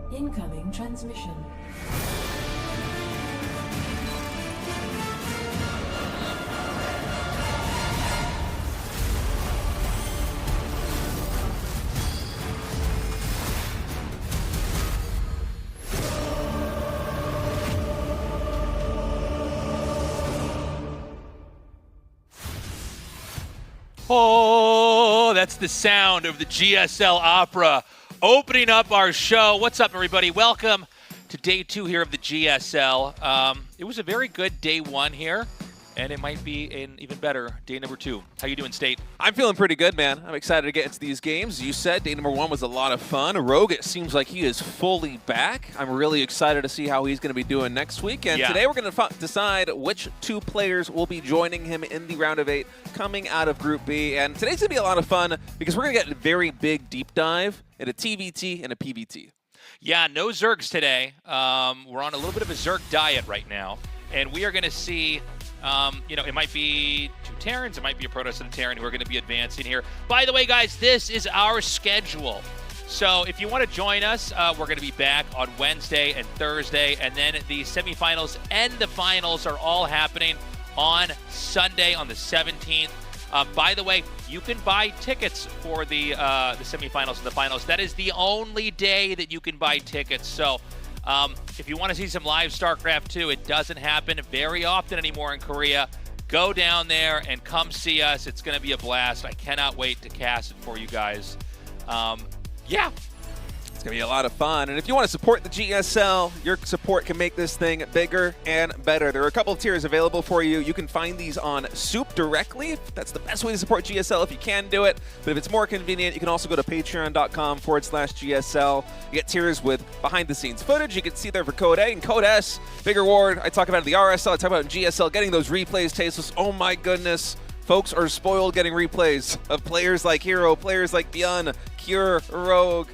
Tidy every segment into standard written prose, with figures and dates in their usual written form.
Incoming transmission. Oh, that's the sound of the GSL Opera opening up our show. What's up, everybody? Welcome to day 2 here of the GSL. It was a very good day 1 here, and it might be an even better day number 2. How you doing, State? I'm feeling pretty good, man. I'm excited to get into these games. You said day number 1 was a lot of fun. Rogue, it seems like he is fully back. I'm really excited to see how he's going to be doing next week. And today we're going to decide which 2 players will be joining him in the round of 8 coming out of Group B. And today's going to be a lot of fun because we're going to get a very big deep dive into TVT and a PVT. Yeah, no Zergs today. We're on a little bit of a Zerg diet right now, and we are going to see, it might be 2 Terrans, it might be a Protoss and a Terran who are going to be advancing here. By the way, guys, this is our schedule. So if you want to join us, we're going to be back on Wednesday and Thursday, and then the semifinals and the finals are all happening on Sunday on the 17th. By the way, you can buy tickets for the semifinals and the finals. That is the only day that you can buy tickets. So if you want to see some live StarCraft 2, it doesn't happen very often anymore in Korea. Go down there and come see us. It's going to be a blast. I cannot wait to cast it for you guys. Yeah. It's going to be a lot of fun. And if you want to support the GSL, your support can make this thing bigger and better. There are a couple of tiers available for you. You can find these on Soup directly. That's the best way to support GSL if you can do it. But if it's more convenient, you can also go to patreon.com/GSL. You get tiers with behind-the-scenes footage. You can see there for Code A and Code S. Big reward. I talk about it in the RSL. I talk about it in GSL. Getting those replays tasteless. Oh my goodness. Folks are spoiled getting replays of players like Hero, players like ByuN, Cure, Rogue.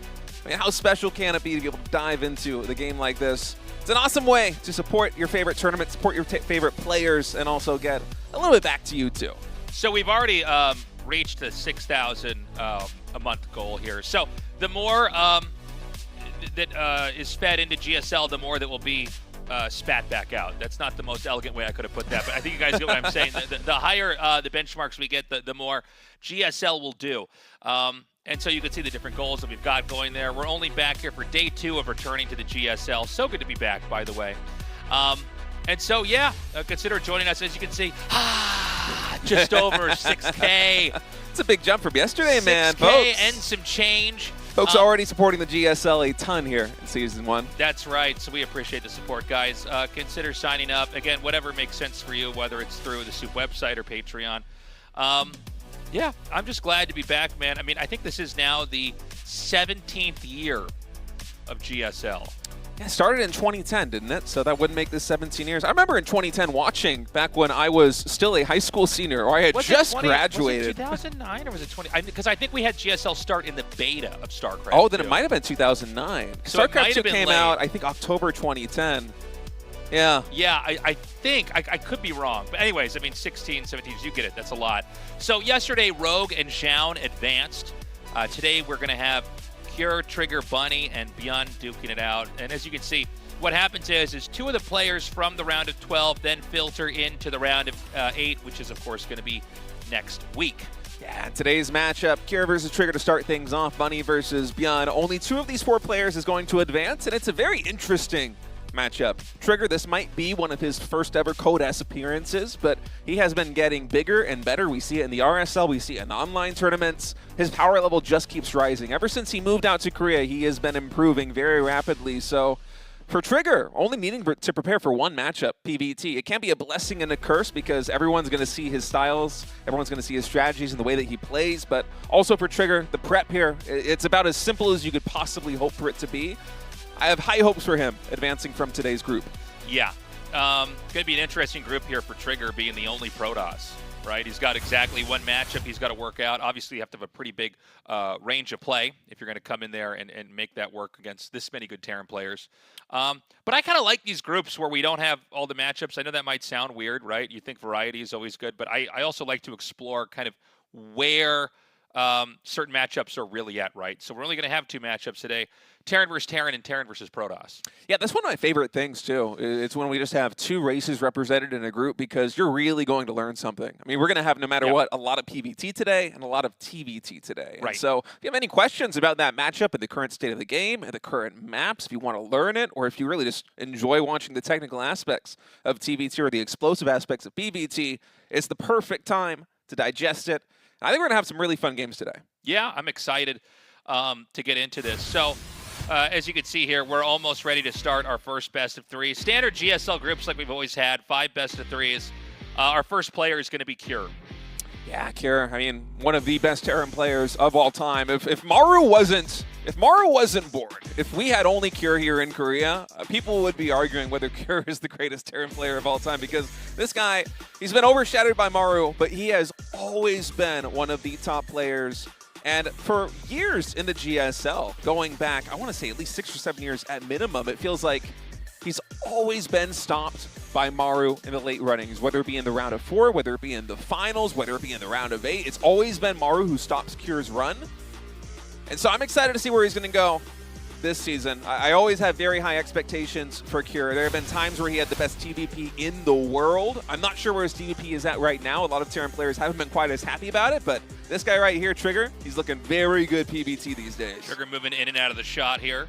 I mean, how special can it be to be able to dive into the game like this? It's an awesome way to support your favorite tournament, support your favorite players, and also get a little bit back to you, too. So we've already reached the 6,000 a month goal here. So the more that is fed into GSL, the more that will be spat back out. That's not the most elegant way I could have put that, but I think you guys get what I'm saying. The higher the benchmarks we get, the more GSL will do. And so you can see the different goals that we've got going there. We're only back here for day 2 of returning to the GSL. So good to be back, by the way. And so, yeah, consider joining us. As you can see, just over 6K. It's a big jump from yesterday, 6K man. Folks. And some change. Folks already supporting the GSL a ton here in Season 1. That's right. So we appreciate the support, guys. Consider signing up. Again, whatever makes sense for you, whether it's through the Soup website or Patreon. Yeah, I'm just glad to be back, man. I mean, I think this is now the 17th year of GSL. Yeah, it started in 2010, didn't it? So that wouldn't make this 17 years. I remember in 2010 watching back when I was still a high school senior, or I had just graduated. Was it 2009 or was it 20? Because I think we had GSL start in the beta of StarCraft. Oh, then it might have been 2009. So StarCraft 2 came out, I think, October 2010. Yeah. Yeah, I think. I could be wrong. But anyways, I mean, 16, 17, you get it. That's a lot. So yesterday, Rogue and ByuN advanced. Today, we're going to have Cure, Trigger, Bunny, and ByuN duking it out. And as you can see, what happens is 2 of the players from the round of 12 then filter into the round of 8, which is, of course, going to be next week. Yeah, today's matchup, Cure versus Trigger to start things off, Bunny versus ByuN. Only 2 of these 4 players is going to advance, and it's a very interesting matchup. Trigger, this might be one of his first ever Code S appearances, but he has been getting bigger and better. We see it in the RSL, we see it in online tournaments. His power level just keeps rising. Ever since he moved out to Korea, he has been improving very rapidly. So for Trigger, only needing to prepare for 1 matchup, PVT, it can be a blessing and a curse because everyone's going to see his styles, everyone's going to see his strategies and the way that he plays, but also for Trigger, the prep here, it's about as simple as you could possibly hope for it to be. I have high hopes for him advancing from today's group. Yeah. Going to be an interesting group here for Trigger being the only Protoss, right? He's got exactly 1 matchup he's got to work out. Obviously, you have to have a pretty big range of play if you're going to come in there and make that work against this many good Terran players. But I kind of like these groups where we don't have all the matchups. I know that might sound weird, right? You think variety is always good, but I also like to explore kind of where certain matchups are really at, right? So we're only going to have 2 matchups today. Terran versus Terran and Terran versus Protoss. Yeah, that's one of my favorite things, too. It's when we just have 2 races represented in a group because you're really going to learn something. I mean, we're going to have, no matter what, a lot of PvT today and a lot of TvT today. Right. And so if you have any questions about that matchup and the current state of the game and the current maps, if you want to learn it, or if you really just enjoy watching the technical aspects of TvT or the explosive aspects of PvT, it's the perfect time to digest it. I think we're going to have some really fun games today. Yeah, I'm excited to get into this. So, as you can see here, we're almost ready to start our first best of 3. Standard GSL groups like we've always had, 5 best of 3s. Our first player is going to be Cure. Yeah, Cure. I mean, one of the best Terran players of all time. If Maru wasn't bored, if we had only Cure here in Korea, people would be arguing whether Cure is the greatest Terran player of all time, because this guy, he's been overshadowed by Maru, but he has always been one of the top players. And for years in the GSL, going back, I want to say at least 6 or 7 years at minimum, it feels like he's always been stopped by Maru in the late runnings, whether it be in the round of 4, whether it be in the finals, whether it be in the round of 8. It's always been Maru who stops Cure's run. And so I'm excited to see where he's going to go this season. I always have very high expectations for Cure. There have been times where he had the best TVP in the world. I'm not sure where his TVP is at right now. A lot of Terran players haven't been quite as happy about it, but this guy right here, Trigger, he's looking very good PvT these days. Trigger moving in and out of the shot here.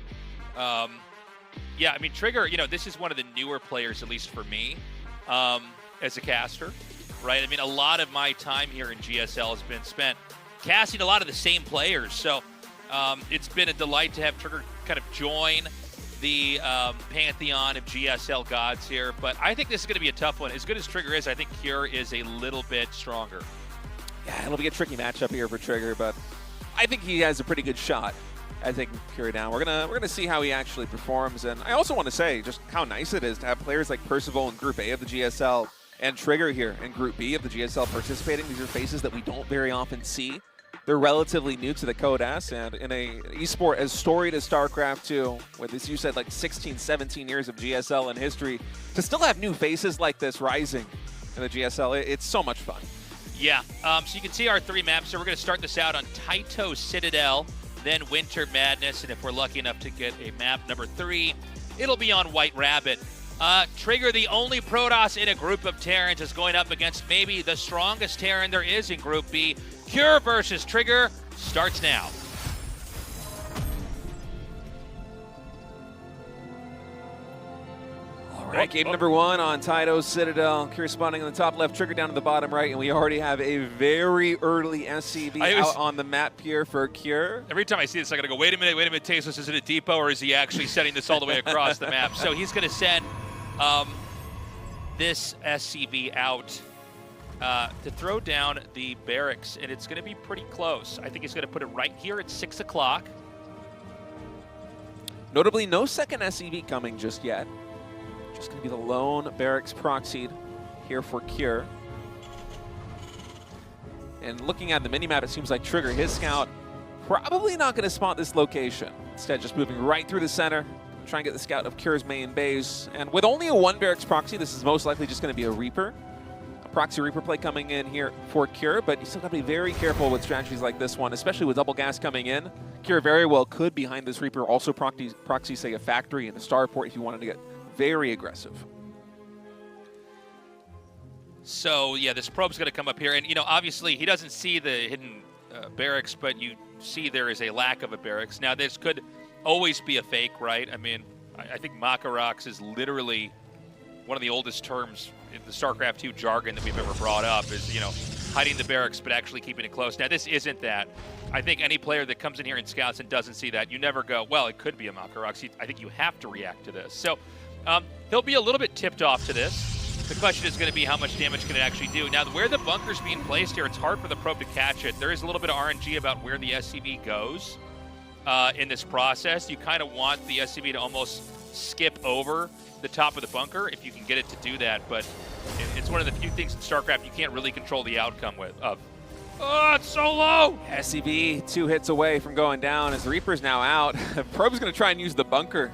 Yeah, I mean, Trigger, this is one of the newer players, at least for me, as a caster, right? I mean, a lot of my time here in GSL has been spent casting a lot of the same players. So it's been a delight to have Trigger kind of join the pantheon of GSL gods here. But I think this is going to be a tough one. As good as Trigger is, I think Cure is a little bit stronger. Yeah, it'll be a tricky matchup here for Trigger, but I think he has a pretty good shot at taking Cure down. We're gonna see how he actually performs. And I also want to say just how nice it is to have players like Percival in Group A of the GSL and Trigger here in Group B of the GSL participating. These are faces that we don't very often see. They're relatively new to the Code S, and in a esport as storied as StarCraft 2, with, as you said, like 16, 17 years of GSL in history, to still have new faces like this rising in the GSL, it's so much fun. Yeah, so you can see our 3 maps. So we're going to start this out on Taito Citadel, then Winter Madness, and if we're lucky enough to get a map number 3, it'll be on White Rabbit. Trigger, the only Protoss in a group of Terrans, is going up against maybe the strongest Terran there is in Group B. Cure versus Trigger starts now. All right, game number 1 on Taito Citadel. Cure spawning on the top left, Trigger down to the bottom right, and we already have a very early SCV out on the map here for Cure. Every time I see this, I gotta go, wait a minute, Tasteless, is it a depot, or is he actually setting this all the way across the map? So he's gonna send this SCV out to throw down the barracks, and it's gonna be pretty close. I think he's gonna put it right here at 6 o'clock. Notably, no second SCV coming just yet. Just going to be the lone barracks proxied here for Cure. And looking at the minimap, it seems like Trigger, his scout, probably not going to spot this location. Instead, just moving right through the center, trying to get the scout of Cure's main base. And with only a 1 barracks proxy, this is most likely just going to be a Reaper. A proxy Reaper play coming in here for Cure, but you still got to be very careful with strategies like this one, especially with double gas coming in. Cure very well could, behind this Reaper, also proxy say, a factory and a starport if you wanted to get very aggressive. So, yeah, this probe's going to come up here. And, obviously he doesn't see the hidden barracks, but you see there is a lack of a barracks. Now, this could always be a fake, right? I mean, I think Makarox is literally one of the oldest terms in the StarCraft 2 jargon that we've ever brought up is, hiding the barracks but actually keeping it close. Now, this isn't that. I think any player that comes in here and scouts and doesn't see that, you never go, well, it could be a Makarox. I think you have to react to this. So, he'll be a little bit tipped off to this. The question is going to be how much damage can it actually do. Now, where the bunker's being placed here, it's hard for the probe to catch it. There is a little bit of RNG about where the SCV goes in this process. You kind of want the SCV to almost skip over the top of the bunker if you can get it to do that. But it's one of the few things in StarCraft you can't really control the outcome of. Oh, it's so low! SCV 2 hits away from going down as the Reaper's now out. Probe's going to try and use the bunker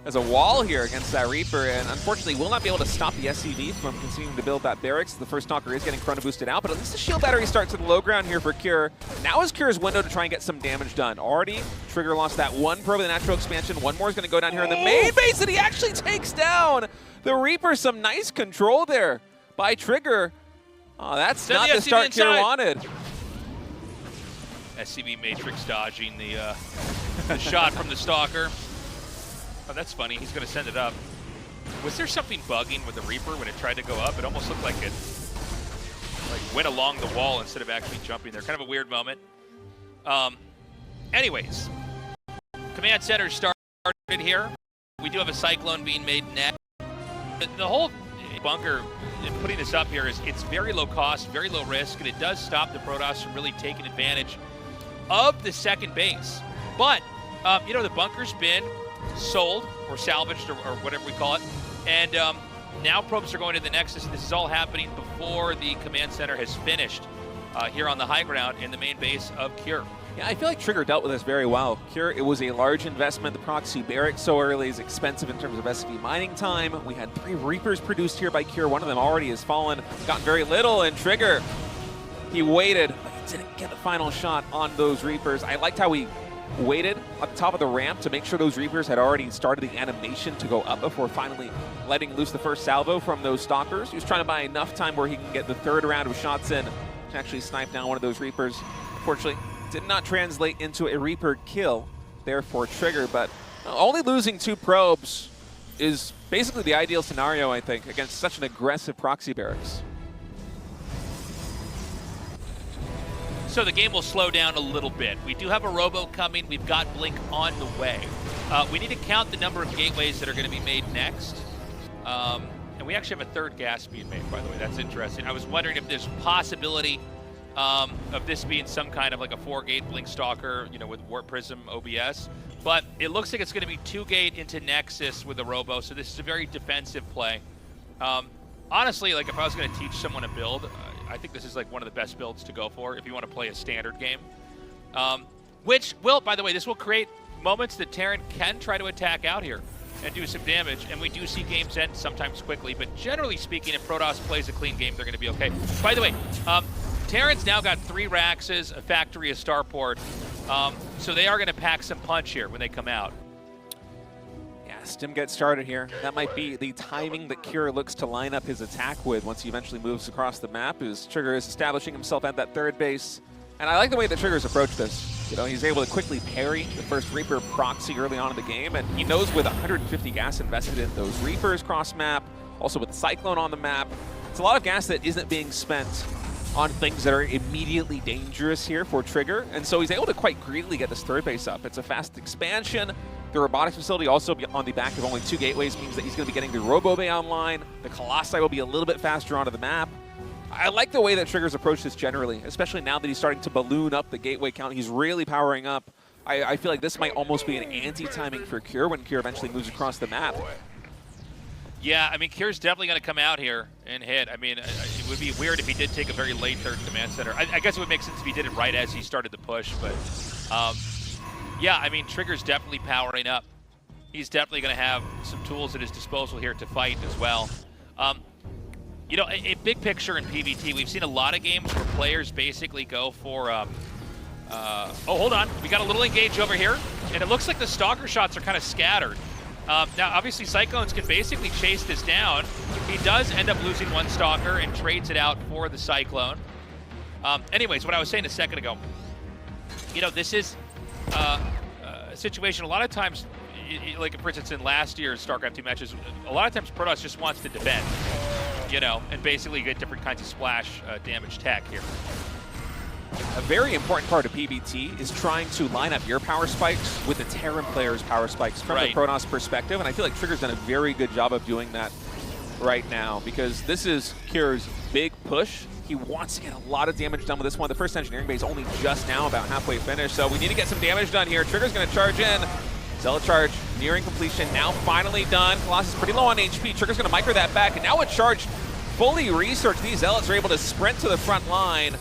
as a wall here against that Reaper, and unfortunately will not be able to stop the SCV from continuing to build that barracks. The first Stalker is getting chrono boosted out, but at least the shield battery starts at the low ground here for Cure. Now is Cure's window to try and get some damage done. Already, Trigger lost that one probe of the natural expansion. One more is going to go down here in the main base, and he actually takes down the Reaper. Some nice control there by Trigger. Oh, that's not the start Cure wanted. SCV Matrix dodging the shot from the Stalker. Oh, that's funny. He's going to send it up. Was there something bugging with the Reaper when it tried to go up? It almost looked like it went along the wall instead of actually jumping there. Kind of a weird moment. Anyways, Command Center started here. We do have a Cyclone being made next. The whole bunker and putting this up here is it's very low cost, very low risk, and it does stop the Protoss from really taking advantage of the second base. But, you know, the bunker's been sold or salvaged or whatever we call it, and now probes are going to the Nexus. This is all happening before the Command Center has finished here on the high ground in the main base of Cure. Yeah, I feel like Trigger dealt with this very well. Cure, it was a large investment. The proxy barracks so early is expensive in terms of SCV mining time. We had 3 Reapers produced here by Cure. One of them already has fallen, gotten very little, and Trigger, he waited, but he didn't get the final shot on those Reapers. I liked how he waited at the top of the ramp to make sure those Reapers had already started the animation to go up before finally letting loose the first salvo from those Stalkers. He was trying to buy enough time where he can get the third round of shots in to actually snipe down one of those Reapers. Unfortunately, did not translate into a Reaper kill there for Trigger, but only losing 2 probes is basically the ideal scenario, I think, against such an aggressive proxy barracks. So the game will slow down a little bit. We do have a robo coming. We've got Blink on the way. We need to count the number of gateways that are going to be made next. And we actually have a 3rd gas being made, by the way. That's interesting. I was wondering if there's a possibility of this being some kind of like a 4-gate Blink Stalker, you know, with Warp Prism OBS. But it looks like it's going to be 2-gate into Nexus with the robo, so this is a very defensive play. Honestly, like if I was going to teach someone a build, I think this is like one of the best builds to go for if you want to play a standard game. Which will, by the way, this will create moments that Terran can try to attack out here and do some damage, and we do see games end sometimes quickly, but generally speaking, if Protoss plays a clean game, they're going to be okay. By the way, Terran's now got 3 Raxes, a factory, a starport, so they are going to pack some punch here when they come out. Stim gets started here. That might be the timing that Cure looks to line up his attack with once he eventually moves across the map, as Trigger is establishing himself at that 3rd base. And I like the way that Trigger's approached this. You know, he's able to quickly parry the first Reaper proxy early on in the game, and he knows with 150 gas invested in those Reapers cross map, also with the Cyclone on the map, it's a lot of gas that isn't being spent on things that are immediately dangerous here for Trigger, and so he's able to quite greedily get this 3rd base up. It's a fast expansion. The robotics facility also on the back of only 2 gateways means that he's going to be getting the Robo Bay online. The Colossi will be a little bit faster onto the map. I like the way that Trigger's approached this generally, especially now that he's starting to balloon up the gateway count. He's really powering up. I feel like this might almost be an anti-timing for Cure when Cure eventually moves across the map. Yeah, I mean, Cure's definitely going to come out here and hit. I mean, it would be weird if he did take a very late 3rd Command Center. I guess it would make sense if he did it right as he started the push, but yeah, I mean, Trigger's definitely powering up. He's definitely going to have some tools at his disposal here to fight as well. You know, a big picture in PvT, we've seen a lot of games where players basically go for, oh, hold on. We got a little engage over here, and it looks like the Stalker shots are kind of scattered. Now, obviously, Cyclones can basically chase this down. He does end up losing 1 Stalker and trades it out for the Cyclone. Anyways, what I was saying a second ago, you know, this is a situation a lot of times, like for instance in last year's StarCraft 2 matches, a lot of times Protoss just wants to defend, you know, and basically get different kinds of splash damage tech here. A very important part of PvT is trying to line up your power spikes with the Terran player's power spikes from the Protoss perspective, and I feel like Trigger's done a very good job of doing that right now, because this is Cure's big push. He wants to get a lot of damage done with this one. The first engineering base only just now about halfway finished, so we need to get some damage done here. Trigger's going to charge in. Zealot charge nearing completion, now finally done. Colossus is pretty low on HP. Trigger's going to micro that back, and now a charge fully researched. These Zealots are able to sprint to the front line,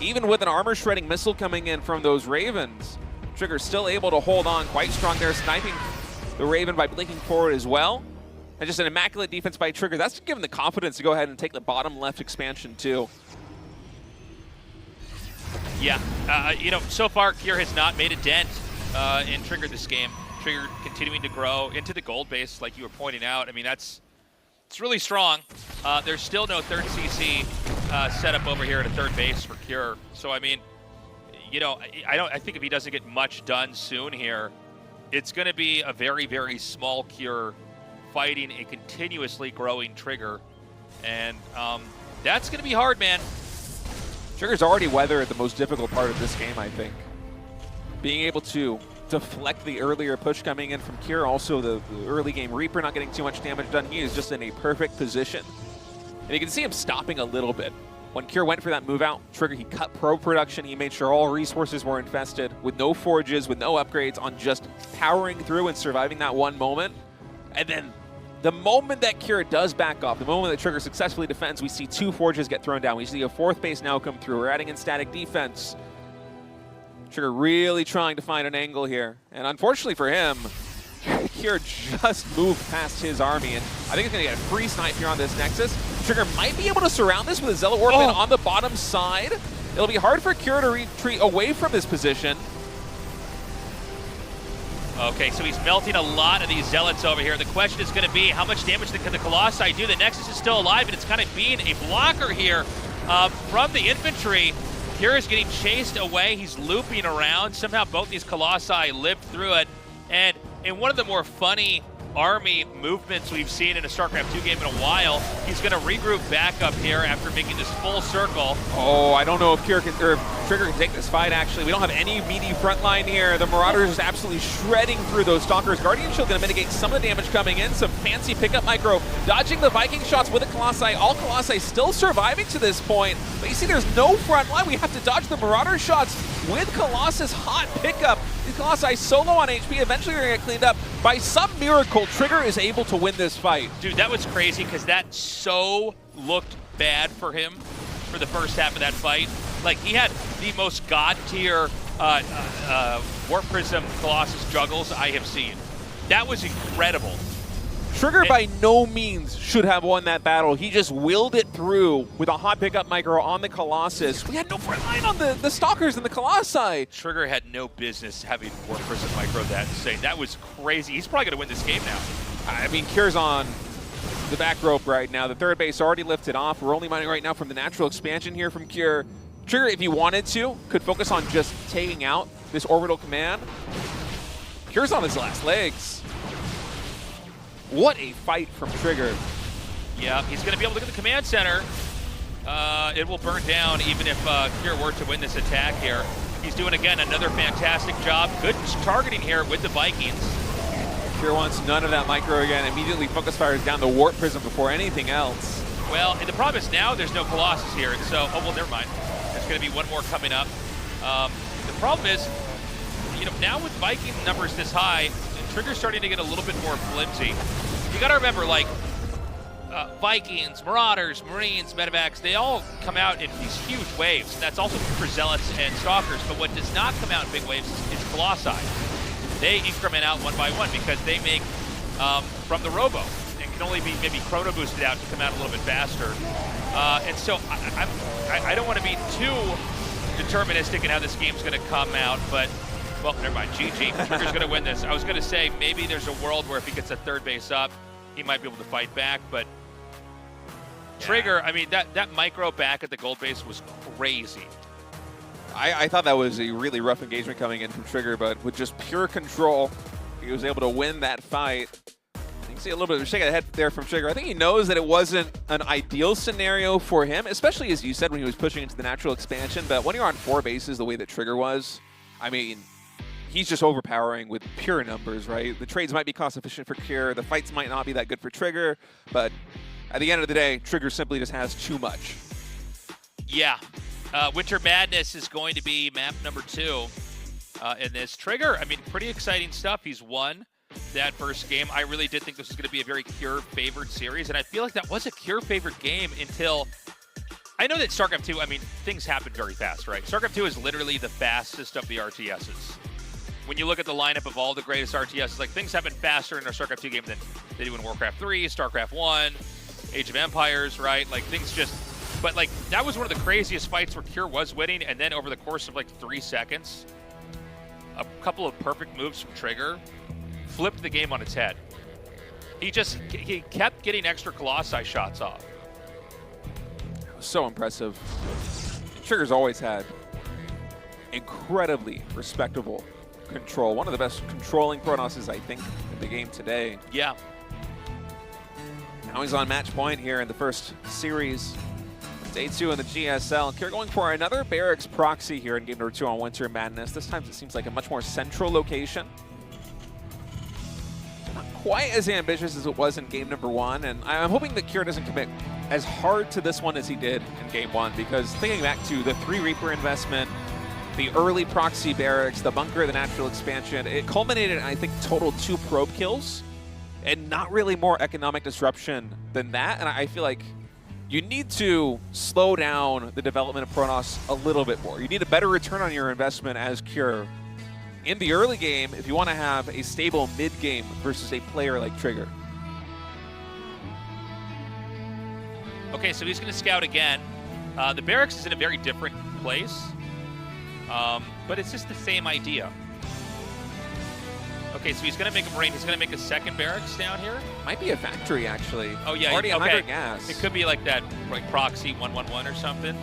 even with an armor-shredding missile coming in from those Ravens. Trigger's still able to hold on quite strong there, sniping the Raven by blinking forward as well. And just an immaculate defense by Trigger. That's given the confidence to go ahead and take the bottom left expansion too. Yeah, you know, so far Kier has not made a dent in Trigger this game. Trigger continuing to grow into the gold base, like you were pointing out. I mean, it's really strong. There's still no third CC set up over here at a third base for Kier. So I mean, you know, I think if he doesn't get much done soon here, it's going to be a very, very small Kier fighting a continuously growing Trigger, and that's going to be hard, man. Trigger's already weathered the most difficult part of this game, I think. Being able to deflect the earlier push coming in from Kier, also the early game Reaper not getting too much damage done. He is just in a perfect position. And you can see him stopping a little bit. When Kier went for that move out, Trigger, he cut pro production. He made sure all resources were infested with no forges, with no upgrades, on just powering through and surviving that one moment. And then the moment that Kier does back off, the moment that Trigger successfully defends, we see 2 forges get thrown down. We see a 4th base now come through. We're adding in static defense. Trigger really trying to find an angle here. And unfortunately for him, Kier just moved past his army, and I think he's going to get a free snipe here on this Nexus. Trigger might be able to surround this with a Zealot Warpman on the bottom side. It'll be hard for Kier to retreat away from this position. Okay, so he's melting a lot of these Zealots over here. The question is going to be, how much damage can the Colossi do? The Nexus is still alive, and it's kind of being a blocker here from the infantry. Kier is getting chased away. He's looping around. Somehow both these Colossi lived through it. And in one of the more funny army movements we've seen in a StarCraft 2 game in a while, he's going to regroup back up here after making this full circle. Oh, I don't know if Kier can, or if Trigger can take this fight, actually. We don't have any meaty front line here. The Marauders just absolutely shredding through those Stalkers. Guardian Shield going to mitigate some of the damage coming in. Some fancy pickup micro, dodging the Viking shots with the Colossi. All Colossi still surviving to this point. But you see there's no front line. We have to dodge the Marauder shots with Colossus hot pickup. These Colossi solo on HP. Eventually they're going to get cleaned up. By some miracle, Trigger is able to win this fight. Dude, that was crazy because that so looked bad for him for the first half of that fight. Like, he had the most god-tier Warp Prism Colossus juggles I have seen. That was incredible. Trigger by no means should have won that battle. He just willed it through with a hot pickup micro on the Colossus. We had no front line on the Stalkers and the Colossi. Trigger had no business having Warp Prism micro that insane. That was crazy. He's probably going to win this game now. I mean, Kier's on the back rope right now. The third base already lifted off. We're only mining right now from the natural expansion here from Kier. Trigger, if he wanted to, could focus on just taking out this orbital command. Kier's on his last legs. What a fight from Trigger. Yeah, he's going to be able to get the command center. It will burn down even if Kier were to win this attack here. He's doing, again, another fantastic job. Good targeting here with the Vikings. Kier wants none of that micro again. Immediately focus fires down the Warp Prism before anything else. Well, and the problem is now there's no Colossus here. So, oh, well, never mind. There's going to be one more coming up. The problem is, you know, now with Viking numbers this high, Trigger's starting to get a little bit more flimsy. You got to remember, like, Vikings, Marauders, Marines, Medevacs, they all come out in these huge waves. And that's also true for Zealots and Stalkers. But what does not come out in big waves is Colossi. They increment out one by one because they make from the Robo and can only be maybe chrono boosted out to come out a little bit faster. And so I don't want to be too deterministic in how this game's going to come out, but well, never mind. GG. Trigger's going to win this. I was going to say maybe there's a world where if he gets a third base up, he might be able to fight back, but yeah. Trigger, I mean, that micro back at the gold base was crazy. I thought that was a really rough engagement coming in from Trigger, but with just pure control, he was able to win that fight. You can see a little bit of a shake of the head there from Trigger. I think he knows that it wasn't an ideal scenario for him, especially as you said when he was pushing into the natural expansion, but when you're on 4 bases the way that Trigger was, I mean, he's just overpowering with pure numbers, right? The trades might be cost efficient for Kier, the fights might not be that good for Trigger, but at the end of the day, Trigger simply just has too much. Yeah. Winter Madness is going to be map number 2 in this. Trigger, I mean, pretty exciting stuff. He's won that first game. I really did think this was going to be a very Kier-favored series, and I feel like that was a Kier-favored game until... I know that StarCraft 2, I mean, things happen very fast, right? StarCraft 2 is literally the fastest of the RTSs. when you look at the lineup of all the greatest RTS, like things happen faster in a StarCraft 2 game than they do in Warcraft 3, StarCraft 1, Age of Empires, right? Like things just, but like that was one of the craziest fights where Cure was winning, and then over the course of like 3 seconds, a couple of perfect moves from Trigger flipped the game on its head. He kept getting extra Colossi shots off. So impressive. Trigger's always had incredibly respectable control. One of the best controlling Pronosses, I think, in the game today. Yeah. Now he's on match point here in the first series. Day 2 in the GSL. Cure going for another Barracks proxy here in game number 2 on Winter Madness. This time it seems like a much more central location. Not quite as ambitious as it was in game number 1, and I'm hoping that Cure doesn't commit as hard to this one as he did in game 1, because thinking back to the 3 Reaper investment, the early proxy barracks, the bunker, the natural expansion, it culminated in, I think, total 2 probe kills, and not really more economic disruption than that. And I feel like you need to slow down the development of Protoss a little bit more. You need a better return on your investment as Cure in the early game if you want to have a stable mid-game versus a player like Trigger. Okay, so he's going to scout again. The barracks is in a very different place, but it's just the same idea. Okay, so he's going to make a Marine. He's going to make a second barracks down here. Might be a factory, actually. Oh, yeah. Already okay. 100 gas. It could be like that, like proxy 111 or something.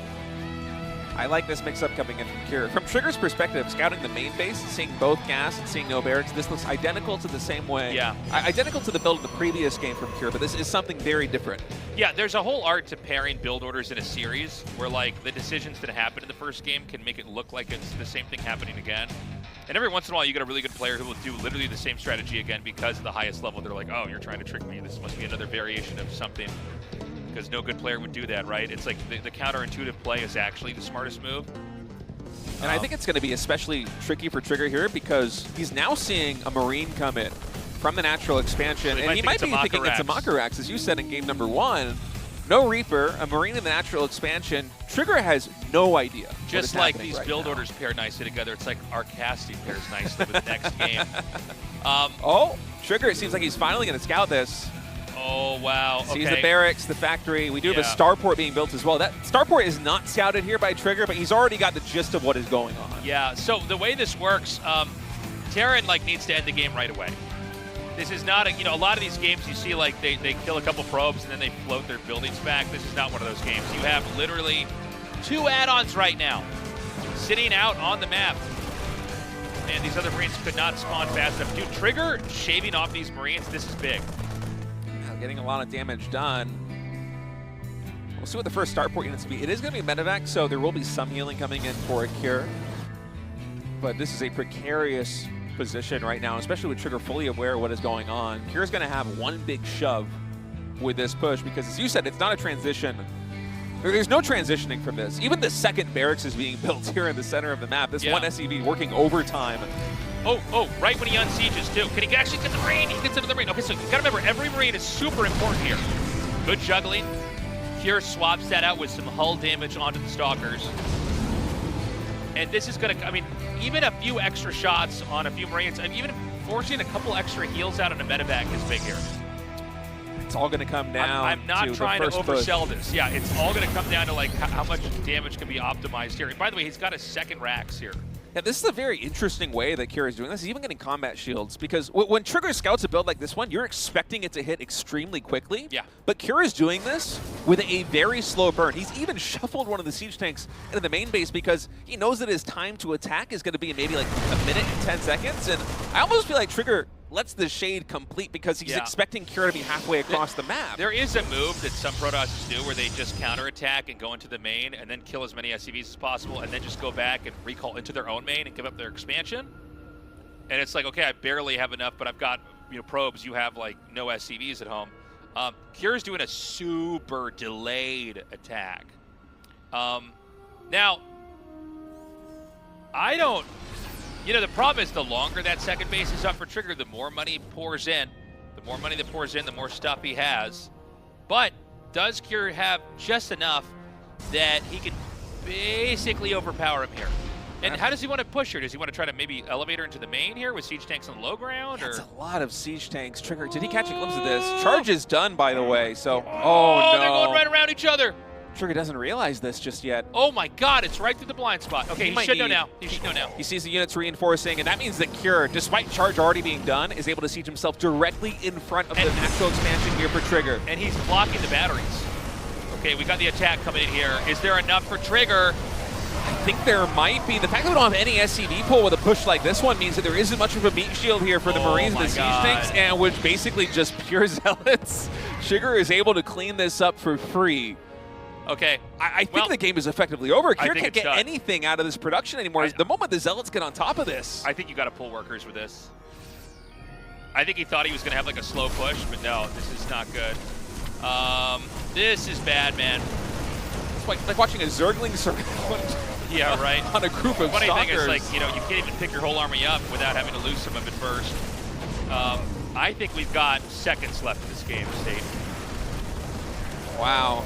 I like this mix-up coming in from Cure. From Trigger's perspective, scouting the main base, seeing both gas and seeing no barracks, this looks identical to the same way. Yeah. Identical to the build of the previous game from Cure, but this is something very different. Yeah, there's a whole art to pairing build orders in a series where like the decisions that happen in the first game can make it look like it's the same thing happening again. And every once in a while you get a really good player who will do literally the same strategy again because at the highest level they're like, oh, you're trying to trick me. This must be another variation of something. Because no good player would do that, right? It's like the counterintuitive play is actually the smartest move. And I think it's going to be especially tricky for Trigger here because he's now seeing a Marine come in from the natural expansion, so and he might be thinking it's a Makarax, as you said in game number 1. No Reaper, a Marine in the natural expansion. Trigger has no idea. Just like these build orders pair nicely together, it's like our casting pairs nicely with the next game. Oh, Trigger, it seems like he's finally going to scout this. Oh, wow. Sees okay. the barracks, the factory. We do have a starport being built as well. That starport is not scouted here by Trigger, but he's already got the gist of what is going on. Yeah, so the way this works, Terran like needs to end the game right away. This is not a lot of these games you see like they kill a couple probes and then they float their buildings back. This is not one of those games. You have literally 2 add-ons right now sitting out on the map. And these other Marines could not spawn fast enough. Dude, Trigger shaving off these Marines, this is big. Getting a lot of damage done. We'll see what the first starport units will be. It is going to be a medevac, so there will be some healing coming in for a Cure. But this is a precarious position right now, especially with Trigger fully aware of what is going on. Cure's going to have one big shove with this push because, as you said, it's not a transition. There's no transitioning from this. Even the second barracks is being built here in the center of the map. This one SCV working overtime. Oh, right when he unsieges too. Can he actually get the Marine? He gets into the Marine. Okay, so you gotta remember, every Marine is super important here. Good juggling. Cure swaps that out with some hull damage onto the Stalkers. And this is gonna, I mean, even a few extra shots on a few Marines, and even forcing a couple extra heals out on a medevac is big here. It's all going to come down. I'm not trying to oversell push. this. Yeah, it's all going to come down to like how much damage can be optimized here. And by the way, he's got a second Rax here. Yeah, this is a very interesting way that Cure is doing this. He's even getting combat shields because when Trigger scouts a build like this one, you're expecting it to hit extremely quickly. Yeah. But Cure is doing this with a very slow burn. He's even shuffled one of the siege tanks into the main base because he knows that his time to attack is going to be maybe like a minute and 10 seconds. And I almost feel like Trigger lets the shade complete because he's expecting Cure to be halfway across the map. There is a move that some Protosses do where they just counterattack and go into the main and then kill as many SCVs as possible and then just go back and recall into their own main and give up their expansion. And it's like, okay, I barely have enough, but I've got probes. You have like no SCVs at home. Cure's doing a super delayed attack. Now, I don't... the problem is the longer that second base is up for Trigger, the more money pours in. The more money that pours in, the more stuff he has. But does Cure have just enough that he can basically overpower him here? And how does he want to push her? Does he want to try to maybe elevate her into the main here with siege tanks on the low ground? That's or? a lot of siege tanks. Trigger, did he catch a glimpse of this? Charge is done, by the way, so... Oh, no. they're going right around each other. Trigger doesn't realize this just yet. Oh my God, it's right through the blind spot. Okay, he should know now. He should know now. He sees the units reinforcing, and that means that Cure, despite charge already being done, is able to siege himself directly in front of the natural expansion here for Trigger. And he's blocking the batteries. Okay, we got the attack coming in here. Is there enough for Trigger? I think there might be. The fact that we don't have any SCV pull with a push like this one means that there isn't much of a meat shield here for the Marines and the siege tanks, and which basically just pure zealots. Trigger is able to clean this up for free. Okay. I think the game is effectively over. Cure can't get done. anything out of this production anymore. The moment the zealots get on top of this. I think you got to pull workers with this. I think he thought he was going to have like a slow push, but no, this is not good. This is bad, man. It's like watching a Zergling circle. Yeah, right. On a group of Funny stalkers. thing is, like, you know, you can't even pick your whole army up without having to lose some of it first. I think we've got seconds left in this game, State. Wow.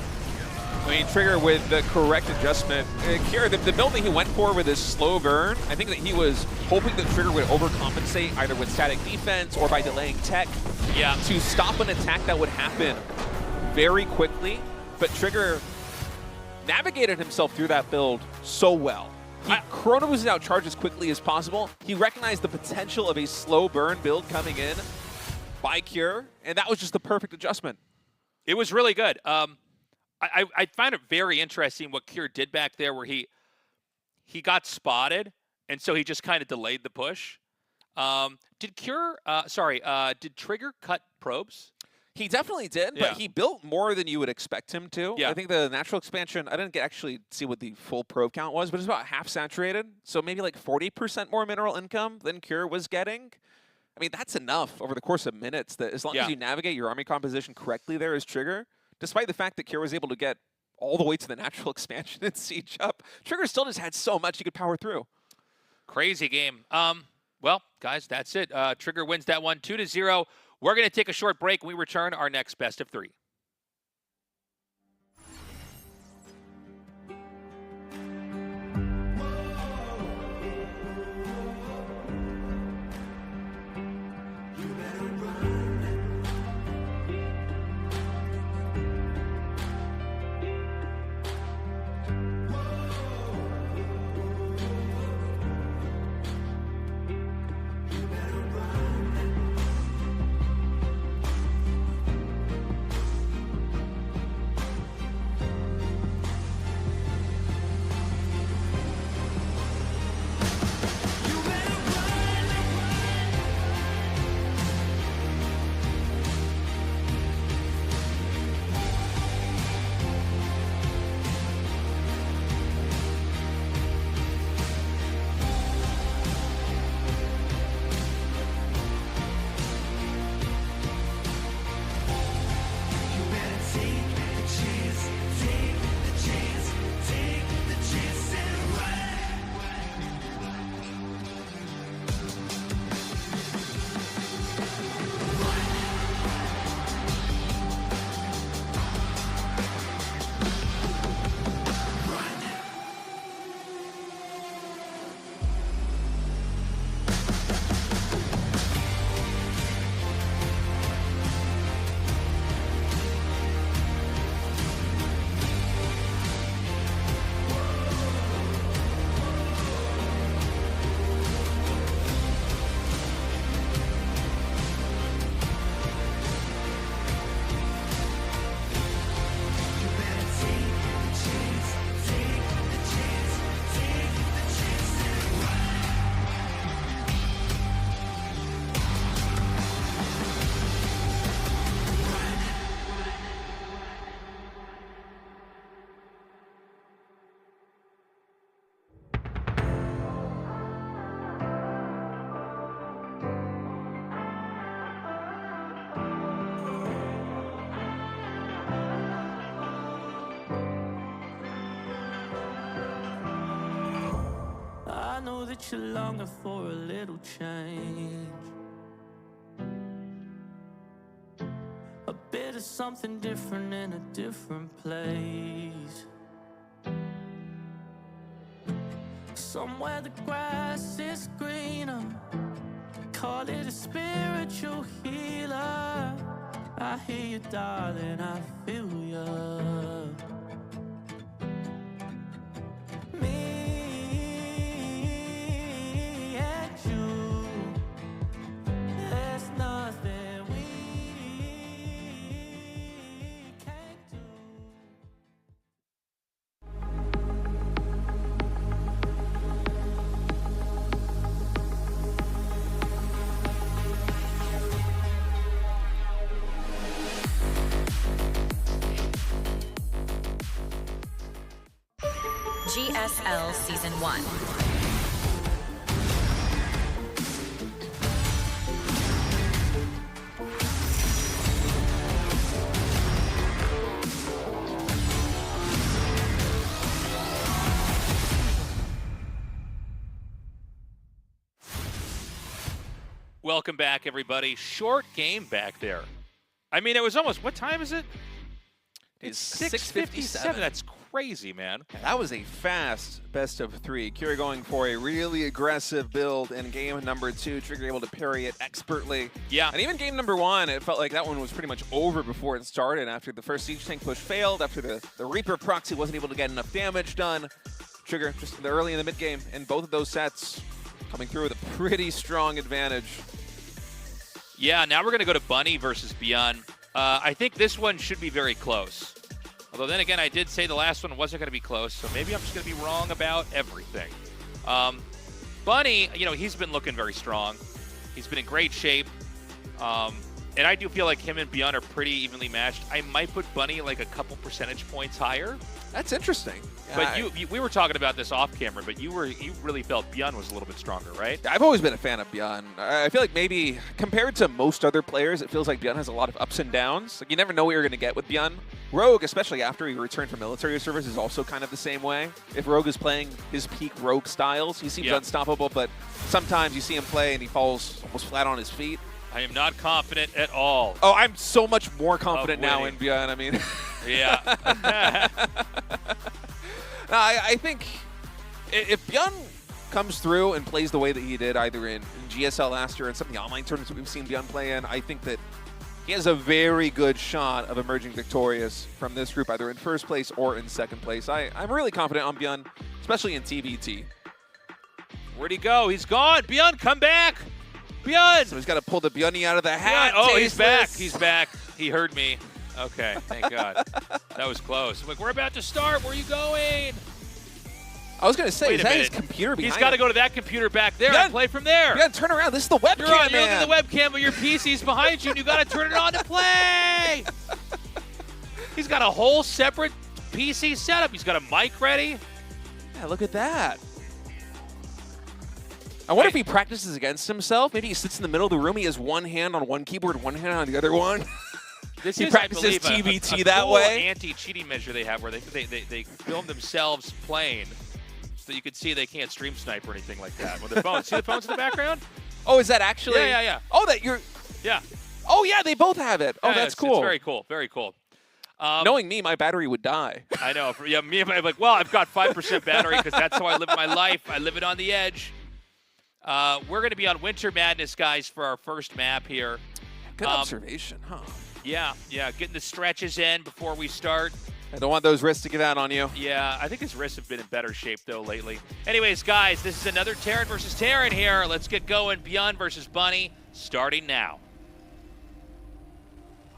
I mean, Trigger with the correct adjustment. Kira, the build that he went for with his slow burn, I think that he was hoping that Trigger would overcompensate either with static defense or by delaying tech to stop an attack that would happen very quickly. But Trigger navigated himself through that build so well. He chrono boosted out charge as quickly as possible. He recognized the potential of a slow burn build coming in by Cure, and that was just the perfect adjustment. It was really good. I find it very interesting what Cure did back there, where he got spotted, and so he just kind of delayed the push. Did Trigger cut probes? He definitely did, but he built more than you would expect him to. Yeah. I think the natural expansion, I didn't actually see what the full probe count was, but it's about half saturated, so maybe like 40% more mineral income than Cure was getting. I mean, that's enough over the course of minutes, that as long as you navigate your army composition correctly there as Trigger, despite the fact that Cure was able to get all the way to the natural expansion and siege up, Trigger still just had so much he could power through. Crazy game. Well, guys, that's it. Trigger wins that one 2-0. We're going to take a short break. When we return, our next best of three. I know that you're longing for a little change, a bit of something different in a different place. somewhere the grass is greener. Call it a spiritual healer. I hear you, darling, I feel you. Me and you, there's nothing we can't do. GSL Season 1. Welcome back, everybody. Short game back there. I mean, it was almost, what time is it? It's 6:57. That's crazy, man. That was a fast best of 3. Kira going for a really aggressive build in game number 2. Trigger able to parry it expertly. Yeah. And even game number 1, it felt like that one was pretty much over before it started. After the first siege tank push failed, after the Reaper proxy wasn't able to get enough damage done. Trigger just early in the mid game in both of those sets coming through with a pretty strong advantage. Yeah, now we're going to go to Bunny versus ByuN. I think this one should be very close. Although then again, I did say the last one wasn't going to be close, so maybe I'm just going to be wrong about everything. Bunny, you know, he's been looking very strong. He's been in great shape. And I do feel like him and ByuN are pretty evenly matched. I might put Bunny like a couple percentage points higher. That's interesting. But we were talking about this off camera, but you really felt ByuN was a little bit stronger, right? I've always been a fan of ByuN. I feel like maybe compared to most other players, it feels like ByuN has a lot of ups and downs. Like you never know what you're going to get with ByuN. Rogue, especially after he returned from military service, is also kind of the same way. If Rogue is playing his peak Rogue styles, he seems unstoppable, but sometimes you see him play and he falls almost flat on his feet. I am not confident at all. Oh, I'm so much more confident now in ByuN. I mean, yeah. No, I think if ByuN comes through and plays the way that he did either in GSL last year and some of the online tournaments that we've seen ByuN play in, I think that he has a very good shot of emerging victorious from this group, either in first place or in second place. I'm really confident on ByuN, especially in TBT. Where'd he go? He's gone. ByuN, come back. ByuN! So he's got to pull the ByuN out of the hat. Oh, he's back. He's back. He heard me. Okay, thank God. That was close. I'm like, we're about to start. Where are you going? I was going to say, Wait is a that minute. his computer behind He's got to him? go to that computer back there and play from there. ByuN, turn around. This is the webcam, You're looking at the webcam, but your PC's behind you, and you got to turn it on to play. He's got a whole separate PC setup. He's got a mic ready. Yeah, look at that. I wonder if he practices against himself. Maybe he sits in the middle of the room. He has one hand on one keyboard, one hand on the other one. This he is, practices I believe, TBT a that cool way. Anti-cheating measure they have where they film themselves playing so you can see they can't stream snipe or anything like that with their phones. See the phones in the background? Oh, is that actually? Yeah. Oh, that you're. Yeah. Oh, yeah, they both have it. Oh, Yeah, that's it's cool. It's very cool. Very cool. Knowing me, my battery would die. I know. Yeah, me, I'm like, well, I've got 5% battery because that's how I live my life. I live it on the edge. We're going to be on Winter Madness, guys, for our first map here. Good observation, huh? Yeah, getting the stretches in before we start. I don't want those wrists to give out on you. Yeah, I think his wrists have been in better shape, though, lately. Anyways, guys, this is another Terran versus Terran here. Let's get going. ByuN versus Bunny, starting now.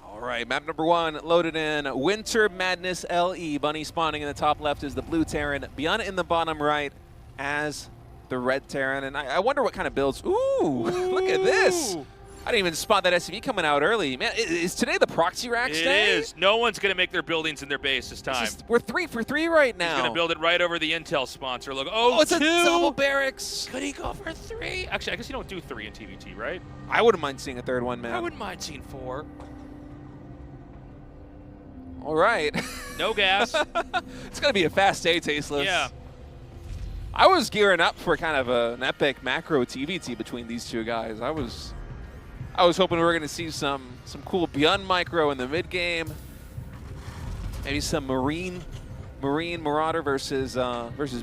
All right, map number 1 loaded in. Winter Madness LE. Bunny spawning in the top left is the blue Terran. ByuN in the bottom right as the red Terran. And I wonder what kind of builds. Ooh, look at this. I didn't even spot that SCV coming out early. Man, is today the proxy racks day? It is. No one's going to make their buildings in their base this time. We're 3 for 3 right now. He's going to build it right over the Intel sponsor. Look, it's two. a double barracks. Could he go for 3? Actually, I guess you don't do 3 in TBT, right? I wouldn't mind seeing a third one, man. I wouldn't mind seeing 4. All right. No gas. It's going to be a fast day, Tasteless. Yeah. I was gearing up for kind of an epic macro TBT between these two guys. I was hoping we were going to see some cool ByuN micro in the mid game. Maybe some Marine Marauder versus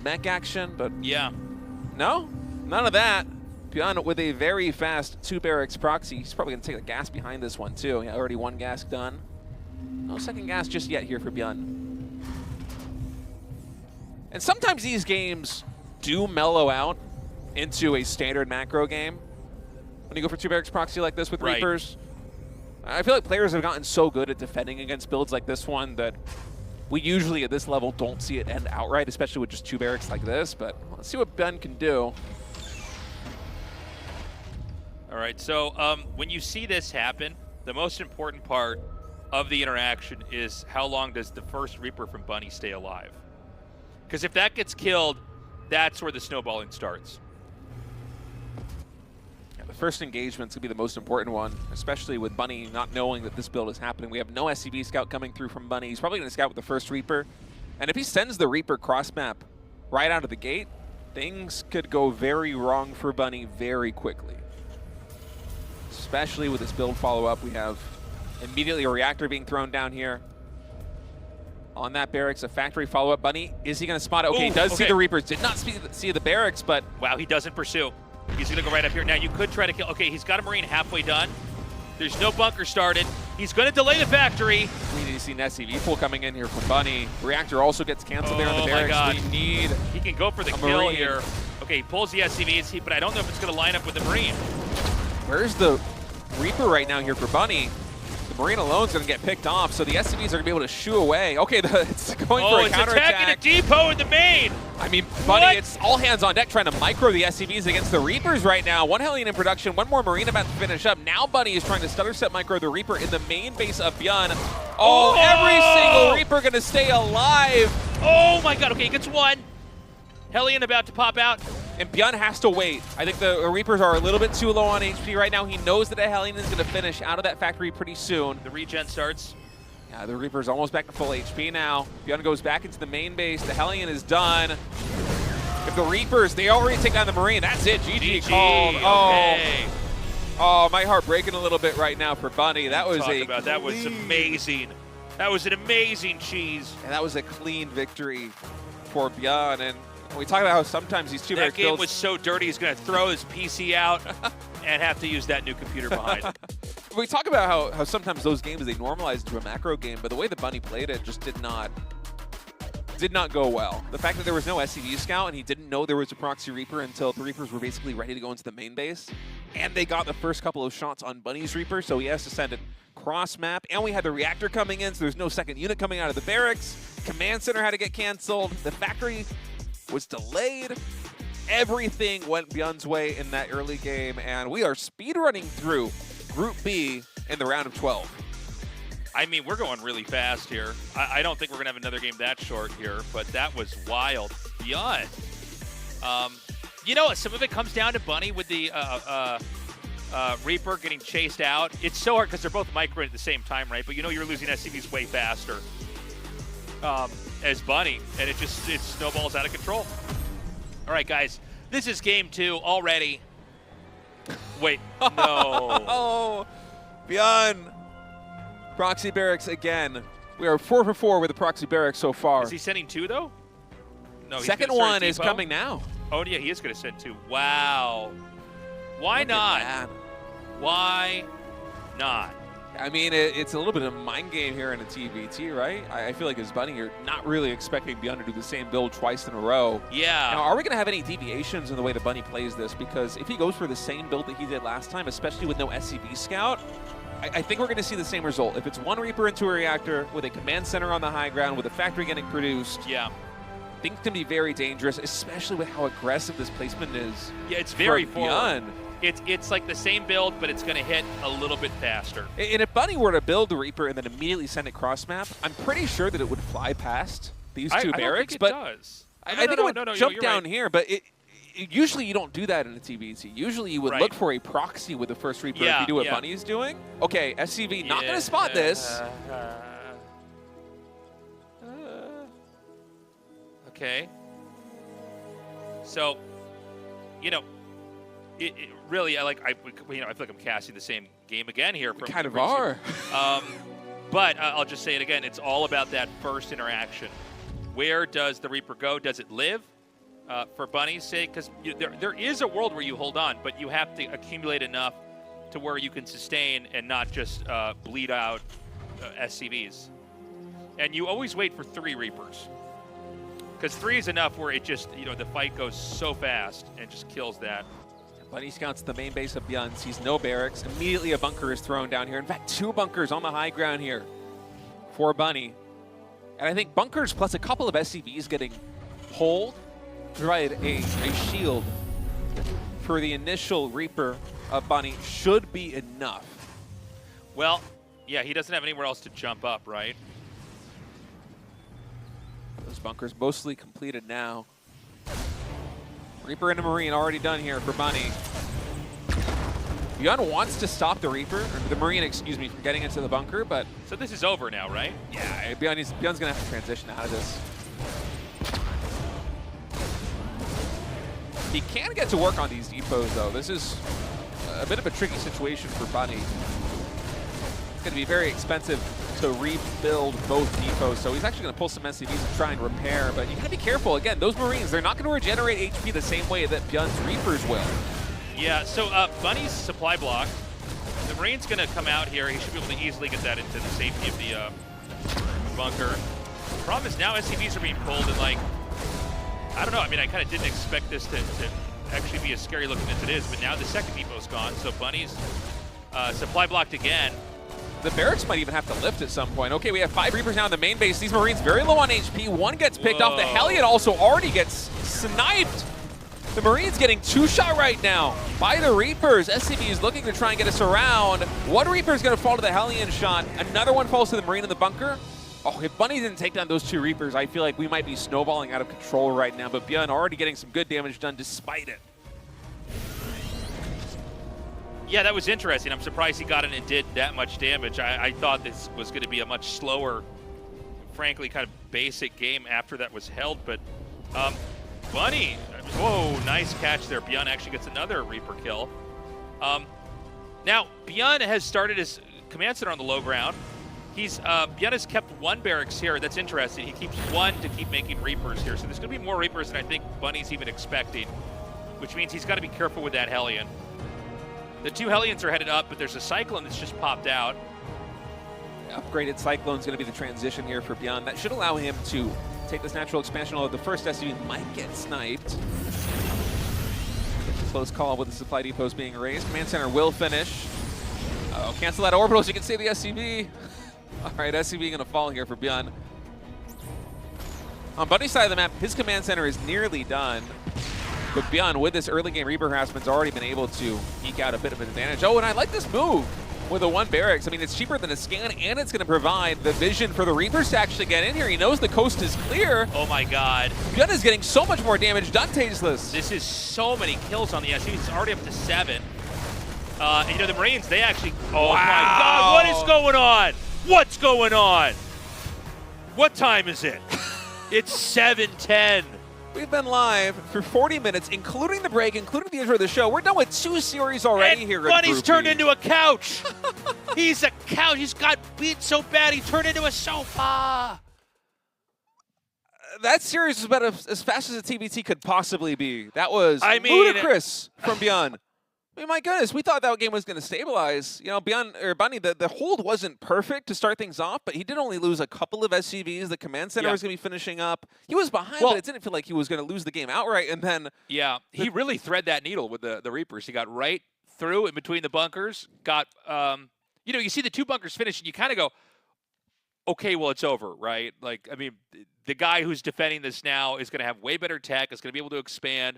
mech action, but Yeah. No, none of that. ByuN with a very fast 2 barracks proxy. He's probably going to take the gas behind this one, too. Yeah, already 1 gas done. No second gas just yet here for ByuN. And sometimes these games do mellow out into a standard macro game. When you go for 2 barracks proxy like this with Reapers, I feel like players have gotten so good at defending against builds like this one that we usually at this level don't see it end outright, especially with just 2 barracks like this. But let's see what ByuN can do. All right, so when you see this happen, the most important part of the interaction is how long does the first Reaper from Bunny stay alive? Because if that gets killed, that's where the snowballing starts. Yeah, the first engagement's gonna be the most important one, especially with Bunny not knowing that this build is happening. We have no SCV scout coming through from Bunny. He's probably gonna scout with the first Reaper. And if he sends the Reaper cross map right out of the gate, things could go very wrong for Bunny very quickly. Especially with this build follow-up, we have immediately a reactor being thrown down here. On that barracks, a factory follow-up. Bunny, is he going to spot it? Okay, he does see the Reapers. Did not see the barracks, but... Wow, he doesn't pursue. He's going to go right up here. Now, you could try to kill... Okay, he's got a Marine halfway done. There's no bunker started. He's going to delay the factory. We need to see an SCV pool coming in here from Bunny. Reactor also gets canceled there on the barracks. My God. We need He can go for the kill here. Okay, he pulls the SCVs, but I don't know if it's going to line up with the Marine. Where's the Reaper right now here for Bunny? The Marine alone is going to get picked off, so the SCVs are going to be able to shoo away. Okay, it's going for a counterattack. It's attacking the depot in the main. I mean, Bunny, it's all hands on deck trying to micro the SCVs against the Reapers right now. 1 Hellion in production, 1 more Marine about to finish up. Now Bunny is trying to stutter set micro the Reaper in the main base of ByuN. Oh, every single Reaper going to stay alive. Oh my God, okay, he gets 1. Hellion about to pop out. And ByuN has to wait. I think the Reapers are a little bit too low on HP right now. He knows that a Hellion is going to finish out of that factory pretty soon. The regen starts. Yeah, the Reaper's almost back to full HP now. ByuN goes back into the main base. The Hellion is done. If the Reapers, they already take down the Marine. That's it. GG called. Okay. Oh, my heart breaking a little bit right now for Bunny. That was that was amazing. That was an amazing cheese. And that was a clean victory for ByuN. And we talk about how sometimes these 2 barracks builds... That game was so dirty, he's going to throw his PC out and have to use that new computer behind him. We talk about how sometimes those games, they normalize into a macro game, but the way that Bunny played it just did not go well. The fact that there was no SCV scout and he didn't know there was a proxy Reaper until the Reapers were basically ready to go into the main base, and they got the first couple of shots on Bunny's Reaper, so he has to send it cross map, and we had the reactor coming in, so there's no second unit coming out of the barracks. Command center had to get canceled. The factory was delayed. Everything went ByuN's way in that early game, and we are speedrunning through Group B in the round of 12. I mean, we're going really fast here. I don't think we're going to have another game that short here, but that was wild. ByuN. You know, some of it comes down to Bunny with the Reaper getting chased out. It's so hard because they're both microing at the same time, right? But you know you're losing SCVs way faster as Bunny, and it snowballs out of control. All right, guys, this is game 2 already. Wait, no. Oh, ByuN. Proxy barracks again. We are 4 for 4 with the proxy barracks so far. Is he sending 2 though? No. Second one is coming now. Oh yeah, he is going to send 2. Wow. Why not? Why not? I mean, it's a little bit of a mind game here in a TVT, right? I feel like as Bunny, you're not really expecting ByuN to do the same build twice in a row. Yeah. Now, are we going to have any deviations in the way that Bunny plays this? Because if he goes for the same build that he did last time, especially with no SCV scout, I think we're going to see the same result. If it's 1 Reaper into a reactor with a command center on the high ground, with a factory getting produced, yeah, things can be very dangerous, especially with how aggressive this placement is. Yeah, it's very ByuN. It's like the same build, but it's going to hit a little bit faster. And if Bunny were to build the Reaper and then immediately send it cross map, I'm pretty sure that it would fly past these 2 barracks. I don't think it does. I think it would jump down here, but usually you don't do that in a TVT. Usually you would look for a proxy with the first Reaper if you do what Bunny's doing. Okay, SCV not going to spot this. Okay. So, you know, it really, I feel like I'm casting the same game again here. We kind of are. But I'll just say it again. It's all about that first interaction. Where does the Reaper go? Does it live? for Bunny's sake, because there is a world where you hold on, but you have to accumulate enough to where you can sustain and not just bleed out SCVs. And you always wait for 3 Reapers, because 3 is enough where it just, the fight goes so fast and just kills that. Bunny scouts the main base of ByuN, sees no barracks. Immediately a bunker is thrown down here. In fact, 2 bunkers on the high ground here for Bunny. And I think bunkers plus a couple of SCVs getting pulled provide a shield for the initial Reaper of Bunny should be enough. Well, yeah, he doesn't have anywhere else to jump up, right? Those bunkers mostly completed now. Reaper and a Marine already done here for Bunny. ByuN wants to stop the Reaper, or the Marine, excuse me, from getting into the bunker, but... So this is over now, right? Yeah, ByuN's going to have to transition out of this. He can get to work on these depots, though. This is a bit of a tricky situation for Bunny. It's going to be very expensive to rebuild both depots, so he's actually going to pull some SCVs and try and repair, but you got to be careful. Again, those Marines, they're not going to regenerate HP the same way that ByuN's Reapers will. Yeah, so Bunny's supply block, the Marine's going to come out here. He should be able to easily get that into the safety of the bunker. The problem is now SCVs are being pulled, and like, I don't know, I mean, I kind of didn't expect this to actually be as scary looking as it is, but now the second depot's gone, so Bunny's supply blocked again. The barracks might even have to lift at some point. Okay, we have 5 Reapers now in the main base. These Marines very low on HP. 1 gets picked off. The Hellion also already gets sniped. The Marine's getting 2-shot right now by the Reapers. SCV is looking to try and get us around. 1 Reaper is going to fall to the Hellion shot. Another one falls to the Marine in the bunker. Oh, if Bunny didn't take down those 2 Reapers, I feel like we might be snowballing out of control right now. But ByuN already getting some good damage done despite it. Yeah, that was interesting. I'm surprised he got in and did that much damage. I thought this was going to be a much slower, frankly, kind of basic game after that was held. But Bunny, whoa, nice catch there. ByuN actually gets another Reaper kill. Now, ByuN has started his command center on the low ground. ByuN has kept 1 barracks here. That's interesting. He keeps 1 to keep making Reapers here. So there's going to be more Reapers than I think Bunny's even expecting, which means he's got to be careful with that Hellion. The 2 Hellions are headed up, but there's a Cyclone that's just popped out. Upgraded Cyclone's going to be the transition here for ByuN. That should allow him to take this natural expansion, although the first SCV might get sniped. Close call with the supply depots being raised. Command center will finish. Uh-oh, cancel that orbital so you can save the SCV. All right, SCV going to fall here for ByuN. On Bunny's side of the map, his command center is nearly done. But ByuN, with this early game Reaper harassment, has already been able to eke out a bit of an advantage. Oh, and I like this move with a 1 barracks. I mean, it's cheaper than a scan, and it's going to provide the vision for the Reapers to actually get in here. He knows the coast is clear. Oh my God. ByuN is getting so much more damage done, Tasteless. This is so many kills on the SCV. It's already up to 7. And, the Marines, they actually, oh wow. My God, what is going on? What's going on? What time is it? It's 7:10. We've been live for 40 minutes, including the break, including the intro of the show. We're done with 2 series already here. Bunny's turned into a couch. He's a couch. He's got beat so bad he turned into a sofa. That series was about as fast as a TBT could possibly be. That was ludicrous from ByuN. I mean, my goodness, we thought that game was going to stabilize. Bunny, the hold wasn't perfect to start things off, but he did only lose a couple of SCVs. The command center was going to be finishing up. He was behind, but it didn't feel like he was going to lose the game outright. And then, he really thread that needle with the Reapers. He got right through in between the bunkers. Got, you see the 2 bunkers finish, and you kind of go, okay, well, it's over, right? Like, I mean, the guy who's defending this now is going to have way better tech. Is going to be able to expand.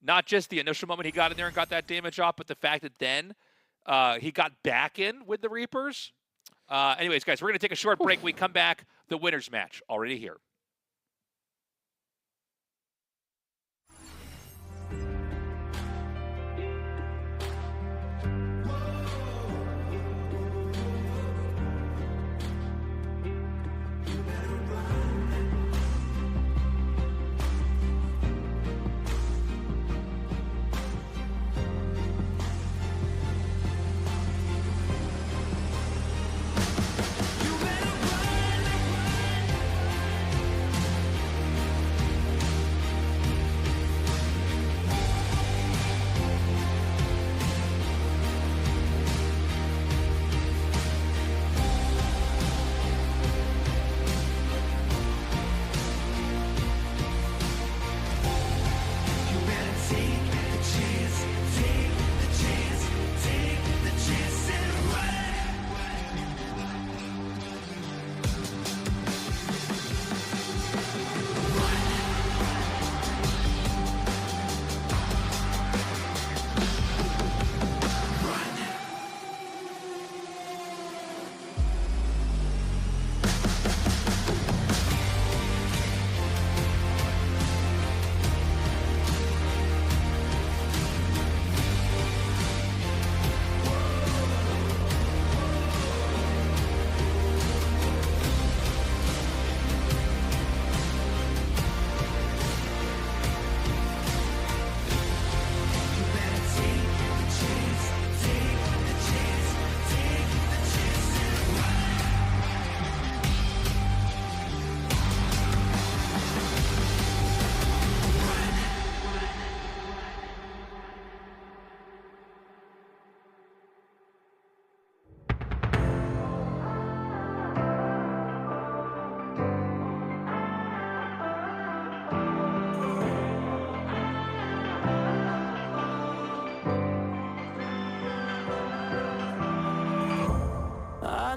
Not just the initial moment he got in there and got that damage off, but the fact that then he got back in with the Reapers. Anyways, guys, we're going to take a short break. We come back, the winner's match already here.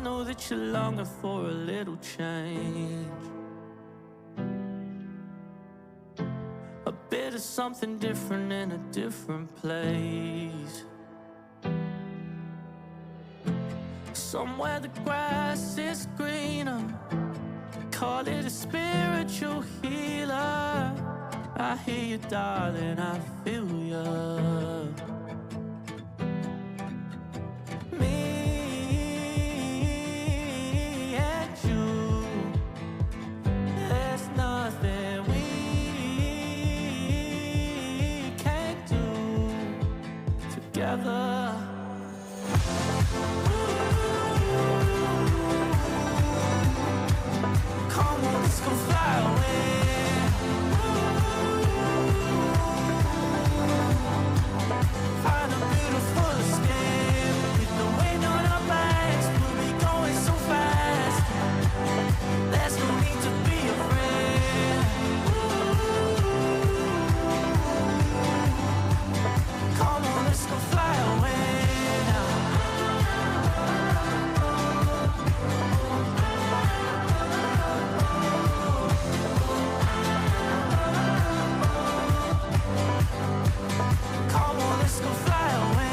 know that you're longing for a little change, a bit of something different in a different place, somewhere the grass is greener. Call it a spiritual healer. I hear you, darling, I feel ya. Me and you, there's nothing we can't do together. Come on, let's go fly away. Find a beautiful escape. With the wind on our backs, we'll be going so fast. There's no need to be afraid. Come on, let's go fly away now. Come on, let's go fly away.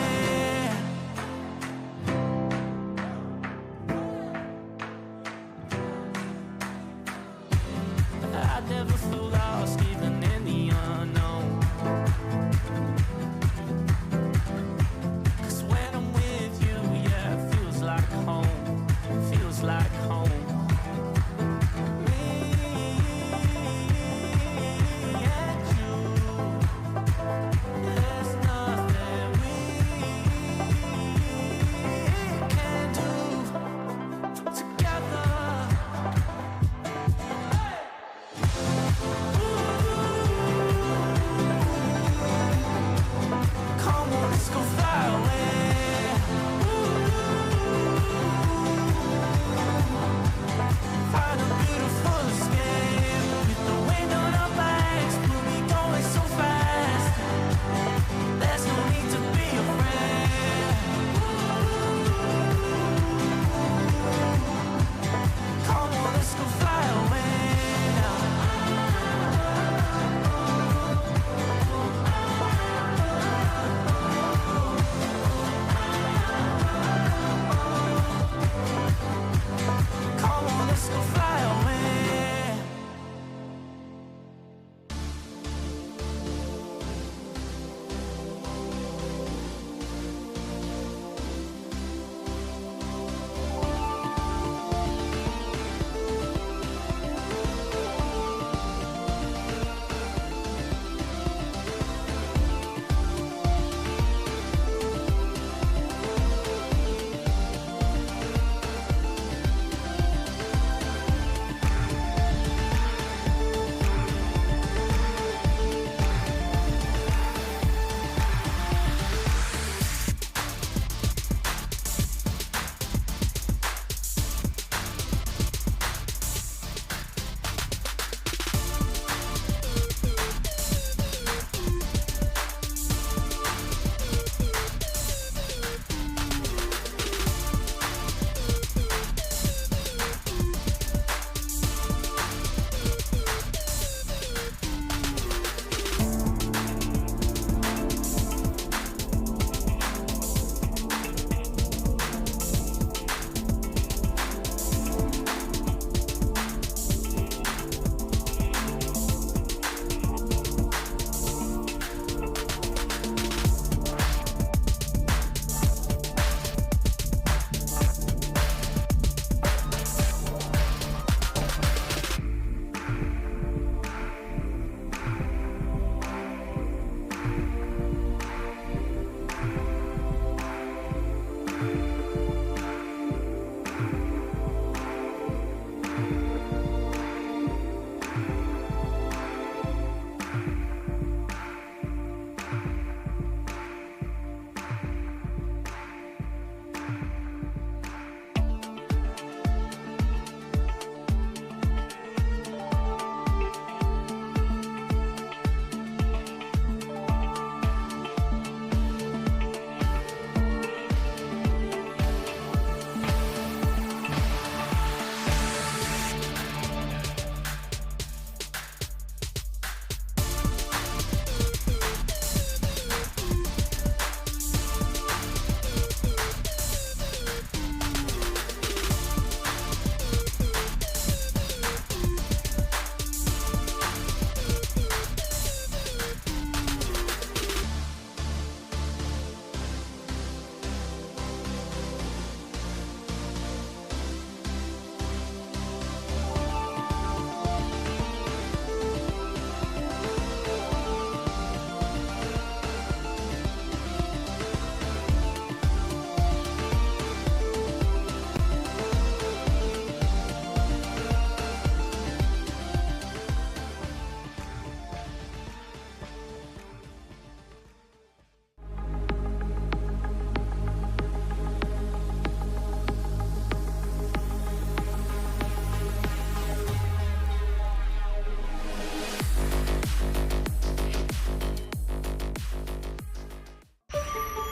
I never feel lost even in the unknown. 'Cause when I'm with you, yeah, it feels like home. Feels like home. Me and you, there's nothing we can't do together. Come on, let's go fly away.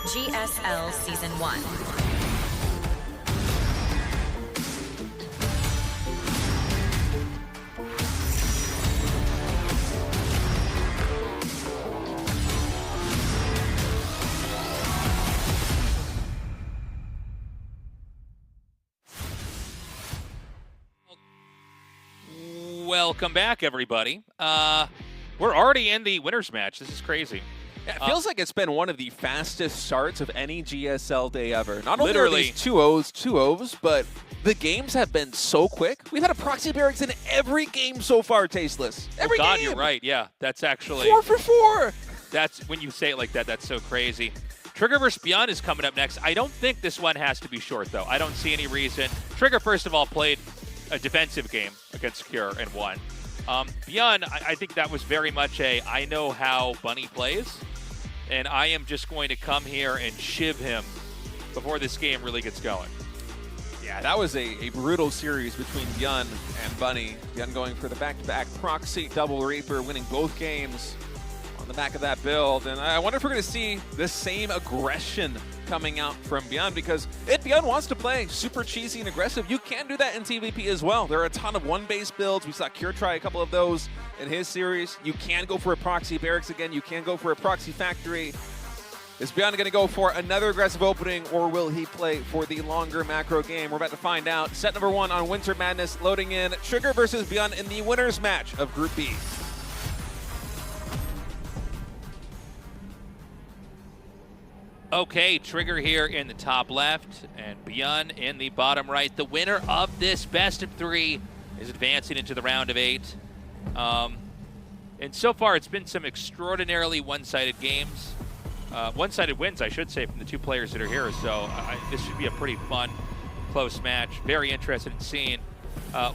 GSL Season 1. Welcome back, everybody. We're already in the winners match. This is crazy. Yeah, it feels like it's been one of the fastest starts of any GSL day ever. Not only are Literally. these 2-0s, but the games have been so quick. We've had a proxy barracks in every game so far, Tasteless. Every God, game. you're right. Yeah, that's actually 4 for 4. that's when you say it like that. That's so crazy. Trigger vs. ByuN is coming up next. I don't think this one has to be short, though. I don't see any reason. Trigger, first of all, played a defensive game against Cure and won. ByuN, I think that was very much I know how Bunny plays, and I am just going to come here and shiv him before this game really gets going. Yeah, that was a brutal series between ByuN and Bunny. ByuN going for the back-to-back proxy, double Reaper, winning both games on the back of that build. And I wonder if we're going to see the same aggression coming out from ByuN, because if ByuN wants to play super cheesy and aggressive, you can do that in TVP as well. There are a ton of one-base builds. We saw Cure try a couple of those in his series. You can go for a proxy barracks again. You can go for a proxy factory. Is ByuN going to go for another aggressive opening, or will he play for the longer macro game? We're about to find out. Set number 1 on Winter Madness, loading in Trigger versus ByuN in the winners match of Group B. Okay, Trigger here in the top left and ByuN in the bottom right. The winner of this best of 3 is advancing into the round of 8. And so far, it's been some extraordinarily one-sided games. One-sided wins, I should say, from the 2 players that are here. So this should be a pretty fun, close match. Very interested in seeing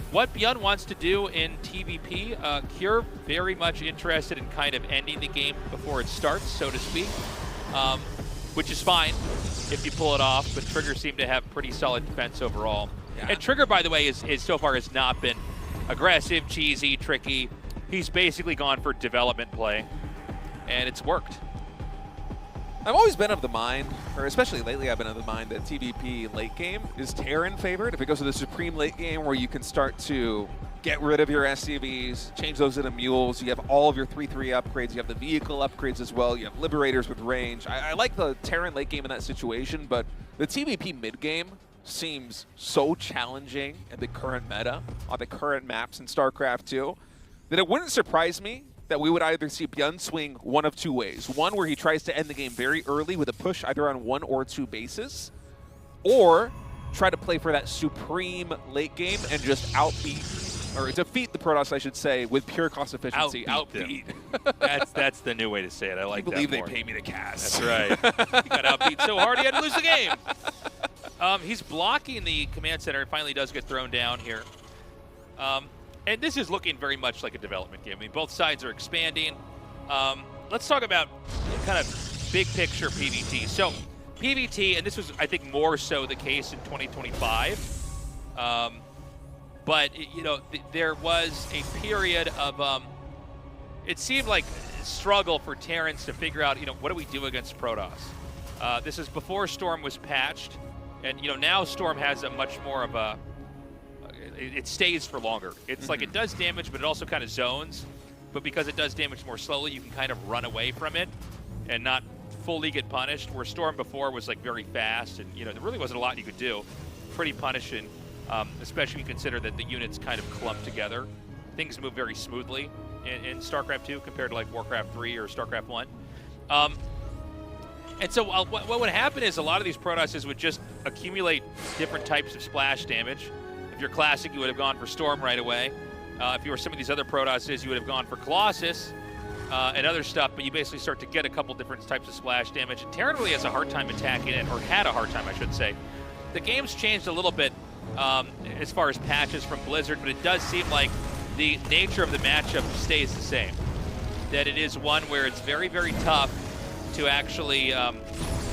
what ByuN wants to do in TVP. Cure very much interested in kind of ending the game before it starts, so to speak. Which is fine if you pull it off, but Trigger seemed to have pretty solid defense overall. Yeah. And Trigger, by the way, is so far has not been aggressive, cheesy, tricky. He's basically gone for development play, and it's worked. I've always been of the mind, or especially lately I've been of the mind, that TVP late game is Terran favored. If it goes to the Supreme late game where you can start to get rid of your SCVs, change those into mules, you have all of your 3-3 upgrades, you have the vehicle upgrades as well, you have Liberators with range. I like the Terran late game in that situation, but the TVP mid game seems so challenging in the current meta, on the current maps in StarCraft 2, that it wouldn't surprise me that we would either see ByuN swing one of 2 ways. One where he tries to end the game very early with a push either on 1 or 2 bases, or try to play for that supreme late game and just defeat the Protoss, I should say, with pure cost efficiency. Outbeat. That's the new way to say it. I like that. I believe they pay me to cast. That's right. He got outbeat so hard he had to lose the game. He's blocking the command center. It finally does get thrown down here. And this is looking very much like a development game. I mean, both sides are expanding. Let's talk about kind of big picture PvT. So PvT, and this was, I think, more so the case in 2025. But, there was a period of, it seemed like a struggle for Terrans to figure out, what do we do against Protoss? This is before Storm was patched. And, now Storm has a much more of a, it stays for longer. It's like it does damage, but it also kind of zones. But because it does damage more slowly, you can kind of run away from it and not fully get punished. Where Storm before was like very fast, and there really wasn't a lot you could do. Pretty punishing, especially when you consider that the units kind of clump together. Things move very smoothly in StarCraft 2 compared to like Warcraft 3 or StarCraft 1. And so what would happen is a lot of these Protosses would just accumulate different types of splash damage. If you're Classic, you would have gone for Storm right away. If you were some of these other Protosses, you would have gone for Colossus and other stuff, but you basically start to get a couple different types of splash damage. And Terran really has a hard time attacking it, or had a hard time, I should say. The game's changed a little bit as far as patches from Blizzard, but it does seem like the nature of the matchup stays the same. That it is one where it's very, very tough to actually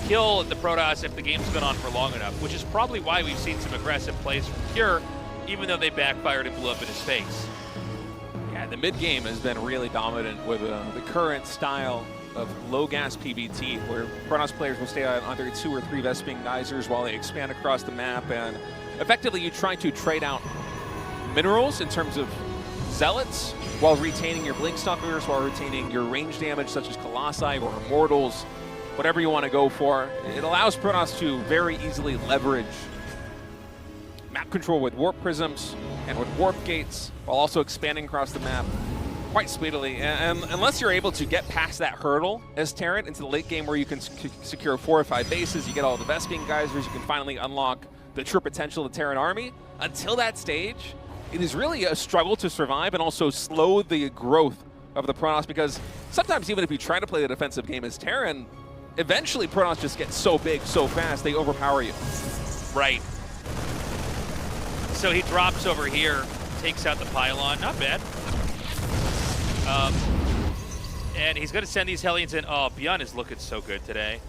kill the Protoss if the game's been on for long enough, which is probably why we've seen some aggressive plays from Cure, even though they backfired and blew up in his face. Yeah, the mid game has been really dominant with the current style of low gas PBT, where Protoss players will stay on either 2 or 3 Vesping geysers while they expand across the map, and effectively you try to trade out minerals in terms of zealots while retaining your blink stalkers, while retaining your range damage such as Colossi or Immortals, whatever you want to go for. It allows Protoss to very easily leverage map control with warp prisms and with warp gates while also expanding across the map quite speedily. And unless you're able to get past that hurdle as Terran into the late game where you can secure 4 or 5 bases, you get all the Vesping geysers, you can finally unlock the true potential of the Terran army. Until that stage, it is really a struggle to survive and also slow the growth of the Protoss, because sometimes even if you try to play the defensive game as Terran, eventually Protoss just gets so big so fast they overpower you. Right. So he drops over here, takes out the pylon. Not bad. And he's going to send these Hellions in. Oh, ByuN is looking so good today.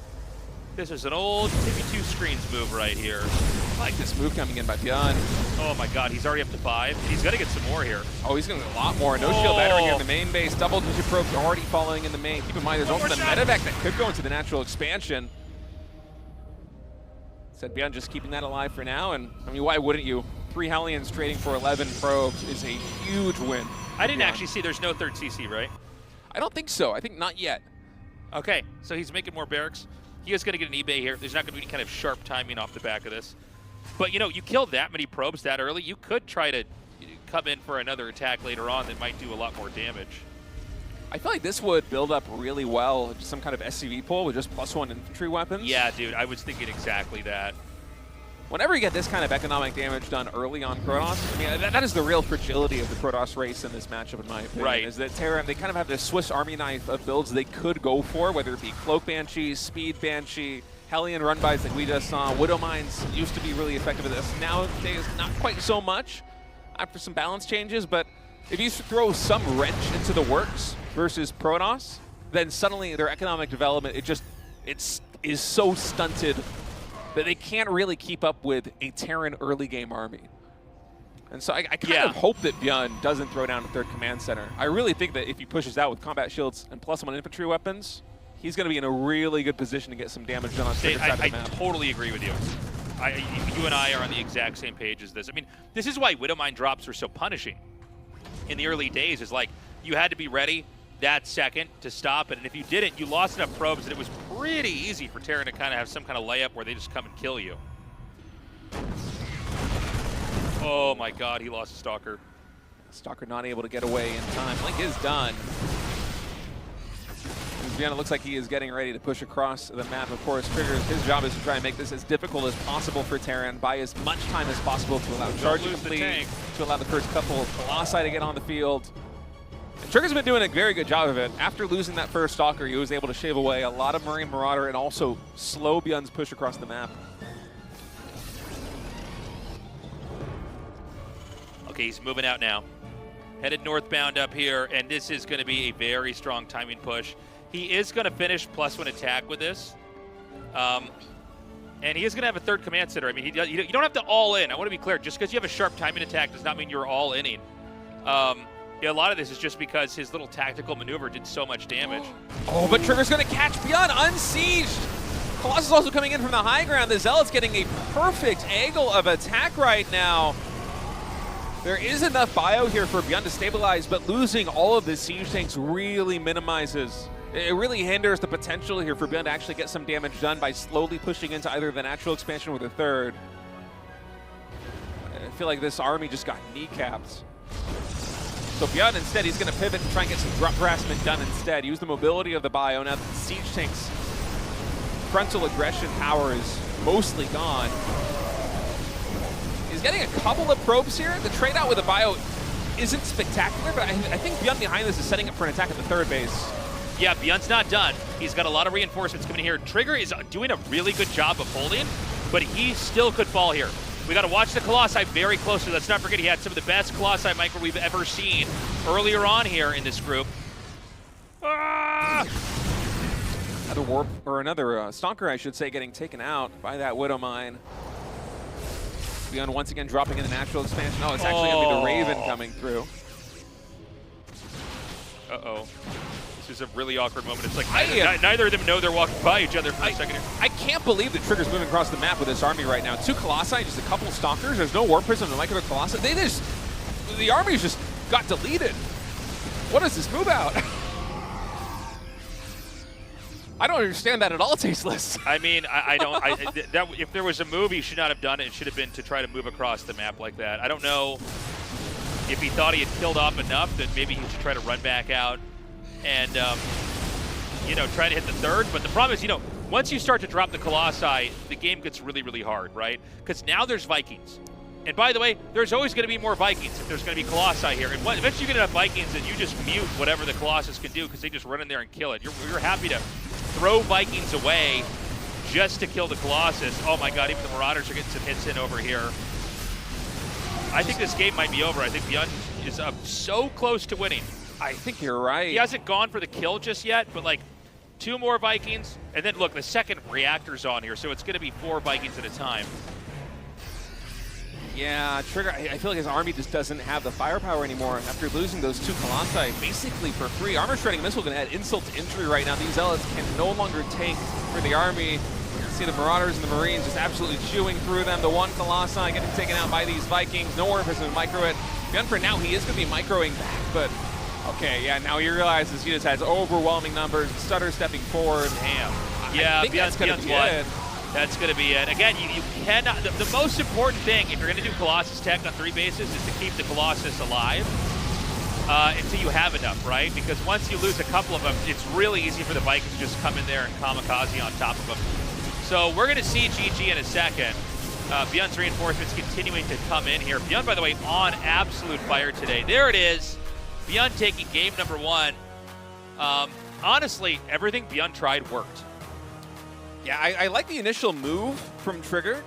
This is an old TV2 screens move right here. I like this move coming in by ByuN. Oh my god, he's already up to 5. He's going to get some more here. Oh, he's going to get a lot more. No shield battery here in the main base. Double-digit probes already following in the main. Keep in mind, there's also the medevac that could go into the natural expansion. Said ByuN just keeping that alive for now, and I mean, why wouldn't you? 3 Hellions trading for 11 probes is a huge win. I didn't actually see there's no third CC, right? I don't think so. I think not yet. Okay, so he's making more barracks. He is going to get an eBay here. There's not going to be any kind of sharp timing off the back of this. But, you know, you kill that many probes that early, you could try to come in for another attack later on that might do a lot more damage. I feel like this would build up really well, just some kind of SCV pull with just +1 infantry weapons. Yeah, dude, I was thinking exactly that. Whenever you get this kind of economic damage done early on Protoss, I mean, that is the real fragility of the Protoss race in this matchup, in my opinion. Right. Is that Terran, they kind of have this Swiss Army knife of builds they could go for, whether it be Cloak Banshee, Speed Banshee, Hellion run-bys that we just saw. Widow Mines used to be really effective at this. Nowadays, not quite so much after some balance changes, but if you throw some wrench into the works versus Protoss, then suddenly their economic development, it is so stunted that they can't really keep up with a Terran early game army. And so I kind of hope that ByuN doesn't throw down a 3rd command center. I really think that if he pushes out with combat shields and +1 infantry weapons, he's going to be in a really good position to get some damage done on the side of the map. I totally agree with you. You and I are on the exact same page as this. I mean, this is why Widowmine drops were so punishing in the early days, is like, you had to be ready that second to stop it, and if you didn't, you lost enough probes that it was pretty easy for Terran to kind of have some kind of layup where they just come and kill you. Oh my god, he lost a Stalker. Stalker not able to get away in time. Link is done. ByuN, it looks like he is getting ready to push across the map. Of course, Trigger's his job is to try and make this as difficult as possible for Terran, buy as much time as possible to allow charge to complete, to allow the first couple of Colossi to get on the field. And Trigger's been doing a very good job of it. After losing that first Stalker, he was able to shave away a lot of Marine Marauder and also slow ByuN's push across the map. Okay, he's moving out now. Headed northbound up here, and this is going to be a very strong timing push. He is going to finish +1 attack with this. And he is going to have a 3rd command center. I mean, you don't have to all in. I want to be clear. Just because you have a sharp timing attack does not mean you're all inning. Yeah, a lot of this is just because his little tactical maneuver did so much damage. Oh, but Trigger's going to catch ByuN unsieged. Colossus also coming in from the high ground. The Zealot's getting a perfect angle of attack right now. There is enough bio here for ByuN to stabilize, but losing all of the siege tanks really minimizes. It really hinders the potential here for ByuN to actually get some damage done by slowly pushing into either the natural expansion or the 3rd. I feel like this army just got kneecapped. So ByuN, instead, he's going to pivot and try and get some drop harassment done instead. Use the mobility of the bio. Now the siege tank's frontal aggression power is mostly gone. He's getting a couple of probes here. The trade out with the bio isn't spectacular, but I think ByuN behind this is setting up for an attack at the 3rd base. Yeah, ByuN's not done. He's got a lot of reinforcements coming in here. Trigger is doing a really good job of holding, but he still could fall here. We got to watch the Colossi very closely. Let's not forget he had some of the best Colossi micro we've ever seen earlier on here in this group. Ah! Another warp, or another Stalker, I should say, getting taken out by that Widow Mine. ByuN once again dropping in the natural expansion. Oh, it's actually going to be the Raven coming through. Uh-oh. This is a really awkward moment. It's like I- neither of them know they're walking by each other for a second here. I can't believe that Trigger's moving across the map with this army right now. 2 Colossi, just a couple Stalkers. There's no Warp Prism, no Micro Colossi. The army's just got deleted. What is this move out? I don't understand that at all, Tasteless. I mean, I don't. That if there was a move, he should not have done it. It should have been to try to move across the map like that. I don't know if he thought he had killed off enough that maybe he should try to run back out and you know, try to hit the third. But the problem is, you know, once you start to drop the Colossi, the game gets really, really hard, right? Because now there's Vikings. And by the way, there's always going to be more Vikings if there's going to be Colossi here. And eventually you get enough Vikings and you just mute whatever the Colossus can do because they just run in there and kill it. You're happy to throw Vikings away just to kill the Colossus. Oh my god, even the Marauders are getting some hits in over here. I think this game might be over. I think ByuN is up so close to winning. I think you're right. He hasn't gone for the kill just yet, but like 2 more Vikings. And then look, the second reactor's on here, so it's going to be 4 Vikings at a time. Yeah, Trigger, I feel like his army just doesn't have the firepower anymore after losing those 2 Colossi basically for free. Armor Shredding Missile going to add insult to injury right now. These Zealots can no longer tank for the army. You can see the Marauders and the Marines just absolutely chewing through them. The 1 Colossi getting taken out by these Vikings. No Warp Prism to micro it. ByuN for now, he is going to be microing back, but okay, yeah, now he realizes he just has overwhelming numbers. Stutter stepping forward. Damn. Yeah, I think that's going to be it. That's going to be it. Again, you cannot. The most important thing, if you're going to do Colossus tech on 3 bases, is to keep the Colossus alive until you have enough, right? Because once you lose a couple of them, it's really easy for the Vikings to just come in there and kamikaze on top of them. So we're going to see GG in a second. ByuN's reinforcements continuing to come in here. ByuN, by the way, on absolute fire today. There it is. ByuN taking game number 1. Honestly, everything ByuN tried worked. Yeah, I like the initial move from Trigger.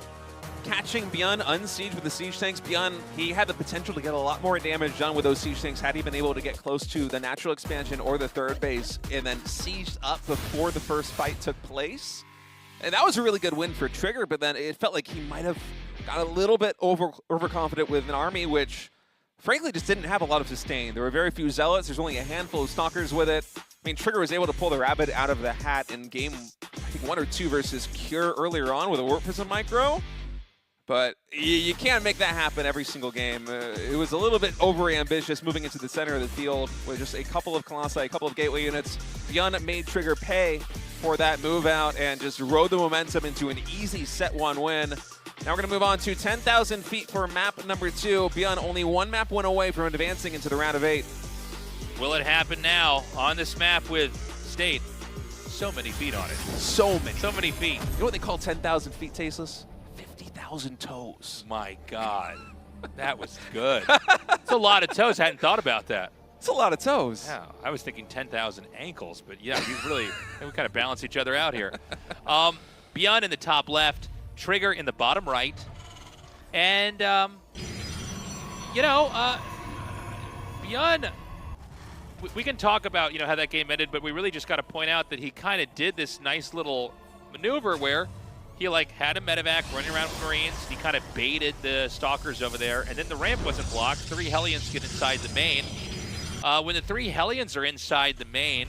Catching ByuN unsieged with the siege tanks. ByuN, he had the potential to get a lot more damage done with those siege tanks had he been able to get close to the natural expansion or the 3rd base and then sieged up before the first fight took place. And that was a really good win for Trigger, but then it felt like he might have got a little bit overconfident with an army, which frankly just didn't have a lot of sustain. There were very few Zealots. There's only a handful of Stalkers with it. I mean, Trigger was able to pull the rabbit out of the hat in game, I think 1 or 2 versus Cure earlier on with a Warp Prism micro. But you can't make that happen every single game. It was a little bit over-ambitious moving into the center of the field with just a couple of Colossi, a couple of Gateway units. ByuN made Trigger pay for that move out and just rode the momentum into an easy set 1 win. Now we're going to move on to 10,000 feet for map number 2. ByuN only 1 map win away from advancing into the round of 8. Will it happen now on this map with State? So many feet on it. So many. So many feet. You know what they call 10,000 feet, Tasteless? 50,000 toes. My God. That was good. It's a lot of toes. I hadn't thought about that. It's a lot of toes. Yeah, I was thinking 10,000 ankles, but yeah, we kind of balance each other out here. ByuN in the top left, Trigger in the bottom right, and you know, ByuN. We can talk about, you know, how that game ended, but we really just got to point out that he kind of did this nice little maneuver where he like had a medevac running around with Marines. He kind of baited the Stalkers over there, and then the ramp wasn't blocked. 3 Hellions get inside the main. When the 3 Hellions are inside the main,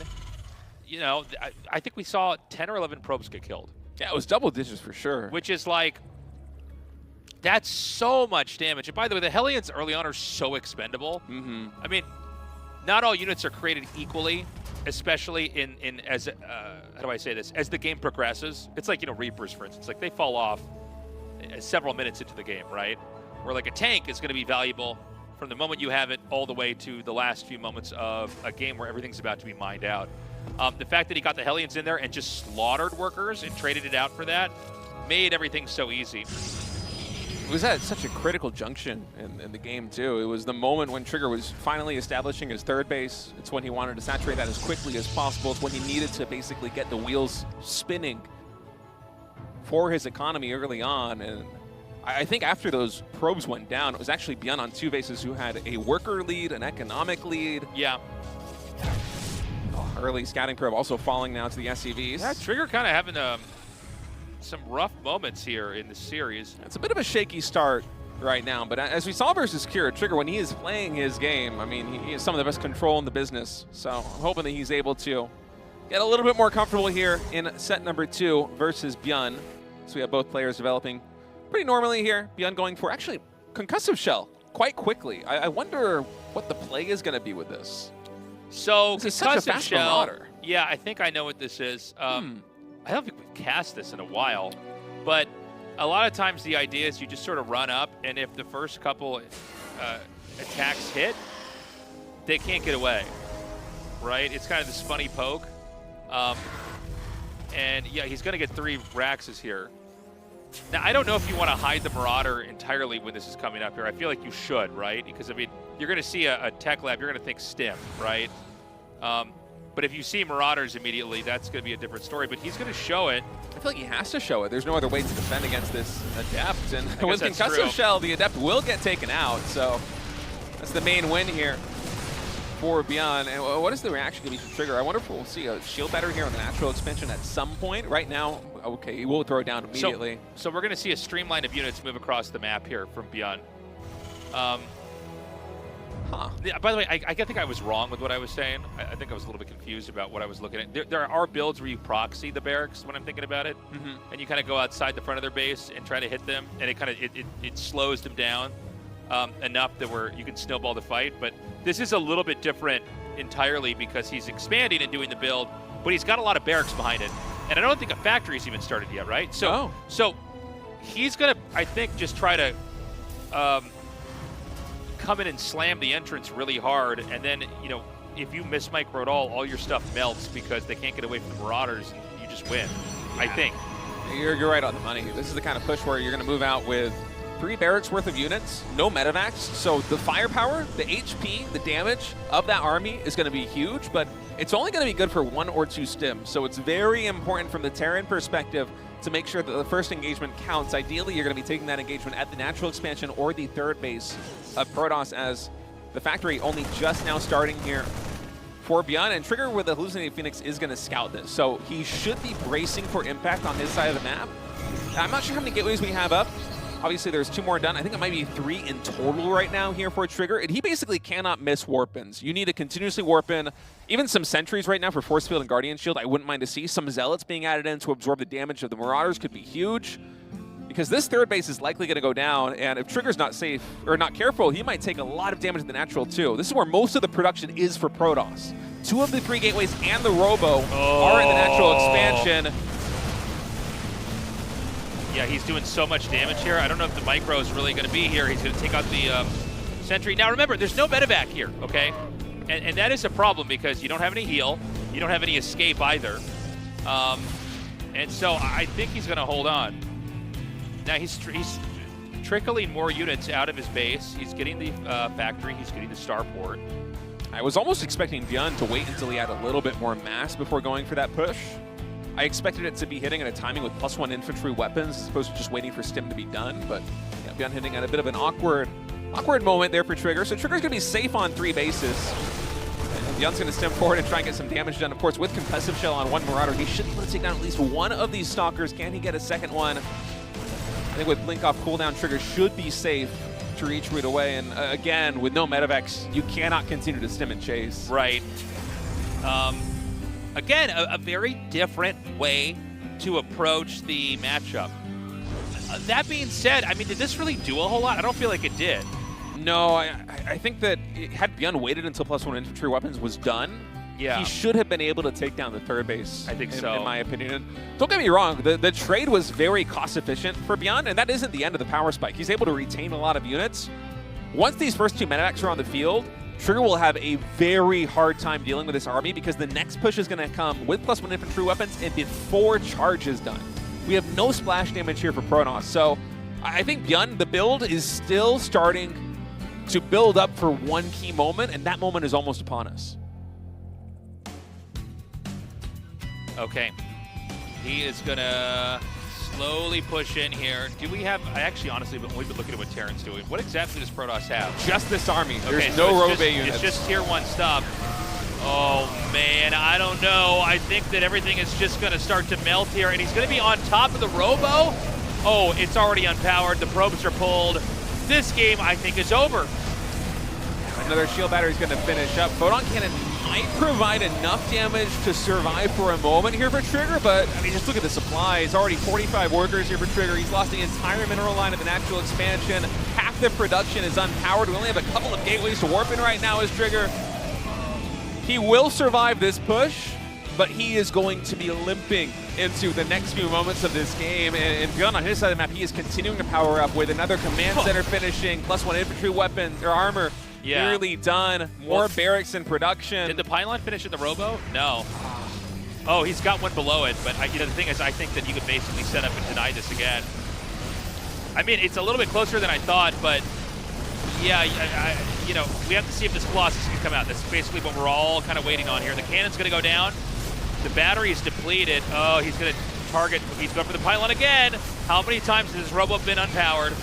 you know, I think we saw 10 or 11 probes get killed. Yeah, it was double digits for sure. Which is like, that's so much damage. And by the way, the Hellions early on are so expendable. Mm-hmm. I mean, not all units are created equally, especially in as how do I say this? As the game progresses, it's like, you know, Reapers, for instance, like they fall off several minutes into the game, right? Where like a tank is going to be valuable from the moment you have it all the way to the last few moments of a game where everything's about to be mined out. The fact that he got the Hellions in there and just slaughtered workers and traded it out for that made everything so easy. It was at such a critical junction in the game, too. It was the moment when Trigger was finally establishing his 3rd base. It's when he wanted to saturate that as quickly as possible. It's when he needed to basically get the wheels spinning for his economy early on. And I think after those probes went down, it was actually ByuN on 2 bases who had a worker lead, an economic lead. Yeah. Early scouting probe also falling now to the SCVs. Yeah, Trigger kind of having some rough moments here in the series. It's a bit of a shaky start right now. But as we saw versus Kira, Trigger, when he is playing his game, I mean, he has some of the best control in the business. So I'm hoping that he's able to get a little bit more comfortable here in set number 2 versus ByuN. So we have both players developing pretty normally here. ByuN going for actually concussive shell quite quickly. I wonder what the play is going to be with this. So This is such a concussive fast shell. Marauder. Yeah, I think I know what this is. I don't think we've cast this in a while, but a lot of times the idea is you just sort of run up, and if the first couple attacks hit, they can't get away, right? It's kind of this funny poke. And yeah, he's going to get 3 Raxes here. Now, I don't know if you want to hide the Marauder entirely when this is coming up here. I feel like you should, right? Because, I mean, you're going to see a tech lab, you're going to think stim, right? But if you see Marauders immediately, that's going to be a different story. But he's going to show it. I feel like he has to show it. There's no other way to defend against this Adept. And with that's concussive true. shell, the Adept will get taken out. So that's the main win here for ByuN. And what is the reaction going to be from Trigger? I wonder if we'll see a shield battery here on the natural expansion at some point. Right now, okay, he will throw it down immediately. So we're going to see a streamline of units move across the map here from ByuN. Yeah, by the way, I think I was wrong with what I was saying. I think I was a little bit confused about what I was looking at. There are builds where you proxy the barracks when I'm thinking about it, and you kind of go outside the front of their base and try to hit them, and it slows them down enough that where you can snowball the fight. But this is a little bit different entirely because he's expanding and doing the build, but he's got a lot of barracks behind it, and I don't think a factory's even started yet, right? So he's gonna, I think, just try to come in and slam the entrance really hard, and then, you know, if you miss micro at all your stuff melts because they can't get away from the Marauders, and you just win, I think. You're right on the money. This is the kind of push where you're going to move out with 3 barracks worth of units, no medevacs, so the firepower, the HP, the damage of that army is going to be huge, but it's only going to be good for 1 or 2 stims, so it's very important from the Terran perspective to make sure that the first engagement counts. Ideally, you're going to be taking that engagement at the natural expansion or the 3rd base of Protoss, as the factory only just now starting here for ByuN, and Trigger with the Hallucinating Phoenix is going to scout this, so he should be bracing for impact on his side of the map. I'm not sure how many gateways we have up. Obviously, there's 2 more done. I think it might be 3 in total right now here for Trigger, and he basically cannot miss warp-ins. You need to continuously warp in. Even some sentries right now for Force Field and Guardian Shield, I wouldn't mind to see. Some Zealots being added in to absorb the damage of the Marauders could be huge, because this 3rd base is likely going to go down, and if Trigger's not safe or not careful, he might take a lot of damage to the natural too. This is where most of the production is for Protoss. 2 of the 3 gateways and the Robo are in the natural expansion. Yeah, he's doing so much damage here. I don't know if the micro is really going to be here. He's going to take out the sentry. Now remember, there's no medevac here, okay? And that is a problem because you don't have any heal. You don't have any escape either. And so I think he's going to hold on. Now he's trickling more units out of his base. He's getting the factory. He's getting the starport. I was almost expecting ByuN to wait until he had a little bit more mass before going for that push. I expected it to be hitting at a timing with +1 infantry weapons as opposed to just waiting for stim to be done, but yeah, ByuN hitting at a bit of an awkward moment there for Trigger. So Trigger's going to be safe on 3 bases. And ByuN's going to stem forward and try and get some damage done. Of course, with Concussive Shell on 1 Marauder, he should be able to take down at least 1 of these Stalkers. Can he get a second one? I think with Blink off cooldown, Trigger should be safe to reach root away. And again, with no medevacs, you cannot continue to stim and chase. Right. Again, a very different way to approach the matchup. That being said, I mean, did this really do a whole lot? I don't feel like it did. No, I think that had ByuN waited until +1 infantry weapons was done, yeah, he should have been able to take down the 3rd base. I think so, in my opinion. And don't get me wrong, the trade was very cost efficient for ByuN, and that isn't the end of the power spike. He's able to retain a lot of units. Once these first 2 medevacs are on the field, Trigger will have a very hard time dealing with this army because the next push is going to come with +1 infantry weapons and before charge is done. We have no splash damage here for Protoss, so I think ByuN, the build is still starting to build up for one key moment, and that moment is almost upon us. Okay. He is going to slowly push in here. Do we have, I actually honestly, we've been looking at what Terran's doing. What exactly does Protoss have? Just this army. Okay, There's so no it's Robe units. It's just tier 1 stuff. Oh man, I don't know. I think that everything is just going to start to melt here, and he's going to be on top of the Robo. Oh, it's already unpowered. The probes are pulled. this game, I think, is over. Another shield battery is going to finish up. Photon Cannon might provide enough damage to survive for a moment here for Trigger, but I mean, just look at the supply. It's already 45 workers here for Trigger. He's lost the entire mineral line of the natural expansion. Half the production is unpowered. We only have a couple of gateways to warp in right now as Trigger. He will survive this push, but he is going to be limping into the next few moments of this game. And ByuN on his side of the map, he is continuing to power up with another command center finishing, +1 infantry weapons or armor. Yeah. Nearly done. More barracks in production. Did the pylon finish in the robo? No. Oh, he's got one below it, but the thing is, I think that you could basically set up and deny this again. I mean, it's a little bit closer than I thought, but yeah, we have to see if this Colossus can come out. That's basically what we're all kind of waiting on here. The cannon's going to go down. The battery is depleted. Oh, he's going to target. He's going for the pylon again. How many times has this robo been unpowered?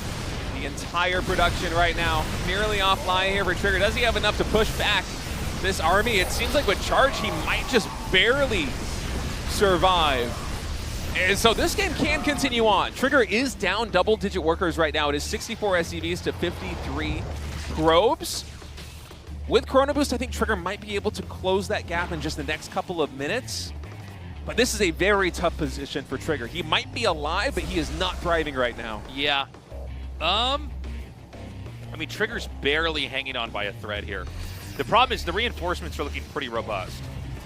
The entire production right now nearly offline here for Trigger. Does he have enough to push back this army? It seems like with charge, he might just barely survive. And so this game can continue on. Trigger is down double-digit workers right now. It is 64 SCVs to 53 probes. With Chrono Boost, I think Trigger might be able to close that gap in just the next couple of minutes. But this is a very tough position for Trigger. He might be alive, but he is not thriving right now. Yeah. I mean, Trigger's barely hanging on by a thread here. The problem is the reinforcements are looking pretty robust.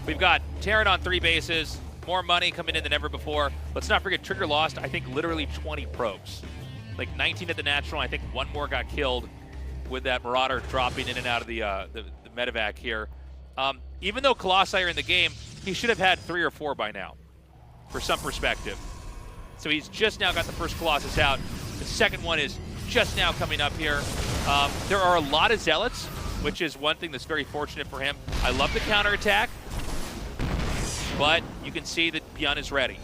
We've got Terran on 3 bases, more money coming in than ever before. Let's not forget, Trigger lost, I think, literally 20 probes. Like 19 at the Natural, I think one more got killed with that Marauder dropping in and out of the medevac here. Even though Colossi are in the game, he should have had 3 or 4 by now, for some perspective. So he's just now got the first Colossus out. The second one is just now coming up here. There are a lot of Zealots, which is one thing that's very fortunate for him. I love the counterattack, but you can see that ByuN is ready.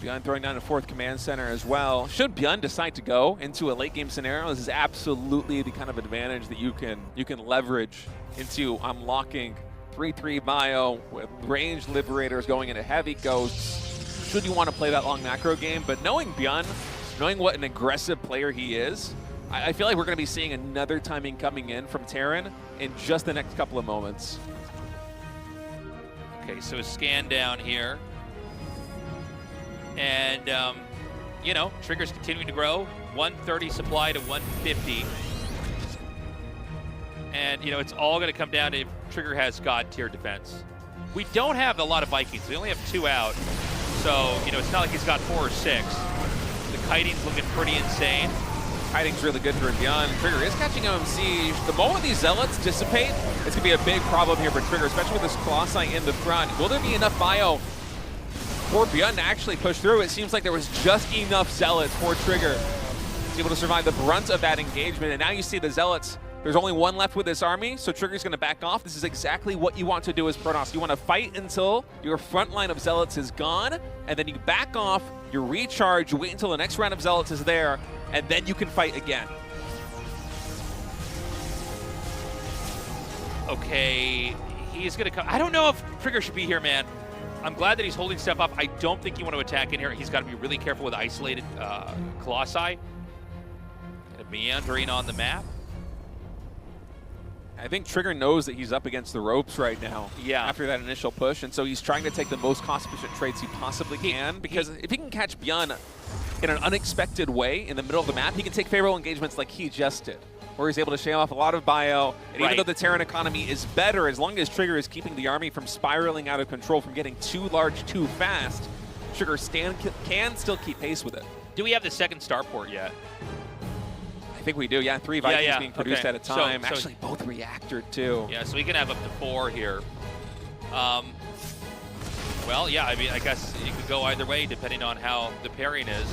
ByuN throwing down a 4th command center as well. Should ByuN decide to go into a late game scenario, this is absolutely the kind of advantage that you can leverage into unlocking 3-3 bio with range liberators going into heavy ghosts. Should you want to play that long macro game, but knowing ByuN, knowing what an aggressive player he is, I feel like we're going to be seeing another timing coming in from Terran in just the next couple of moments. Okay, so a scan down here. And, Trigger's continuing to grow. 130 supply to 150. And, it's all going to come down to if Trigger has God tier defense. We don't have a lot of Vikings. We only have 2 out. So, it's not like he's got 4 or 6. The kiting's looking pretty insane. Kiting's really good for ByuN. Trigger is catching him in siege. The moment these Zealots dissipate, it's going to be a big problem here for Trigger, especially with this Colossi in the front. Will there be enough bio for ByuN to actually push through? It seems like there was just enough Zealots for Trigger to be able to survive the brunt of that engagement. And now you see the Zealots. There's only 1 left with this army, so Trigger's going to back off. This is exactly what you want to do as Protoss. You want to fight until your front line of Zealots is gone, and then you back off, you recharge, you wait until the next round of Zealots is there, and then you can fight again. Okay, he's going to come. I don't know if Trigger should be here, man. I'm glad that he's holding stuff up. I don't think you want to attack in here. He's got to be really careful with isolated Colossi. And meandering on the map. I think Trigger knows that he's up against the ropes right now. Yeah. After that initial push, and so he's trying to take the most cost-efficient trades he possibly can, because if he can catch ByuN in an unexpected way in the middle of the map, he can take favorable engagements like he just did, where he's able to shave off a lot of bio. And even though the Terran economy is better, as long as Trigger is keeping the army from spiraling out of control, from getting too large too fast, Trigger can still keep pace with it. Do we have the second starport yet? I think we do, yeah. 3 Vikings being produced at a time. So actually, both reactor, too. Yeah, so we can have up to 4 here. Well, yeah, I mean, I guess you could go either way depending on how the pairing is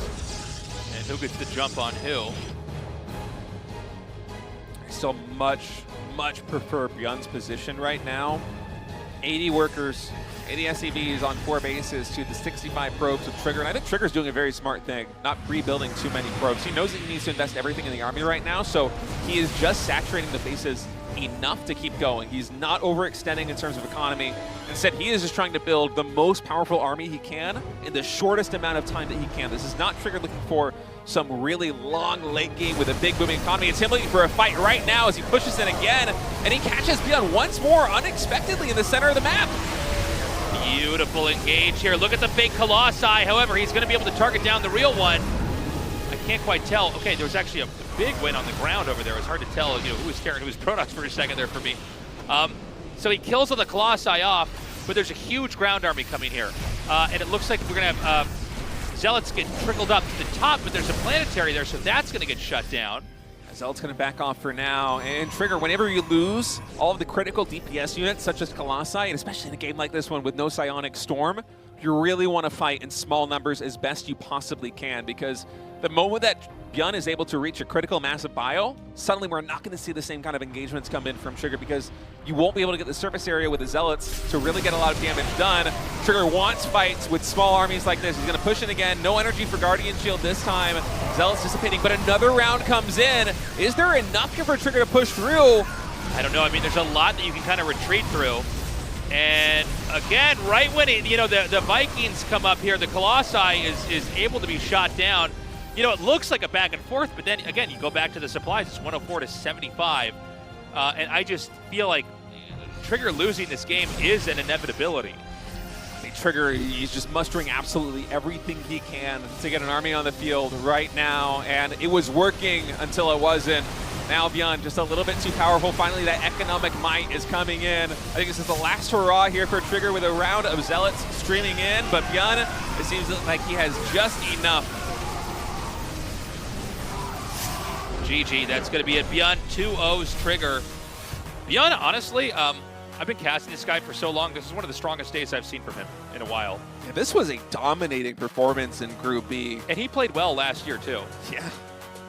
and who gets the jump on who. I still much prefer ByuN's position right now. 80 workers, 80 SCVs on 4 bases to the 65 probes of Trigger. And I think Trigger's doing a very smart thing, not rebuilding too many probes. He knows that he needs to invest everything in the army right now, so he is just saturating the bases enough to keep going. He's not overextending in terms of economy. Instead, he is just trying to build the most powerful army he can in the shortest amount of time that he can. This is not Trigger looking for some really long late game with a big booming economy. It's him looking for a fight right now as he pushes in again, and he catches ByuN once more unexpectedly in the center of the map. Beautiful engage here. Look at the fake Colossi. However, he's going to be able to target down the real one. I can't quite tell. Okay, there was actually a big win on the ground over there. It was hard to tell, who was Terran, who was Protoss for a second there for me. So he kills all the Colossi off, but there's a huge ground army coming here. And it looks like we're going to have Zealots get trickled up to the top, but there's a planetary there, so that's going to get shut down. Zealot's going to back off for now. And Trigger, whenever you lose all of the critical DPS units, such as Colossi, and especially in a game like this one with no Psionic Storm, you really want to fight in small numbers as best you possibly can, because the moment that ByuN is able to reach a critical mass of bio, suddenly we're not going to see the same kind of engagements come in from Trigger, because you won't be able to get the surface area with the Zealots to really get a lot of damage done. Trigger wants fights with small armies like this. He's going to push in again. No energy for Guardian Shield this time. Zealots dissipating, but another round comes in. Is there enough here for Trigger to push through? I don't know. I mean, there's a lot that you can kind of retreat through. And again, right when the Vikings come up here, the Colossi is able to be shot down. It looks like a back and forth, but then again, you go back to the supplies, it's 104 to 75. And I just feel like Trigger losing this game is an inevitability. Trigger, he's just mustering absolutely everything he can to get an army on the field right now, and it was working until it wasn't. Now ByuN just a little bit too powerful. Finally, that economic might is coming in. I think this is the last hurrah here for Trigger with a round of Zealots streaming in, but ByuN, it seems like he has just enough. GG, that's going to be it. ByuN 2-0's Trigger. ByuN, honestly, I've been casting this guy for so long. This is one of the strongest days I've seen from him in a while. Yeah, this was a dominating performance in Group B. And he played well last year, too. Yeah.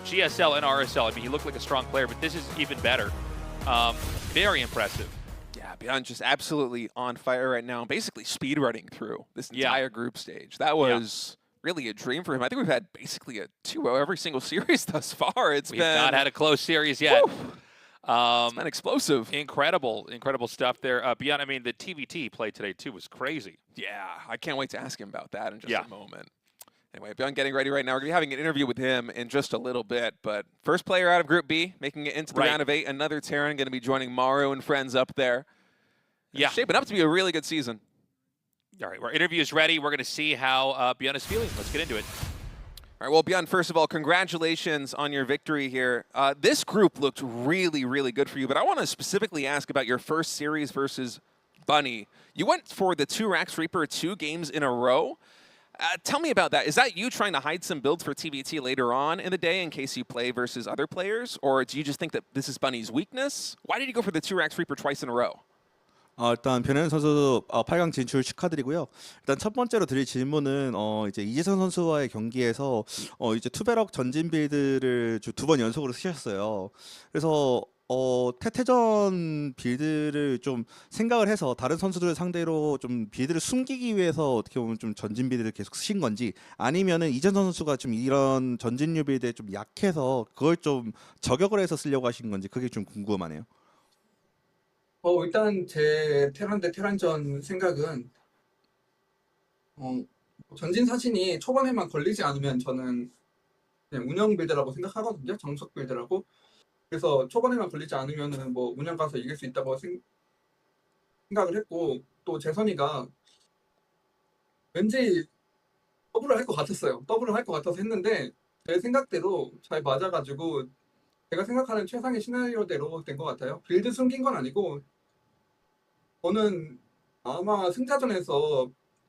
GSL and RSL, I mean, he looked like a strong player, but this is even better. Very impressive. Yeah, ByuN just absolutely on fire right now, basically speedrunning through this entire group stage. That was really a dream for him. I think we've had basically a 2-0 every single series thus far. We've not had a close series yet. It's been explosive. Incredible stuff there. ByuN, I mean, the TVT play today, too, was crazy. Yeah, I can't wait to ask him about that in just a moment. Anyway, ByuN getting ready right now. We're going to be having an interview with him in just a little bit. But first player out of Group B, making it into the round of 8. Another Terran going to be joining Maru and friends up there. It's shaping up to be a really good season. All right, our interview is ready. We're going to see how ByuN is feeling. Let's get into it. All right, well, ByuN, first of all, congratulations on your victory here. This group looked really, really good for you, but I want to specifically ask about your first series versus Bunny. You went for the 2 Rax Reaper 2 games in a row. Tell me about that. Is that you trying to hide some builds for TVT later on in the day in case you play versus other players? Or do you just think that this is Bunny's weakness? Why did you go for the 2 Rax Reaper twice in a row? 일단 변현 선수 8강 진출 축하드리고요. 일단 첫 번째로 드릴 질문은 이제 이재선 선수와의 경기에서 이제 투베럭 전진 빌드를 2번 연속으로 쓰셨어요. 그래서 태태전 빌드를 좀 생각을 해서 다른 선수들 상대로 좀 빌드를 숨기기 위해서 어떻게 보면 좀 전진 빌드를 계속 쓰신 건지, 아니면은 이재선 선수가 좀 이런 전진류 빌드에 좀 약해서 그걸 좀 저격을 해서 쓰려고 하신 건지, 그게 좀 궁금하네요. 일단 제 테란 대 테란전 생각은 전진 사진이 초반에만 걸리지 않으면 저는 그냥 운영 빌드라고 생각하거든요. 정석 빌드라고. 그래서 초반에만 걸리지 않으면은 뭐 운영 가서 이길 수 있다고 생각을 했고, 또 재선이가 왠지 더블을 할 것 같았어요. 더블을 할 것 같아서 했는데 제 생각대로 잘 맞아가지고 제가 생각하는 최상의 시나리오대로 된 것 같아요. 빌드 숨긴 건 아니고 저는 아마 승자전에서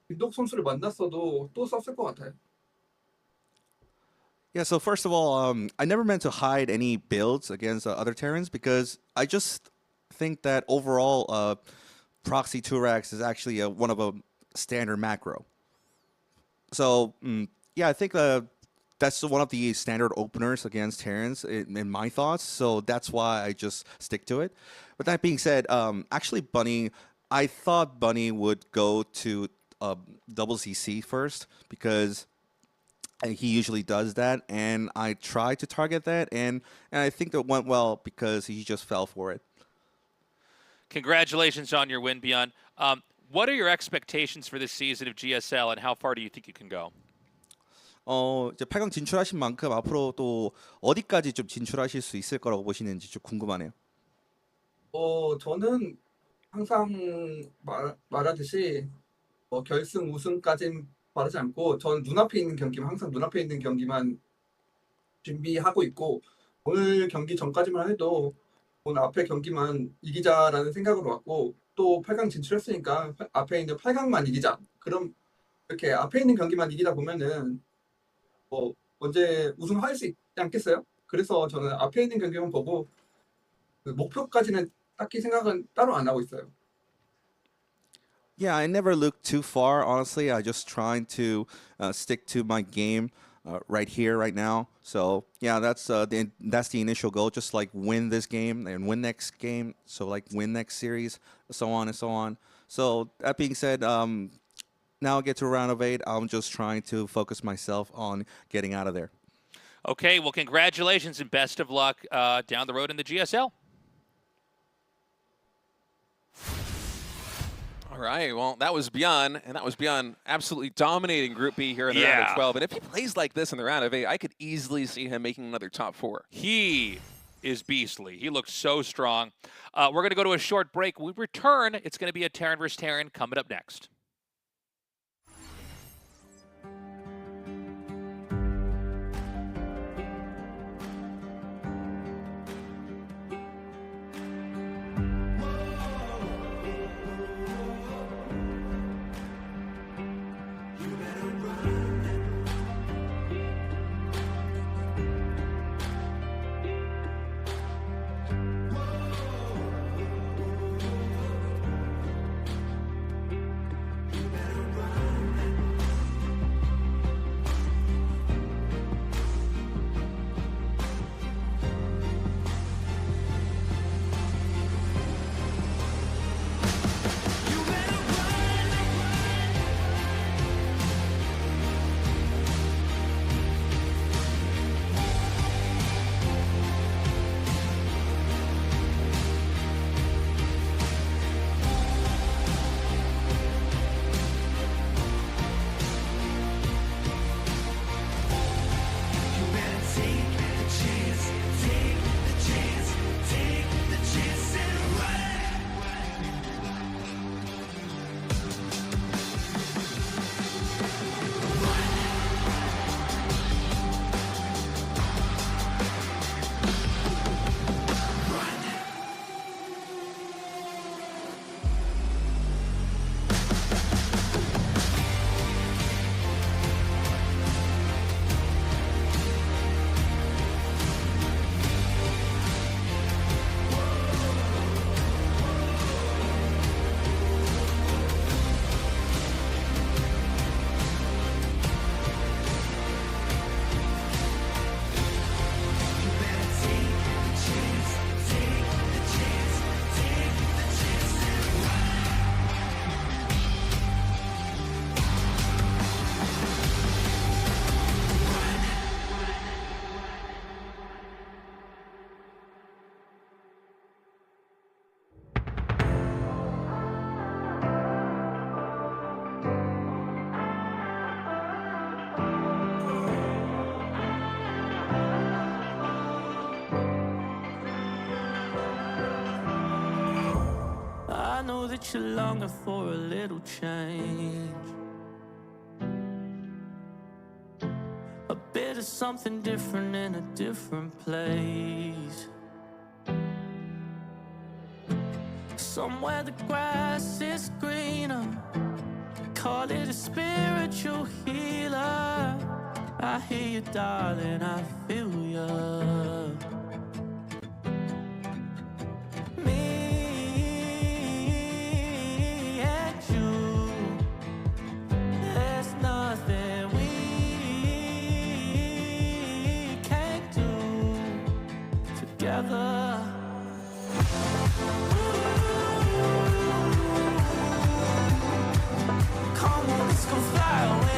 빈독 선수를 만났어도 또 썼을 것 같아요. Yeah, so first of all, I never meant to hide any builds against other Terrans, because I just think that overall Proxy 2-Rax is actually one of a standard macro. So yeah, I think that's one of the standard openers against Terrans in my thoughts. So that's why I just stick to it. But that being said, actually Bunny, I thought Bunny would go to double CC first, because he usually does that, and I tried to target that, and I think that went well because he just fell for it. Congratulations on your win, ByuN. What are your expectations for this season of GSL, and how far do you think you can go? 이제 8강 진출하신 만큼 앞으로 또 어디까지 좀 진출하실 수 있을 거라고 보시는지 좀 궁금하네요. 저는 항상 말하듯이 결승 우승까진 바라지 않고 전 눈앞에 있는 경기만 항상 눈앞에 있는 경기만 준비하고 있고 오늘 경기 전까지만 해도 오늘 앞에 경기만 이기자라는 생각으로 왔고 또 8강 진출했으니까 앞에 있는 8강만 이기자. 그럼 이렇게 앞에 있는 경기만 이기다 보면은 언제 우승할 수 있지 않겠어요? 그래서 저는 앞에 있는 경기만 보고 그 목표까지는 딱히 생각은 따로 안 하고 있어요. Yeah, I never look too far, honestly. I just trying to stick to my game right here, right now. So yeah, that's the initial goal. Just like win this game and win next game. So like win next series, so on and so on. So that being said, now I get to round of 8. I'm just trying to focus myself on getting out of there. Okay, well, congratulations and best of luck down the road in the GSL. All right, well, that was ByuN, and that was ByuN absolutely dominating Group B here in the round of 12. And if he plays like this in the round of 8, I could easily see him making another top 4. He is beastly. He looks so strong. We're going to go to a short break. When we return, it's going to be a Terran versus Terran coming up next. I know that you're longing for a little change, a bit of something different in a different place, somewhere the grass is greener. Call it a spiritual healer. I hear you, darling, I feel you. Come on, let's go fly away.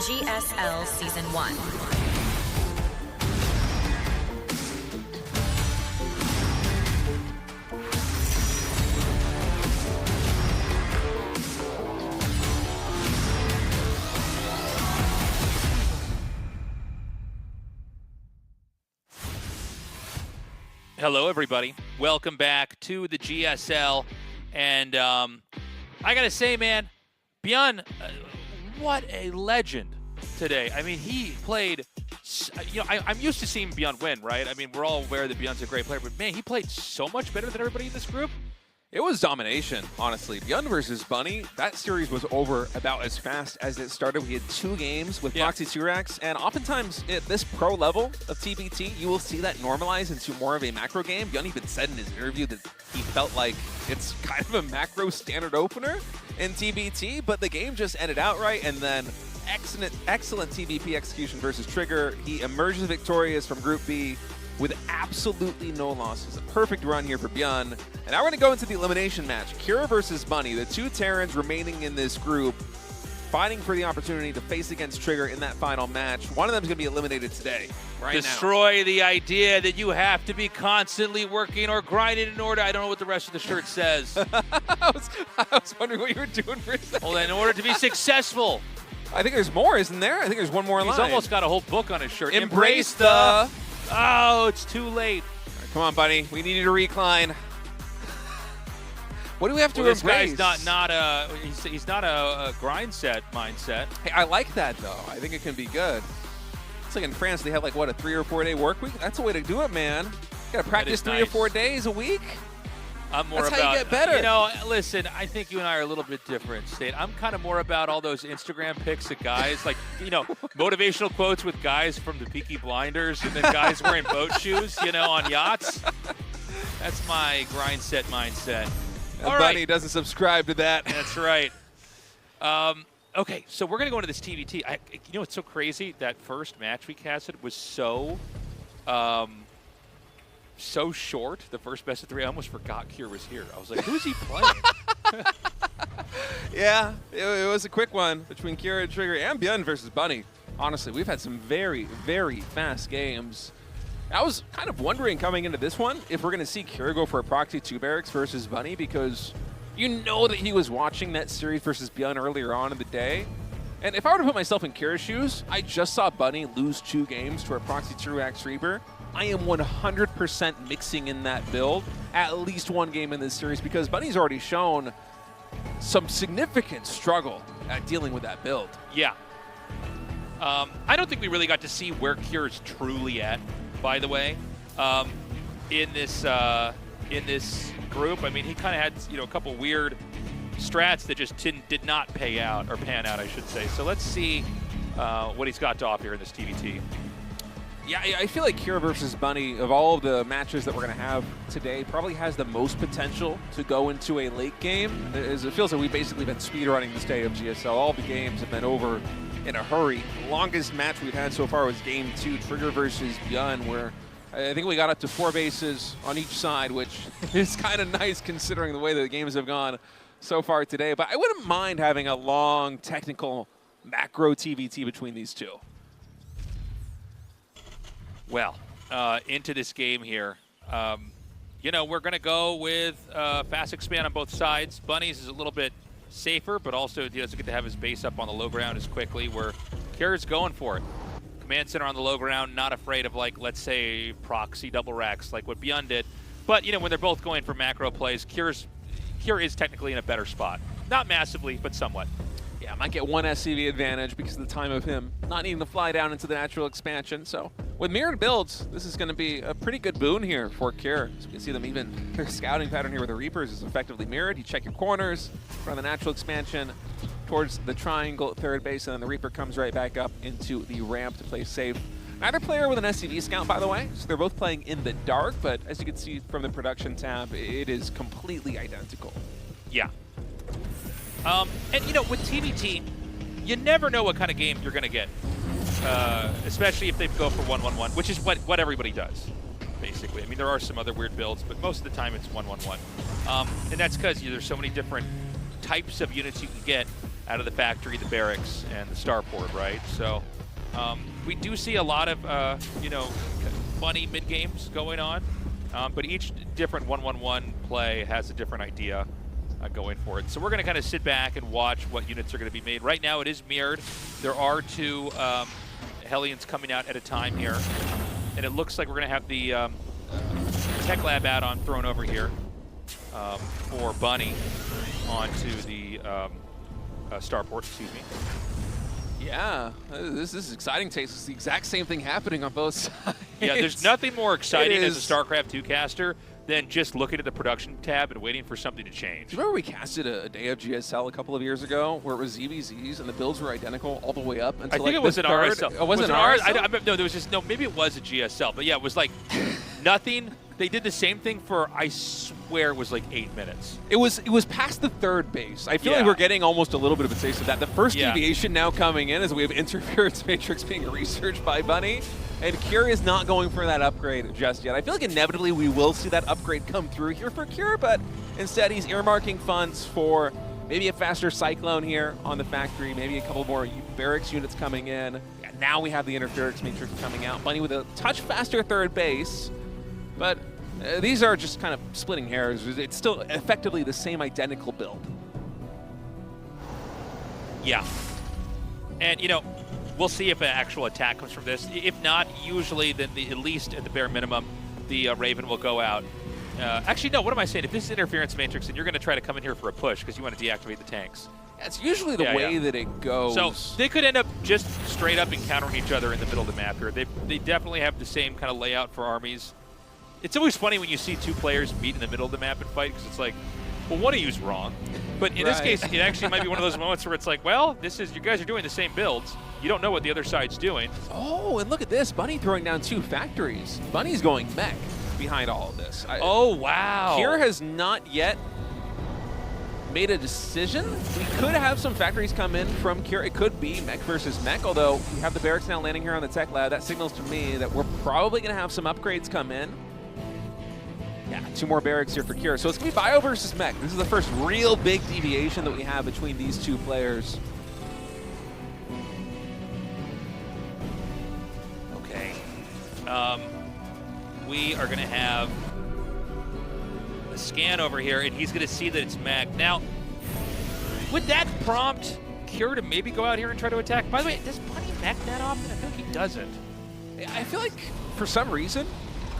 GSL Season 1. Hello, everybody. Welcome back to the GSL. And I got to say, man, ByuN, what a legend today. I mean, he played, I'm used to seeing ByuN win, right? I mean, we're all aware that ByuN's a great player, but man, he played so much better than everybody in this group. It was domination, honestly. ByuN versus Bunny, that series was over about as fast as it started. We had 2 games with Proxy 2rax, and oftentimes at this pro level of TBT, you will see that normalize into more of a macro game. ByuN even said in his interview that he felt like it's kind of a macro standard opener in TBT, but the game just ended outright, and then excellent TVP execution versus Trigger. He emerges victorious from Group B with absolutely no losses. A perfect run here for ByuN. And now we're gonna go into the elimination match. Kira versus Bunny, the 2 Terrans remaining in this group, fighting for the opportunity to face against Trigger in that final match. One of them is gonna be eliminated today, right Destroy the idea that you have to be constantly working or grinding in order. I don't know what the rest of the shirt says. I was wondering what you were doing for a second. Well, in order to be successful. I think there's more, isn't there? I think there's one more line. He's almost got a whole book on his shirt. Embrace the... Oh, it's too late. Right, come on, Bunny. We need you to recline. What do we have to this embrace? Guy's not he's not a grind set mindset. Hey, I like that, though. I think it can be good. It's like in France, they have like, what, a 3 or 4 day work week? That's a way to do it, man. You got to practice 3 or 4 days a week. I'm more That's about, how you get better. You know, listen, I think you and I are a little bit different, State. I'm kind of more about all those Instagram pics of guys, like, motivational quotes with guys from the Peaky Blinders and then guys wearing boat shoes, on yachts. That's my grind set mindset. All Bunny right. doesn't subscribe to that. That's right. Okay, so we're going to go into this TBT. It's so crazy. That first match we casted was so short, the first best of 3, I almost forgot Kier was here. I was like, who's he playing? Yeah, it was a quick one between Kira and Trigger and ByuN versus Bunny. Honestly, we've had some very, very fast games. I was kind of wondering coming into this one if we're going to see Kira go for a Proxy 2 barracks versus Bunny, because you know that he was watching that series versus ByuN earlier on in the day. And if I were to put myself in Kira's shoes, I just saw Bunny lose 2 games to a Proxy 2rax Reaper. I am 100% mixing in that build at least 1 game in this series, because Bunny's already shown some significant struggle at dealing with that build. Yeah. I don't think we really got to see where Kier's truly at, by the way, in this group. I mean, he kind of had a couple weird strats that just did not pan out, I should say. So let's see what he's got to offer here in this TBT. Yeah, I feel like Kira versus Bunny, of all of the matches that we're going to have today, probably has the most potential to go into a late game. It feels like we've basically been speedrunning this day of GSL. All the games have been over in a hurry. The longest match we've had so far was Game 2, Trigger versus ByuN, where I think we got up to 4 bases on each side, which is kind of nice considering the way that the games have gone so far today. But I wouldn't mind having a long, technical, macro TBT between these 2. Well, into this game here, we're going to go with fast expand on both sides. Bunny's is a little bit safer, but also he doesn't get to have his base up on the low ground as quickly, where Kira's going for it. Command center on the low ground, not afraid of, like, let's say, proxy double racks like what ByuN did. But, when they're both going for macro plays, Kira is technically in a better spot. Not massively, but somewhat. Yeah, might get 1 SCV advantage because of the time of him not needing to fly down into the natural expansion. So with mirrored builds, this is going to be a pretty good boon here for Kira. So you can see them, even their scouting pattern here with the Reapers is effectively mirrored. You check your corners, run the natural expansion towards the triangle at third base, and then the Reaper comes right back up into the ramp to play safe. Neither player with an SCV scout, by the way, so they're both playing in the dark, but as you can see from the production tab, it is completely identical. Yeah. And, with TBT, you never know what kind of game you're going to get, especially if they go for 1-1-1, which is what everybody does, basically. I mean, there are some other weird builds, but most of the time it's 1-1-1. And that's because there's so many different types of units you can get. out of the factory, the barracks, and the starport, right? So we do see a lot of, funny mid-games going on, but each different 1-1-1 play has a different idea going for it. So we're going to kind of sit back and watch what units are going to be made. Right now it is mirrored. There are 2 Hellions coming out at a time here, and it looks like we're going to have the Tech Lab add-on thrown over here for Bunny onto the starport, excuse me. Yeah, this is exciting. It's the exact same thing happening on both sides. Yeah, there's nothing more exciting as a StarCraft 2 caster than just looking at the production tab and waiting for something to change. Do you remember we casted a day of GSL a couple of years ago where it was ZVZs and the builds were identical all the way up until I think it was an RSL. Oh, was it an RSL? No, there was just, no, maybe it was a GSL, but yeah, it was like nothing. They did the same thing for, I swear, it was like 8 minutes. It was past the 3rd base. I feel Yeah. like we're getting almost a little bit of a taste of that. The first Yeah. deviation now coming in is we have Interference Matrix being researched by Bunny, and Cure is not going for that upgrade just yet. I feel like inevitably we will see that upgrade come through here for Cure, but instead he's earmarking funds for maybe a faster Cyclone here on the factory, maybe a couple more barracks units coming in. Yeah, now we have the Interference Matrix coming out. Bunny with a touch faster 3rd base. But these are just kind of splitting hairs. It's still effectively the same identical build. Yeah. And, we'll see if an actual attack comes from this. If not, usually, then at least at the bare minimum, the Raven will go out. Actually, no, what am I saying? If this is Interference Matrix, then you're going to try to come in here for a push because you want to deactivate the tanks. That's usually the way that it goes. So they could end up just straight up encountering each other in the middle of the map here. They definitely have the same kind of layout for armies. It's always funny when you see 2 players meet in the middle of the map and fight because it's like, well, one of you's wrong. But in this case, it actually might be one of those moments where it's like, well, you guys are doing the same builds. You don't know what the other side's doing. Oh, and look at this. Bunny throwing down 2 factories. Bunny's going mech behind all of this. Oh, wow. Cure has not yet made a decision. We could have some factories come in from Cure. It could be mech versus mech, although we have the barracks now landing here on the Tech Lab. That signals to me that we're probably going to have some upgrades come in. Yeah, 2 more barracks here for Cure. So it's going to be Bio versus Mech. This is the first real big deviation that we have between these 2 players. Okay. We are going to have a scan over here, and he's going to see that it's Mech. Now, would that prompt Cure to maybe go out here and try to attack? By the way, does Bunny Mech that often? I feel like he doesn't. I feel like, for some reason,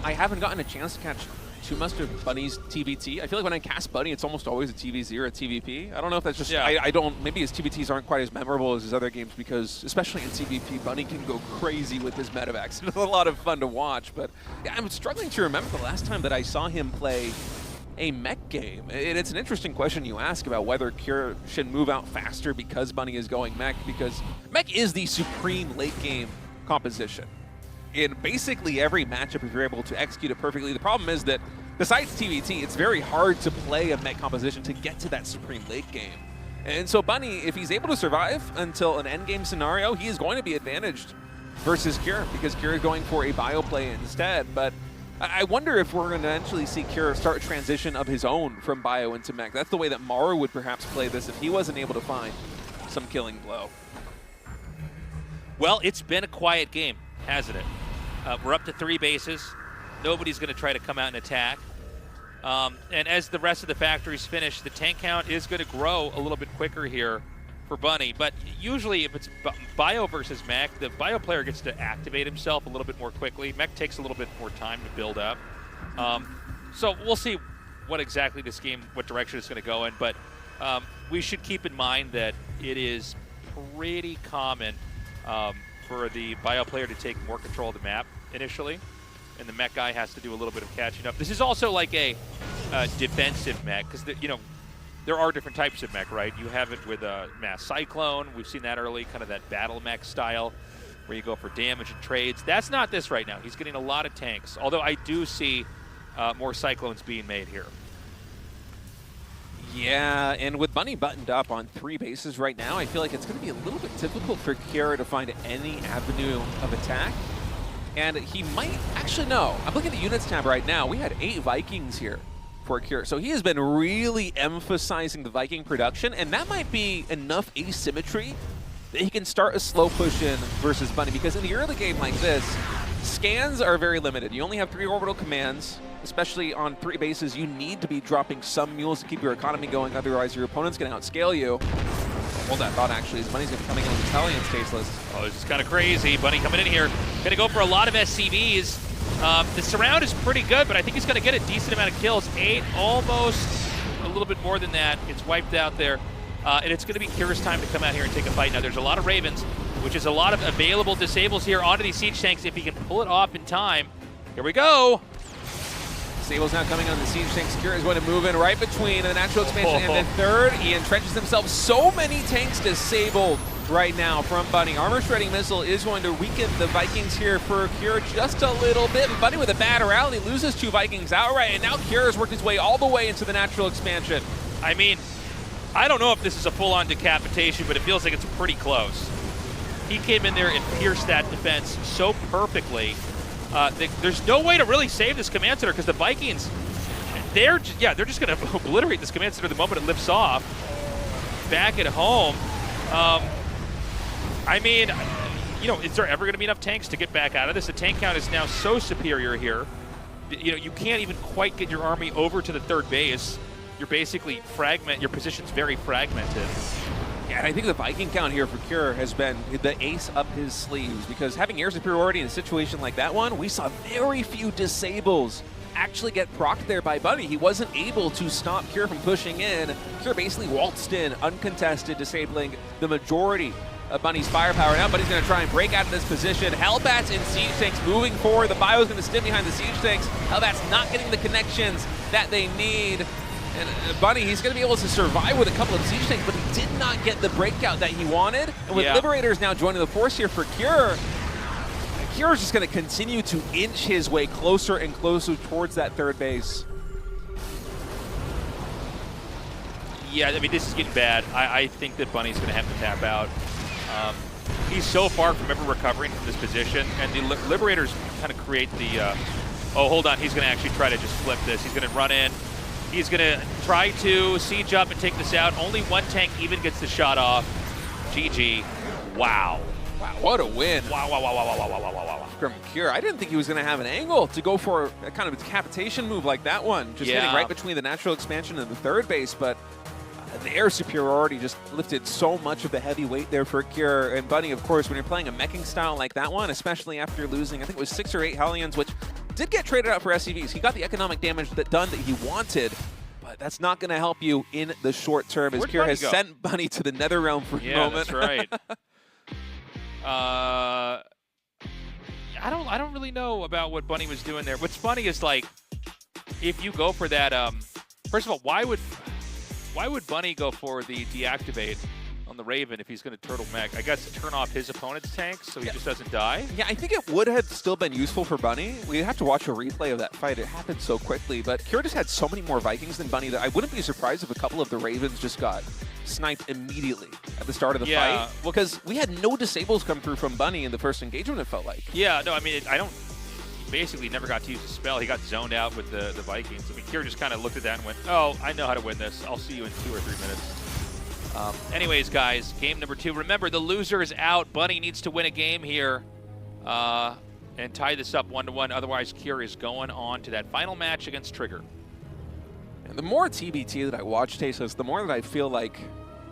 I haven't gotten a chance to catch too much of Bunny's TVT. I feel like when I cast Bunny, it's almost always a TVZ or a TVP. I don't know if that's just, I don't, maybe his TVTs aren't quite as memorable as his other games because, especially in TVP, Bunny can go crazy with his medevacs. It's a lot of fun to watch, but yeah, I'm struggling to remember the last time that I saw him play a mech game. It's an interesting question you ask about whether Cure should move out faster because Bunny is going mech, because mech is the supreme late game composition. In basically every matchup, if you're able to execute it perfectly. The problem is that besides TVT, it's very hard to play a mech composition to get to that supreme late game. And so Bunny, if he's able to survive until an endgame scenario, he is going to be advantaged versus Cure because Cure is going for a bio play instead. But I wonder if we're going to eventually see Cure start a transition of his own from bio into mech. That's the way that Maru would perhaps play this if he wasn't able to find some killing blow. Well, it's been a quiet game, hasn't it? We're up to 3 bases. Nobody's going to try to come out and attack. And as the rest of the factories finish, the tank count is going to grow a little bit quicker here for Bunny. But usually if it's bio versus mech, the bio player gets to activate himself a little bit more quickly. Mech takes a little bit more time to build up. So we'll see what exactly this game, what direction it's going to go in. But we should keep in mind that it is pretty common for the bio player to take more control of the map initially, and the mech guy has to do a little bit of catching up. This is also like a defensive mech, because there are different types of mech, right? You have it with a mass cyclone. We've seen that early, kind of that battle mech style, where you go for damage and trades. That's not this right now. He's getting a lot of tanks, although I do see more cyclones being made here. Yeah, and with Bunny buttoned up on 3 bases right now, I feel like it's going to be a little bit difficult for Kiera to find any avenue of attack. And he might, actually no, I'm looking at the units tab right now. We had 8 Vikings here for Cure. So he has been really emphasizing the Viking production, and that might be enough asymmetry that he can start a slow push in versus Bunny, because in the early game like this, scans are very limited. You only have 3 orbital commands, especially on 3 bases. You need to be dropping some mules to keep your economy going, otherwise your opponent's going to outscale you. Hold that thought, actually, as Bunny's going to be coming in with Italian's tasteless. Oh, this is kind of crazy. Bunny coming in here. Going to go for a lot of SCVs. The surround is pretty good, but I think he's going to get a decent amount of kills. 8, almost a little bit more than that. It's wiped out there. And it's going to be Cure's time to come out here and take a fight. Now, there's a lot of Ravens, which is a lot of available disables here onto these siege tanks. If he can pull it off in time. Here we go. Sable's now coming on the siege tank. Cure is going to move in right between the natural expansion and the third. He entrenches himself. So many tanks disabled right now from Bunny. Armor shredding missile is going to weaken the Vikings here for Cure just a little bit. And Bunny with a bad rally loses 2 Vikings outright, and now Cure has worked his way all the way into the natural expansion. I mean, I don't know if this is a full-on decapitation, but it feels like it's pretty close. He came in there and pierced that defense so perfectly. There's no way to really save this command center because the Vikings, they're just going to obliterate this command center the moment it lifts off. Back at home, I mean, you know, is there ever going to be enough tanks to get back out of this? The tank count is now so superior here. You know, you can't even quite get your army over to the 3rd base. You're basically your position's very fragmented. Yeah, and I think the Viking count here for Cure has been the ace up his sleeves, because having air superiority in a situation like that one, we saw very few disables actually get procced there by Bunny. He wasn't able to stop Cure from pushing in. Cure basically waltzed in, uncontested, disabling the majority of Bunny's firepower. Now Bunny's going to try and break out of this position. Hellbats and siege tanks moving forward. The Bio's going to stand behind the siege tanks. Hellbats not getting the connections that they need. And Bunny, he's going to be able to survive with a couple of siege tanks, but he did not get the breakout that he wanted. And with Liberators now joining the force here for Cure, Cure's just going to continue to inch his way closer and closer towards that 3rd base. Yeah, I mean, this is getting bad. I think that Bunny's going to have to tap out. He's so far from ever recovering from this position, and the Liberators kind of create the... oh, hold on. He's going to actually try to just flip this. He's going to run in. He's going to try to siege up and take this out. Only 1 tank even gets the shot off. GG. Wow. Wow, what a win. Wow, wow, wow, wow, wow, wow, wow, wow, wow. From Cure. I didn't think he was going to have an angle to go for a kind of a decapitation move like that one. Just hitting right between the natural expansion and the 3rd base, but the air superiority just lifted so much of the heavy weight there for Cure. And Bunny, of course, when you're playing a meching style like that one, especially after losing, I think it was 6 or 8 Hellions, which did get traded out for SCVs. He got the economic damage done that he wanted, but that's not going to help you in the short term, as Cure has sent Bunny to the nether realm for a moment. That's right. I don't really know about what Bunny was doing there. What's funny is, like, if you go for that, first of all, why would Bunny go for the deactivate on the Raven if he's going to turtle mech? I guess to turn off his opponent's tanks so he just doesn't die? Yeah, I think it would have still been useful for Bunny. We have to watch a replay of that fight. It happened so quickly, but Cure just had so many more Vikings than Bunny that I wouldn't be surprised if a couple of the Ravens just got sniped immediately at the start of the fight. Well, because we had no disables come through from Bunny in the first engagement, it felt like. Yeah, no, I mean, he basically never got to use a spell. He got zoned out with the Vikings. I mean, Cure just kind of looked at that and went, oh, I know how to win this. I'll see you in 2 or 3 minutes. Anyways, guys, game number 2. Remember, the loser is out. Bunny needs to win a game here and tie this up 1-1. Otherwise, Cure is going on to that final match against Trigger. And the more TBT that I watch Tasteless, the more that I feel like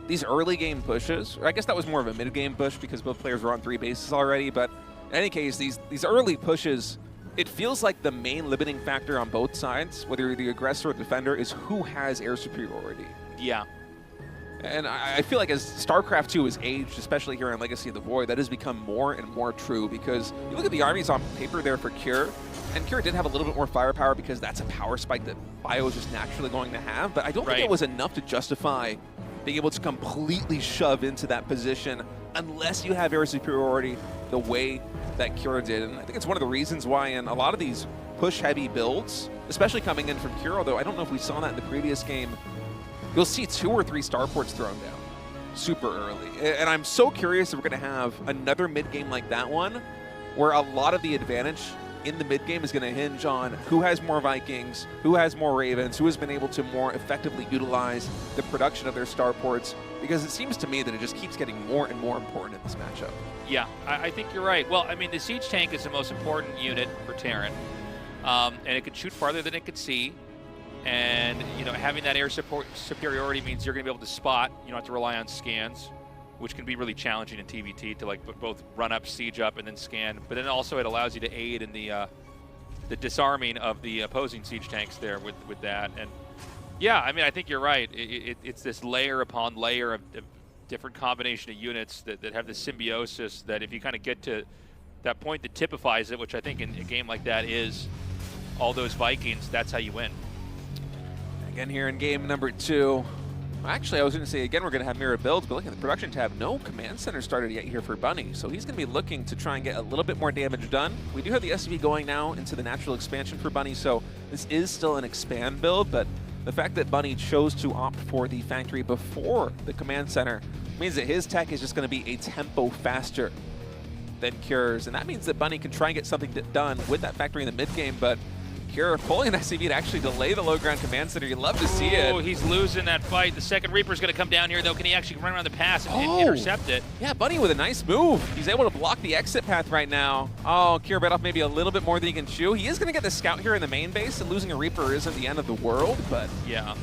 these early game pushes, or I guess that was more of a mid-game push because both players were on 3 bases already, but in any case, these early pushes, it feels like the main limiting factor on both sides, whether you're the aggressor or defender, is who has air superiority. Yeah. And I feel like as StarCraft 2 has aged, especially here on Legacy of the Void, that has become more and more true, because you look at the armies on paper there for Cure, and Cure did have a little bit more firepower because that's a power spike that Bio is just naturally going to have, but I don't think it was enough to justify being able to completely shove into that position unless you have air superiority the way that Cure did. And I think it's one of the reasons why in a lot of these push-heavy builds, especially coming in from Cure, although I don't know if we saw that in the previous game, you'll see 2 or 3 starports thrown down super early. And I'm so curious if we're going to have another mid-game like that one, where a lot of the advantage in the mid game is going to hinge on who has more Vikings, who has more Ravens, who has been able to more effectively utilize the production of their starports, because it seems to me that it just keeps getting more and more important in this matchup. Yeah, I think you're right. Well, I mean, the siege tank is the most important unit for Terran, and it can shoot farther than it could see. And, you know, having that air support superiority means you're going to be able to spot. You don't have to rely on scans, which can be really challenging in TVT to, like, both run up, siege up, and then scan. But then also it allows you to aid in the disarming of the opposing siege tanks there with that. And, yeah, I mean, I think you're right. It's this layer upon layer of different combination of units that have this symbiosis that if you kind of get to that point that typifies it, which I think in a game like that is all those Vikings, that's how you win. Again here in game number 2. Actually, I was going to say, again, we're going to have mirror builds, but look at the production tab. No command center started yet here for Bunny, so he's going to be looking to try and get a little bit more damage done. We do have the SCV going now into the natural expansion for Bunny, so this is still an expand build, but the fact that Bunny chose to opt for the factory before the command center means that his tech is just going to be a tempo faster than Cure's, and that means that Bunny can try and get something done with that factory in the mid game, but Cure pulling an SCV to actually delay the low ground command center. You love to see it. Oh, he's losing that fight. The second Reaper's going to come down here, though. Can he actually run around the pass and intercept it? Yeah, Bunny with a nice move. He's able to block the exit path right now. Oh, Cure bit off maybe a little bit more than he can chew. He is going to get the scout here in the main base, and losing a Reaper isn't the end of the world, but yeah.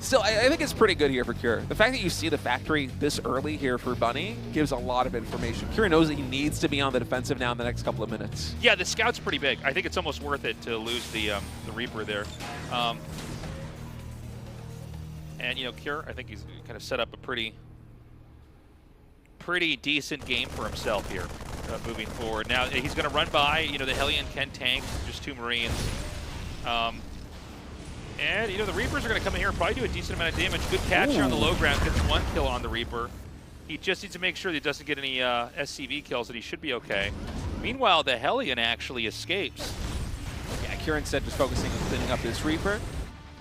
Still, I think it's pretty good here for Cure. The fact that you see the factory this early here for Bunny gives a lot of information. Cure knows that he needs to be on the defensive now in the next couple of minutes. Yeah, the scout's pretty big. I think it's almost worth it to lose the Reaper there. And, you know, Cure, I think he's kind of set up a pretty decent game for himself here moving forward. Now, he's going to run by, you know, the Hellion can tank, just 2 Marines. And, you know, the Reapers are going to come in here and probably do a decent amount of damage. Good catch here on the low ground. Gets 1 kill on the Reaper. He just needs to make sure that he doesn't get any SCV kills, and he should be okay. Meanwhile, the Hellion actually escapes. Yeah, Cure instead just focusing on cleaning up this Reaper.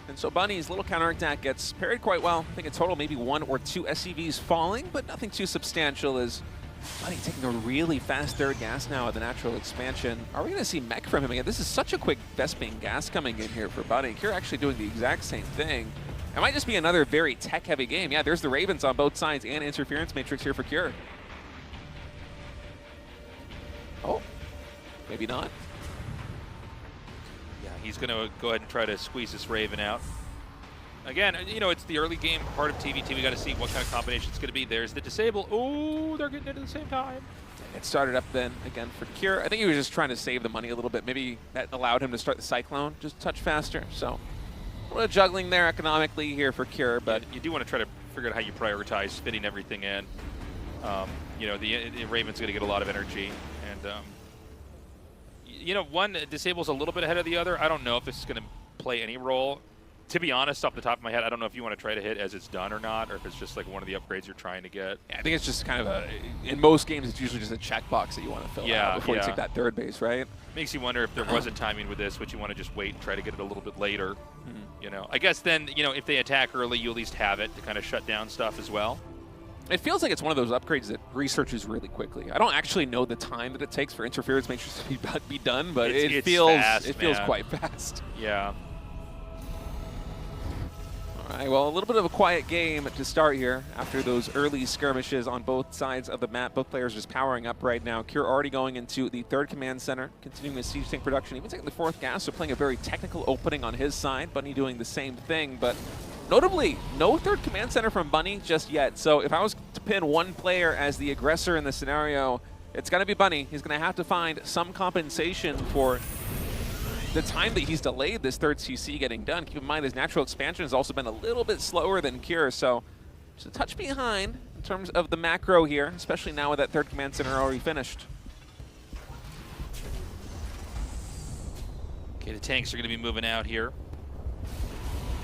And so Bunny's little counterattack gets parried quite well. I think in total maybe 1 or 2 SCVs falling, but nothing too substantial as Bunny taking a really fast third gas now at the natural expansion. Are we going to see mech from him again? This is such a quick Vespene gas coming in here for Bunny. Cure actually doing the exact same thing. It might just be another very tech-heavy game. Yeah, there's the Ravens on both sides and interference matrix here for Cure. Oh, maybe not. Yeah, he's going to go ahead and try to squeeze this Raven out. Again, you know, it's the early game part of TVT. We got to see what kind of combination it's going to be. There's the disable. Oh, they're getting it at the same time. It started up then again for Cure. I think he was just trying to save the money a little bit. Maybe that allowed him to start the Cyclone just a touch faster. So a little juggling there economically here for Cure, but you do want to try to figure out how you prioritize fitting everything in. You know, the Raven's going to get a lot of energy, and you know, one disables a little bit ahead of the other. I don't know if this is going to play any role. To be honest, off the top of my head, I don't know if you want to try to hit as it's done or not, or if it's just like one of the upgrades you're trying to get. Yeah, I think it's just kind of a, in most games, it's usually just a checkbox that you want to fill out before you take that third base, right? Makes you wonder if there was a timing with this, would you want to just wait and try to get it a little bit later? You know, I guess then, you know, if they attack early, you at least have it to kind of shut down stuff as well. It feels like it's one of those upgrades that researches really quickly. I don't actually know the time that it takes for interference matrix to be done, but it feels quite fast. Yeah. All right, well, a little bit of a quiet game to start here after those early skirmishes on both sides of the map. Both players just powering up right now. Cure already going into the third command center, continuing the siege tank production, even taking the 4th gas, so playing a very technical opening on his side. Bunny doing the same thing, but notably, no third command center from Bunny just yet. So if I was to pin one player as the aggressor in this scenario, it's going to be Bunny. He's going to have to find some compensation for the time that he's delayed this third CC getting done. Keep in mind his natural expansion has also been a little bit slower than Cure, so just a touch behind in terms of the macro here, especially now with that third command center already finished. Okay, the tanks are going to be moving out here.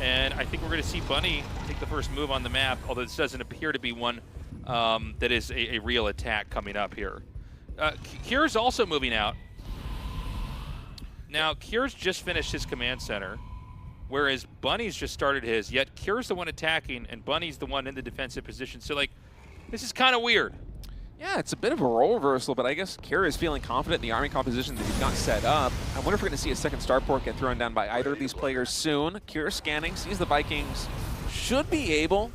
And I think we're going to see Bunny take the first move on the map, although this doesn't appear to be one that is a real attack coming up here. Cure's also moving out. Now, Cure's just finished his command center, whereas Bunny's just started his, yet Cure's the one attacking, and Bunny's the one in the defensive position. So, like, this is kind of weird. Yeah, it's a bit of a role reversal, but I guess Kira is feeling confident in the army composition that he's got set up. I wonder if we're going to see a second starport get thrown down by either of these players soon. Kira scanning, sees the Vikings, should be able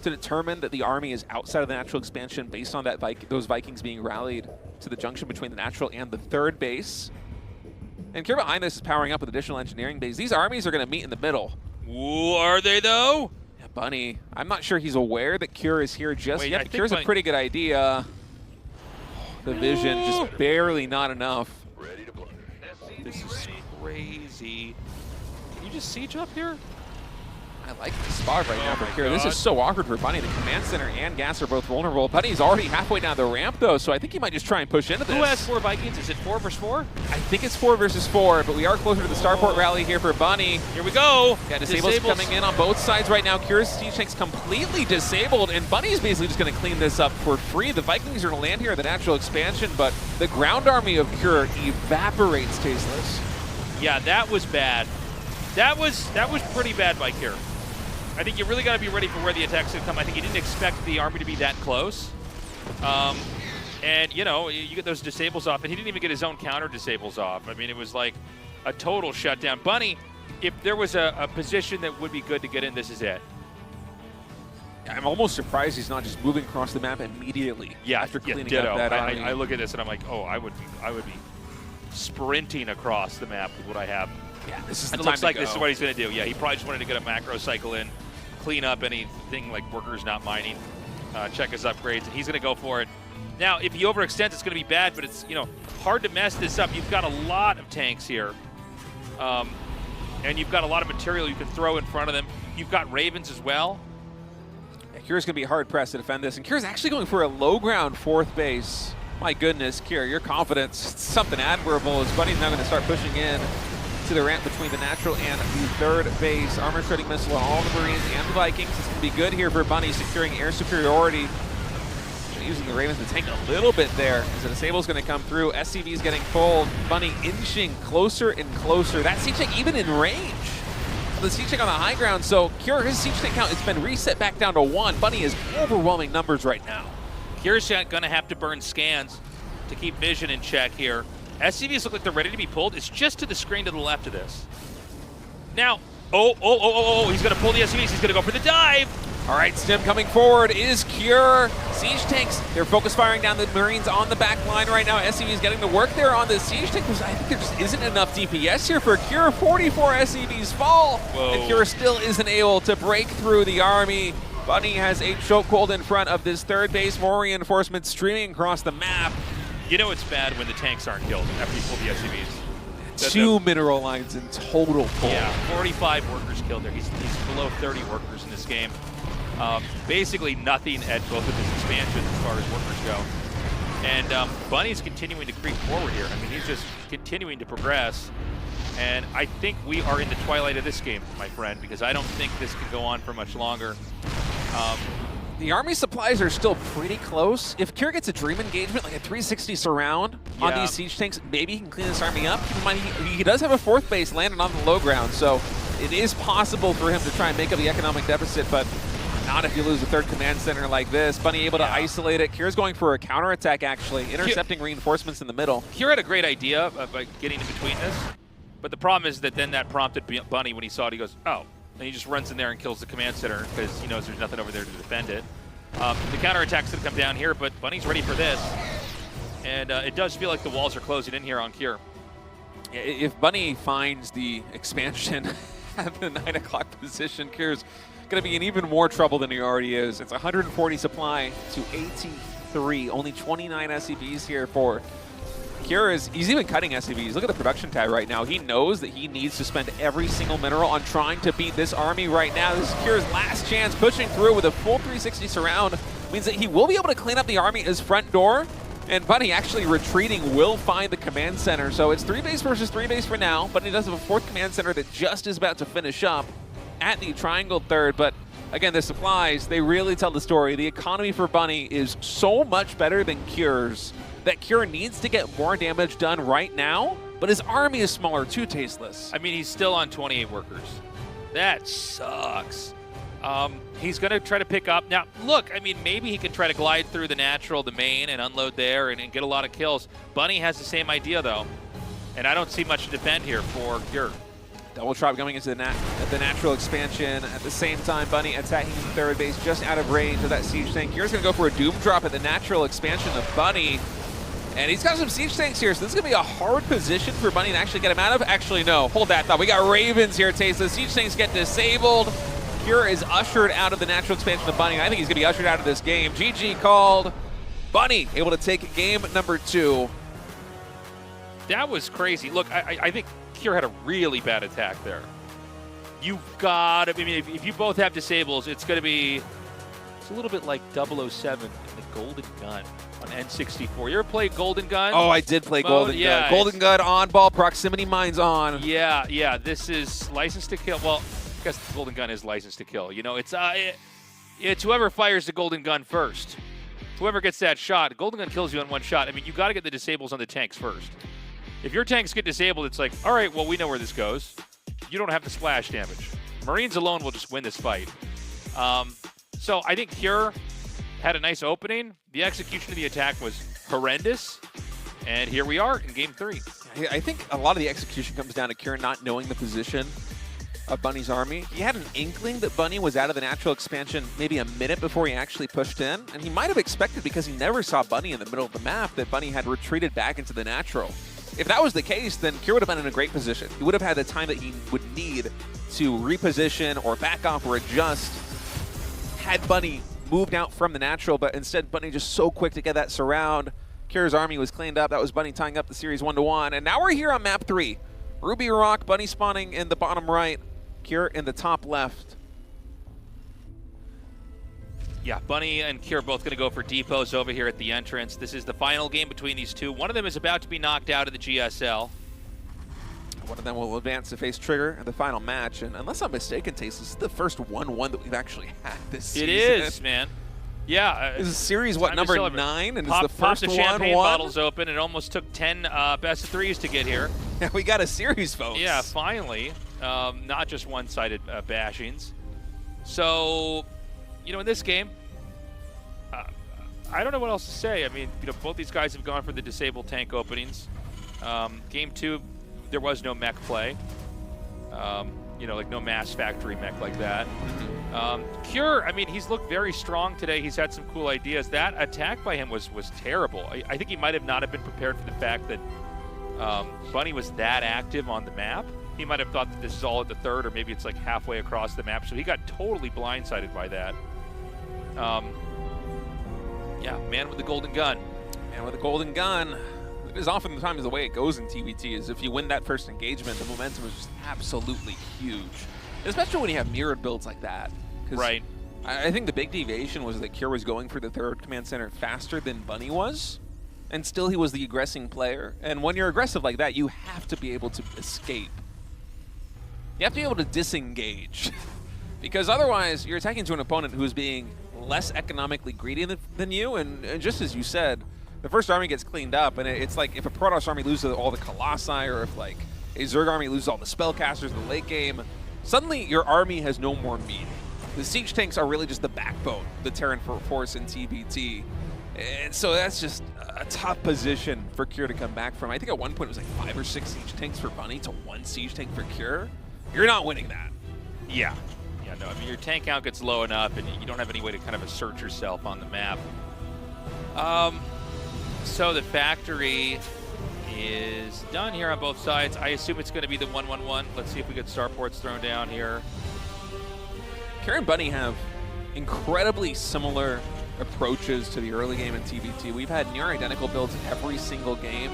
to determine that the army is outside of the natural expansion based on that those Vikings being rallied to the junction between the natural and the third base. And Kira behind this is powering up with additional engineering bays. These armies are going to meet in the middle. Ooh, are they though? Yeah, Bunny, I'm not sure he's aware that Kira is here just yet, but Kira's a Bunny- pretty good idea. The vision just barely not enough. This is crazy. Can you just siege up here? I like the spot right now for my Kira. This God. is so awkward for Bunny. The command center and gas are both vulnerable. Bunny's already halfway down the ramp though, so I think he might just try and push into this. Who has 4 Vikings? Is it 4 versus 4? I think it's 4 versus 4, but we are closer to the starport rally here for Bunny. Here we go. Yeah, disables coming in on both sides right now. Kira's siege tank's completely disabled, and Bunny's basically just going to clean this up for free. The Vikings are going to land here in the natural expansion, but the ground army of Kira evaporates Tasteless. Yeah, that was bad. That was pretty bad by Kira. I think you really got to be ready for where the attack's going to come. I think he didn't expect the army to be that close. And, you know, you get those disables off, and he didn't even get his own counter disables off. I mean, it was like a total shutdown. Bunny, if there was a position that would be good to get in, this is it. I'm almost surprised he's not just moving across the map immediately after cleaning ditto. up that army. I look at this and I'm like, oh, I would be sprinting across the map with what I have. Yeah, this is the It time looks to like go. this is what he's going to do. Yeah, he probably just wanted to get a macro cycle in, clean up anything like workers not mining, check his upgrades, and he's going to go for it. Now, if he overextends, it's going to be bad, but it's, you know, hard to mess this up. You've got a lot of tanks here, and you've got a lot of material you can throw in front of them. You've got Ravens as well. Yeah, Kira's going to be hard-pressed to defend this, and Kira's actually going for a low-ground 4th base. My goodness, Kira, your confidence, it's something admirable as Bunny's now going to start pushing in to the ramp between the natural and the 3rd base. Armor shredding missile on all the Marines and the Vikings. It's going to be good here for Bunny, securing air superiority. Using the Ravens to tank a little bit there as the disable's going to come through. SCV's getting pulled. Bunny inching closer and closer. That siege tank even in range. The siege tank on the high ground. So Kira, his siege tank count has been reset back down to 1. Bunny is overwhelming numbers right now. Kira's going to have to burn scans to keep vision in check here. SCVs look like they're ready to be pulled. It's just to the screen to the left of this. Now, he's going to pull the SCVs. He's going to go for the dive. All right, Stim coming forward is Cure. Siege tanks, they're focus firing down the Marines on the back line right now. SCV is getting to work there on the siege tank. I think there just isn't enough DPS here for Cure. 44 SCVs fall, and Cure still isn't able to break through the army. Bunny has a chokehold in front of this 3rd base. More reinforcements streaming across the map. You know it's bad when the tanks aren't killed after you pull the SCVs. 2 mineral lines in total pull. Yeah, 45 workers killed there. He's below 30 workers in this game. Basically nothing at both of his expansions as far as workers go. And Bunny's continuing to creep forward here. I mean, he's just continuing to progress. And I think we are in the twilight of this game, my friend, because I don't think this can go on for much longer. The army supplies are still pretty close. If Kira gets a dream engagement, like a 360 surround on these siege tanks, maybe he can clean this army up. Keep in mind, he does have a 4th base landed on the low ground, so it is possible for him to try and make up the economic deficit, but not if you lose a 3rd command center like this. Bunny able to isolate it. Kira's going for a counterattack, actually, intercepting reinforcements in the middle. Kira had a great idea of getting in between this, but the problem is that then that prompted Bunny when he saw it, he goes, oh. And he just runs in there and kills the command center because he knows there's nothing over there to defend it. The counterattack's going to come down here, but Bunny's ready for this. And it does feel like the walls are closing in here on Kira. If Bunny finds the expansion at the 9 o'clock position, Kira's going to be in even more trouble than he already is. It's 140 supply to 83. Only 29 SCVs here for Kira. He's even cutting SCVs. Look at the production tab right now. He knows that he needs to spend every single mineral on trying to beat this army right now. This is Kira's last chance. Pushing through with a full 360 surround means that he will be able to clean up the army as front door. And Bunny actually retreating will find the command center. So it's 3 base versus 3 base for now. But he does have a 4th command center that just is about to finish up at the triangle 3rd. But again, the supplies, they really tell the story. The economy for Bunny is so much better than Cure's that Cure needs to get more damage done right now, but his army is smaller too, Tasteless. I mean, he's still on 28 workers. That sucks. He's going to try to pick up. Now, look, I mean, maybe he can try to glide through the natural, the main, and unload there and get a lot of kills. Bunny has the same idea, though. And I don't see much to defend here for Cure. Double trap going into the natural expansion. At the same time, Bunny attacking third base just out of range of that siege tank. Cure's going to go for a doom drop at the natural expansion of Bunny. And he's got some siege tanks here, so this is going to be a hard position for Bunny to actually get him out of. Actually, no. Hold that thought. We got Ravens here, Taste. The siege tanks get disabled. Cure is ushered out of the natural expansion of Bunny. I think he's going to be ushered out of this game. GG called. Bunny able to take game number 2. That was crazy. Look, I think Cure had a really bad attack there. You've got, I mean, if you both have disables, it's going to be, it's a little bit like 007 in the Golden Gun on N64. You ever played Golden Gun? Oh, I did play mode? Golden Yeah, Gun. Golden Gun on ball, proximity mines on. Yeah. This is License to Kill. Well, I guess the Golden Gun is License to Kill. You know, it's whoever fires the Golden Gun first. Whoever gets that shot, Golden Gun kills you in one shot. I mean, you got to get the disables on the tanks first. If your tanks get disabled, it's like, all right, well, we know where this goes. You don't have the splash damage. Marines alone will just win this fight. So I think Cure had a nice opening. The execution of the attack was horrendous. And here we are in game 3. I think a lot of the execution comes down to Cure not knowing the position of Bunny's army. He had an inkling that Bunny was out of the natural expansion maybe a minute before he actually pushed in. And he might have expected, because he never saw Bunny in the middle of the map, that Bunny had retreated back into the natural. If that was the case, then Cure would have been in a great position. He would have had the time that he would need to reposition or back off or adjust had Bunny moved out from the natural, but instead Bunny just so quick to get that surround. Cure's army was cleaned up. That was Bunny tying up the series 1-1. And now we're here on map 3. Ruby Rock, Bunny spawning in the bottom right, Cure in the top left. Yeah, Bunny and Cure both going to go for depots over here at the entrance. This is the final game between these two. One of them is about to be knocked out of the GSL. One of them will advance to face Trigger in the final match. And unless I'm mistaken, Taste, this is the first 1-1 that we've actually had this season. It is, man. Yeah. This is series, what, number 9? And pop, it's the first the champagne 1-1? bottles open. It almost took 10 best of 3s to get here. Yeah, we got a series, folks. Yeah, finally. Not just one-sided bashings. So, you know, in this game, I don't know what else to say. I mean, you know, both these guys have gone for the disabled tank openings. Game 2, there was no mech play. You know, like no mass factory mech like that. Cure, I mean, he's looked very strong today. He's had some cool ideas. That attack by him was terrible. I think he might have not have been prepared for the fact that Bunny was that active on the map. He might have thought that this is all at the third, or maybe it's like halfway across the map. So he got totally blindsided by that. Yeah, man with the golden gun. Man with the golden gun. It is oftentimes the way it goes in TBT is if you win that first engagement, the momentum is just absolutely huge. Especially when you have mirrored builds like that. Right. I think the big deviation was that Cure was going for the third command center faster than Bunny was. And still he was the aggressing player. And when you're aggressive like that, you have to be able to escape. You have to be able to disengage. Because otherwise, you're attacking to an opponent who's being less economically greedy than you. And just as you said, the first army gets cleaned up. And it's like if a Protoss army loses all the Colossi, or if like a Zerg army loses all the Spellcasters in the late game, suddenly your army has no more meaning. The siege tanks are really just the backbone, the Terran force in TBT. And so that's just a tough position for Cure to come back from. I think at one point it was like 5 or 6 siege tanks for Bunny to 1 siege tank for Cure. You're not winning that. Yeah. Yeah, no, I mean, your tank count gets low enough and you don't have any way to kind of assert yourself on the map. So the factory is done here on both sides. I assume it's going to be the 1-1-1. Let's see if we get starports thrown down here. Cure and Bunny have incredibly similar approaches to the early game in TBT. We've had near identical builds every single game.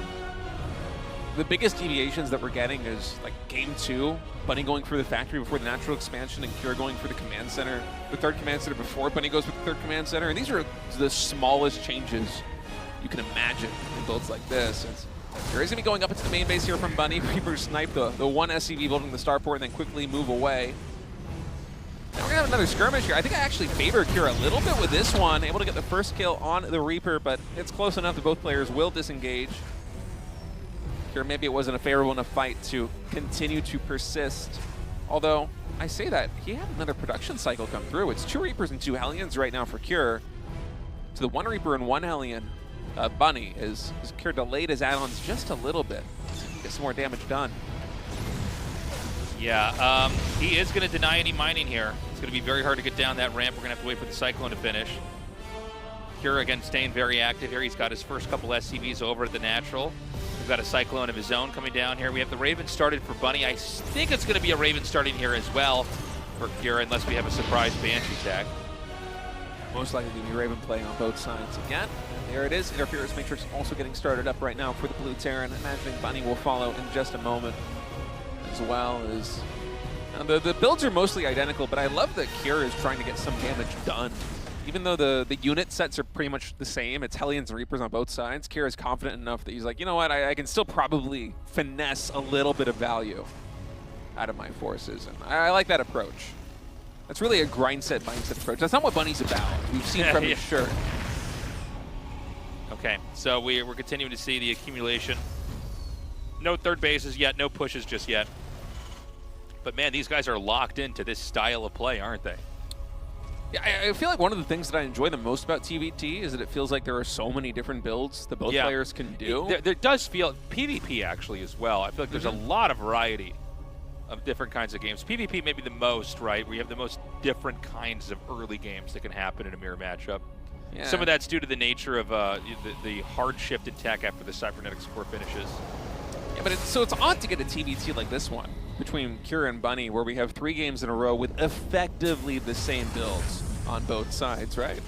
The biggest deviations that we're getting is like game 2, Bunny going for the factory before the natural expansion and Cure going for the command center, the third command center before Bunny goes for the third command center. And these are the smallest changes you can imagine in builds like this. Cure is going to be going up into the main base here from Bunny. Reaper snipe the one SCV building the starport and then quickly move away. And we're going to have another skirmish here. I think I actually favor Cure a little bit with this one. Able to get the first kill on the Reaper, but it's close enough that both players will disengage. Cure, maybe it wasn't a favorable enough fight to continue to persist Although, I say that, he had another production cycle come through. It's 2 Reapers and 2 Hellions right now for Cure. To the 1 Reaper and 1 Hellion. Bunny is Cure delayed his add-ons just a little bit. Get some more damage done. Yeah, he is going to deny any mining here. It's going to be very hard to get down that ramp. We're going to have to wait for the Cyclone to finish. Cure, again, staying very active here. He's got his first couple SCVs over at the Natural. We've got a Cyclone of his own coming down here. We have the Raven started for Bunny. I think it's going to be a Raven starting here as well for Cure, unless we have a surprise Banshee tag. Most likely to be Raven playing on both sides again. And there it is. Interference Matrix also getting started up right now for the Blue Terran. Imagining Bunny will follow in just a moment, as well as... the builds are mostly identical, but I love that Cure is trying to get some damage done. Even though the unit sets are pretty much the same, it's Hellions and Reapers on both sides, Cure is confident enough that he's like, you know what, I can still probably finesse a little bit of value out of my forces. And I like that approach. That's really a grind set mindset approach. That's not what Bunny's about. We've seen from his shirt. Okay, so we're continuing to see the accumulation. No third bases yet, no pushes just yet. But man, these guys are locked into this style of play, aren't they? Yeah, I feel like one of the things that I enjoy the most about TVT is that it feels like there are so many different builds that both players can do. There does feel PvP actually as well. I feel like there's a lot of variety of different kinds of games. PvP maybe the most, right? We have the most different kinds of early games that can happen in a mirror matchup. Yeah. Some of that's due to the nature of the hard shift in tech after the Cybernetics core finishes. Yeah, but so it's odd to get a TVT like this one between Cure and Bunny, where we have 3 games in a row with effectively the same builds on both sides, right?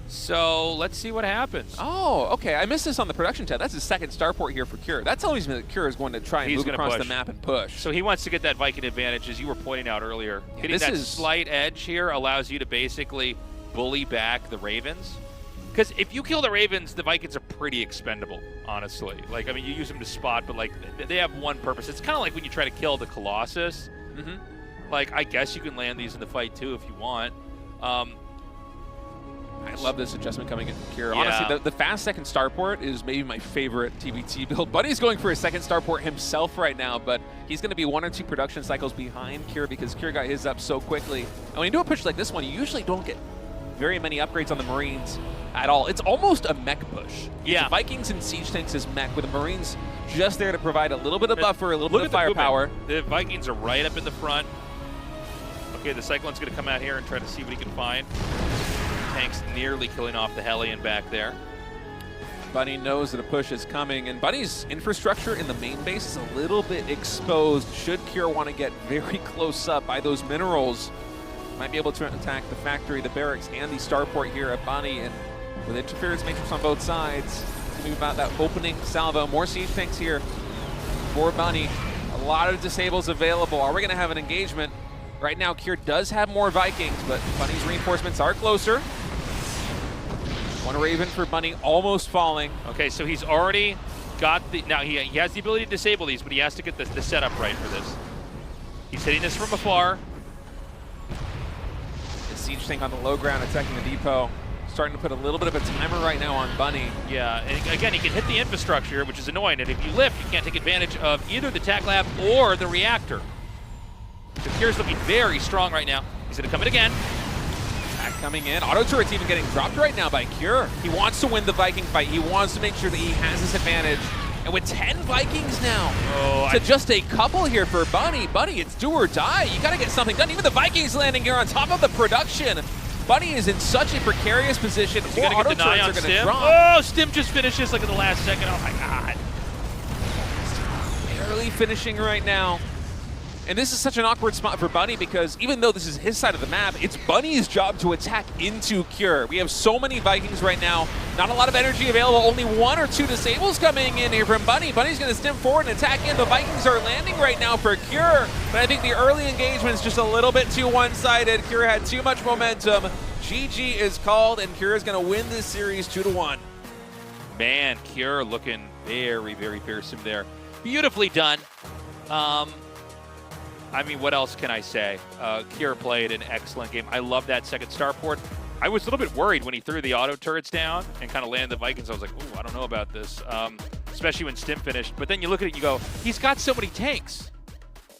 So let's see what happens. Oh, okay. I missed this on the production tab. That's his second starport here for Cure. That tells me that Cure is going to try and move across the map and push. So he wants to get that Viking advantage, as you were pointing out earlier. Yeah, Hitting that slight edge here allows you to basically bully back the Ravens. Because if you kill the Ravens, the Vikings are pretty expendable, honestly. Like, I mean, you use them to spot, but, like, they have one purpose. It's kind of like when you try to kill the Colossus. Like, I guess you can land these in the fight, too, if you want. I love this adjustment coming in from Cure. Yeah. Honestly, the fast second starport is maybe my favorite TVT build. Buddy's going for a second starport himself right now, but he's going to be 1 or 2 production cycles behind Cure because Cure got his up so quickly. And when you do a push like this one, you usually don't get very many upgrades on the Marines at all. It's almost a mech push. Yeah. The Vikings and Siege Tanks is mech, with the Marines just there to provide a little bit of buffer, a little bit of firepower. The Vikings are right up in the front. Okay, the Cyclone's going to come out here and try to see what he can find. Tank's nearly killing off the Hellion back there. Bunny knows that a push is coming, and Bunny's infrastructure in the main base is a little bit exposed. Should Cure want to get very close up by those minerals, might be able to attack the factory, the barracks, and the starport here at Bunny. And with interference matrix on both sides, maybe about that opening salvo. More siege tanks here for Bunny. A lot of disables available. Are we going to have an engagement? Right now, Cure does have more Vikings, but Bunny's reinforcements are closer. 1 Raven for Bunny, almost falling. Okay, so he's already got the... Now, he has the ability to disable these, but he has to get the setup right for this. He's hitting this from afar. The siege tank on the low ground attacking the depot. Starting to put a little bit of a timer right now on Bunny. Yeah, and again, he can hit the infrastructure, which is annoying. And if you lift, you can't take advantage of either the tac lab or the reactor. The Cure's looking very strong right now. He's going to come in again. Attack coming in. Auto turret's even getting dropped right now by Cure. He wants to win the Viking fight. He wants to make sure that he has this advantage. And with 10 Vikings now, to just a couple here for Bunny. Bunny, it's do or die. You got to get something done. Even the Vikings landing here on top of the production. Bunny is in such a precarious position. He's going to get the deny on Stim. Oh, Stim just finishes like in the last second. Oh my God. Barely finishing right now. And this is such an awkward spot for Bunny because even though this is his side of the map, it's Bunny's job to attack into Cure. We have so many Vikings right now. Not a lot of energy available. Only 1 or 2 disables coming in here from Bunny. Bunny's going to stim forward and attack in. The Vikings are landing right now for Cure. But I think the early engagement is just a little bit too one-sided. Cure had too much momentum. GG is called, and Cure is going to win this series 2-1. Man, Cure looking very, very fearsome there. Beautifully done. I mean, what else can I say? Cure played an excellent game. I love that second starport. I was a little bit worried when he threw the auto turrets down and kind of landed the Vikings. I was like, ooh, I don't know about this. especially when Stim finished. But then you look at it and you go, he's got so many tanks.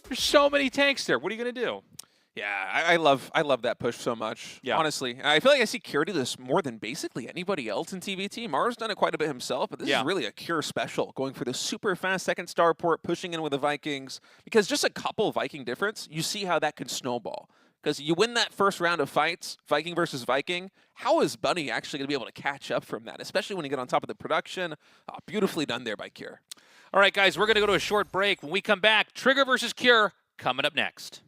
There's so many tanks there. What are you going to do? Yeah, I love that push so much. Yeah. Honestly, and I feel like I see Cure do this more than basically anybody else in TVT. Mara's done it quite a bit himself, but this is really a Cure special, going for the super fast second starport, pushing in with the Vikings, because just a couple Viking difference, you see how that could snowball. Because you win that first round of fights, Viking versus Viking, how is Bunny actually going to be able to catch up from that, especially when you get on top of the production? Beautifully done there by Cure. All right, guys, we're going to go to a short break. When we come back, Trigger versus Cure coming up next.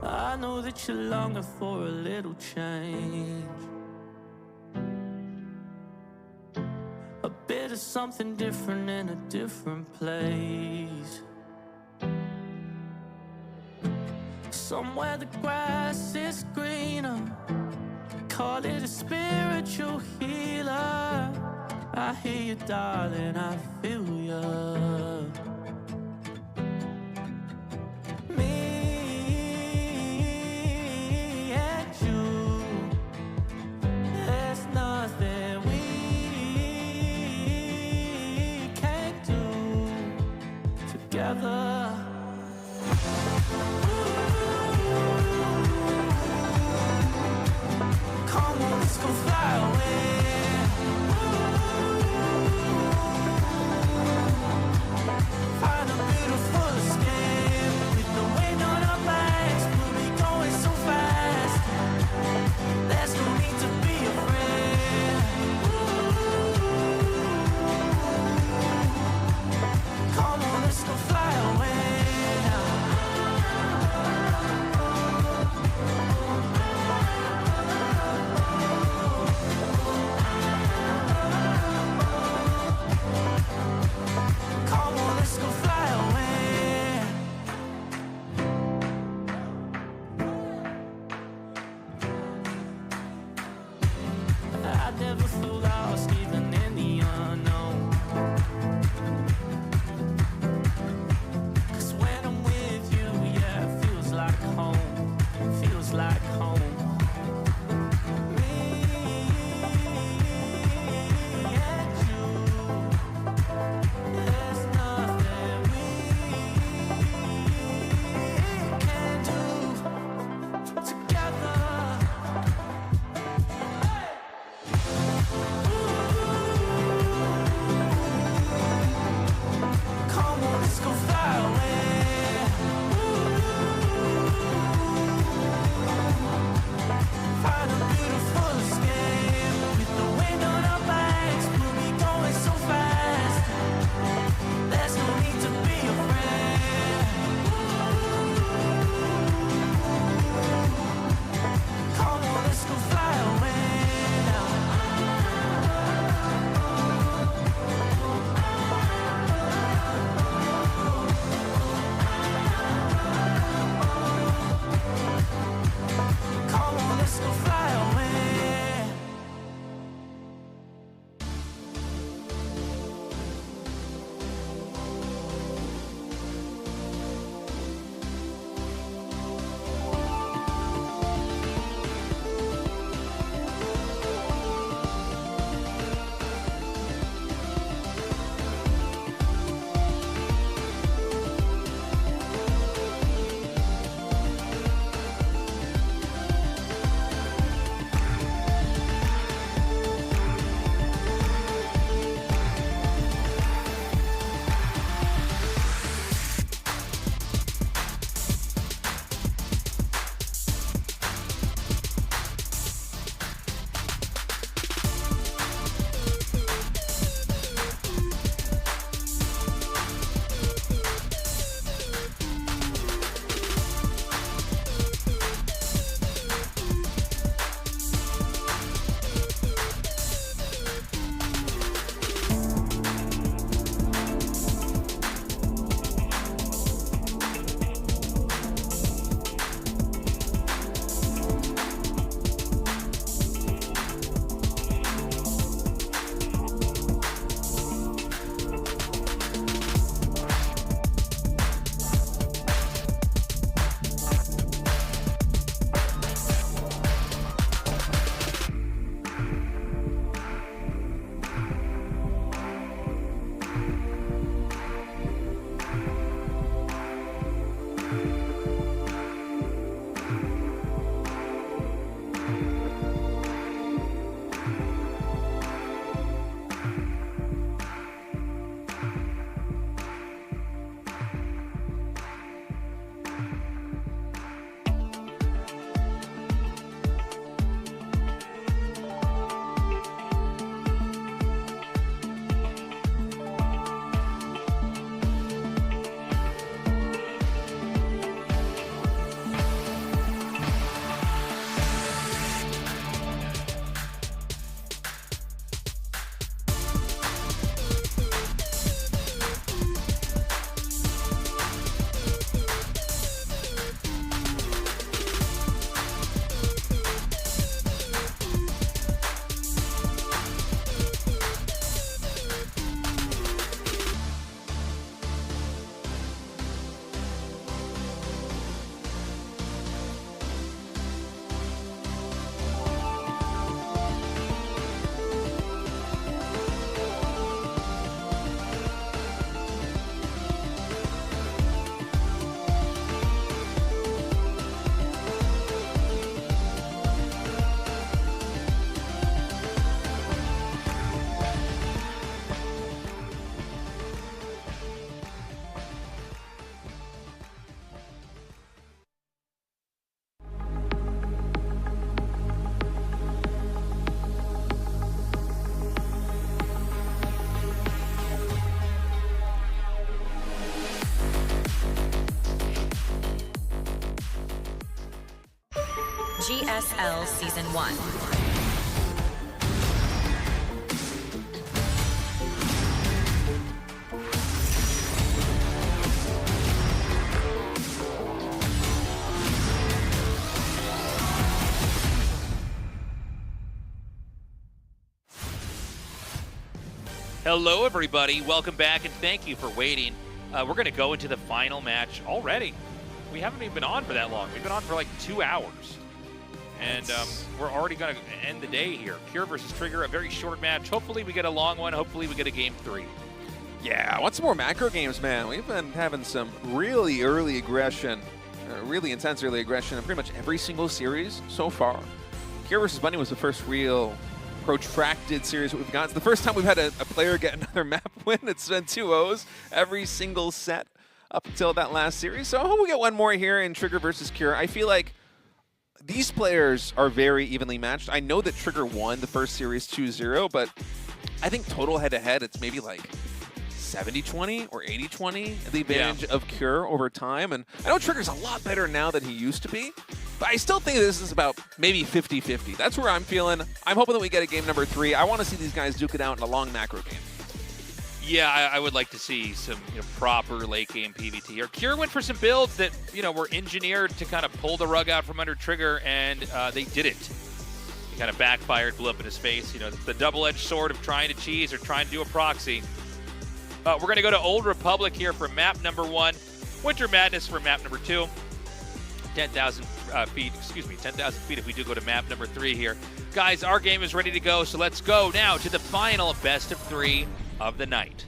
I know that you're longing for a little change, a bit of something different in a different place, somewhere the grass is greener. Call it a spiritual healer. I hear you, darling, I feel you. Come on, let's go fly away. Find a beautiful escape with the wind on our backs. We'll be going so fast. There's no need to be afraid. Come on, let's go fly away. Come on, let's go fly away. I never feel lost even in the unknown. 'Cause when I'm with you, yeah, it feels like home. Feels like home. Find a beautiful escape with the wind on our backs. We'll be GSL Season 1. Hello, everybody. Welcome back, and thank you for waiting. We're going to go into the final match already. We haven't even been on for that long. We've been on for like 2 hours. And we're already going to end the day here. Pure versus Trigger, a very short match. Hopefully we get a long one. Hopefully we get a game 3. Yeah, I want some more macro games, man. We've been having some really early aggression, really intense early aggression in pretty much every single series so far. Pure versus Bunny was the first real protracted series that we've got. It's the first time we've had a player get another map win. It's been 2-0s every single set up until that last series. So I hope we get one more here in Trigger versus Cure. I feel like these players are very evenly matched. I know that Trigger won the first series 2-0, but I think total head-to-head, it's maybe like 70-20 or 80-20, the advantage of Cure over time. And I know Trigger's a lot better now than he used to be, but I still think this is about maybe 50-50. That's where I'm feeling. I'm hoping that we get a game number 3. I want to see these guys duke it out in a long macro game. Yeah, I would like to see some proper late-game PvT here. Cure went for some builds that were engineered to kind of pull the rug out from under Trigger, and they didn't. He kind of backfired, blew up in his face. The double-edged sword of trying to cheese or trying to do a proxy. We're going to go to Old Republic here for map number 1. Winter Madness for map number 2. 10,000 feet, 10,000 feet if we do go to map number 3 here. Guys, our game is ready to go, so let's go now to the final best of 3 of the night.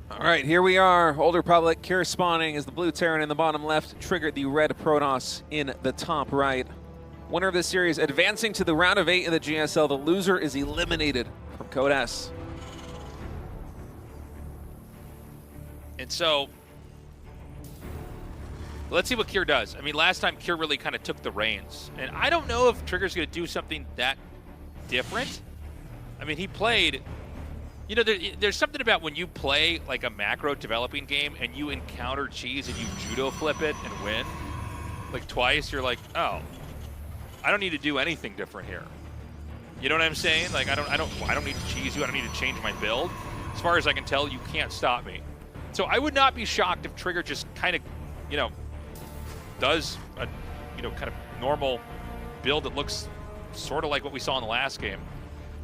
All right, here we are. Old Republic, Cure spawning is the blue Terran in the bottom left, Trigger the red Protoss in the top right. Winner of this series advancing to the round of 8 in the GSL. The loser is eliminated from Code S. And so, let's see what Cure does. I mean, last time Cure really kind of took the reins. And I don't know if Trigger's going to do something that different. I mean, he played, there's something about when you play like a macro developing game and you encounter cheese and you judo flip it and win, like twice, you're like, oh, I don't need to do anything different here. You know what I'm saying? Like, I don't need to cheese you. I don't need to change my build. As far as I can tell, you can't stop me. So I would not be shocked if Trigger just kind of, does a, kind of normal build that looks sort of like what we saw in the last game.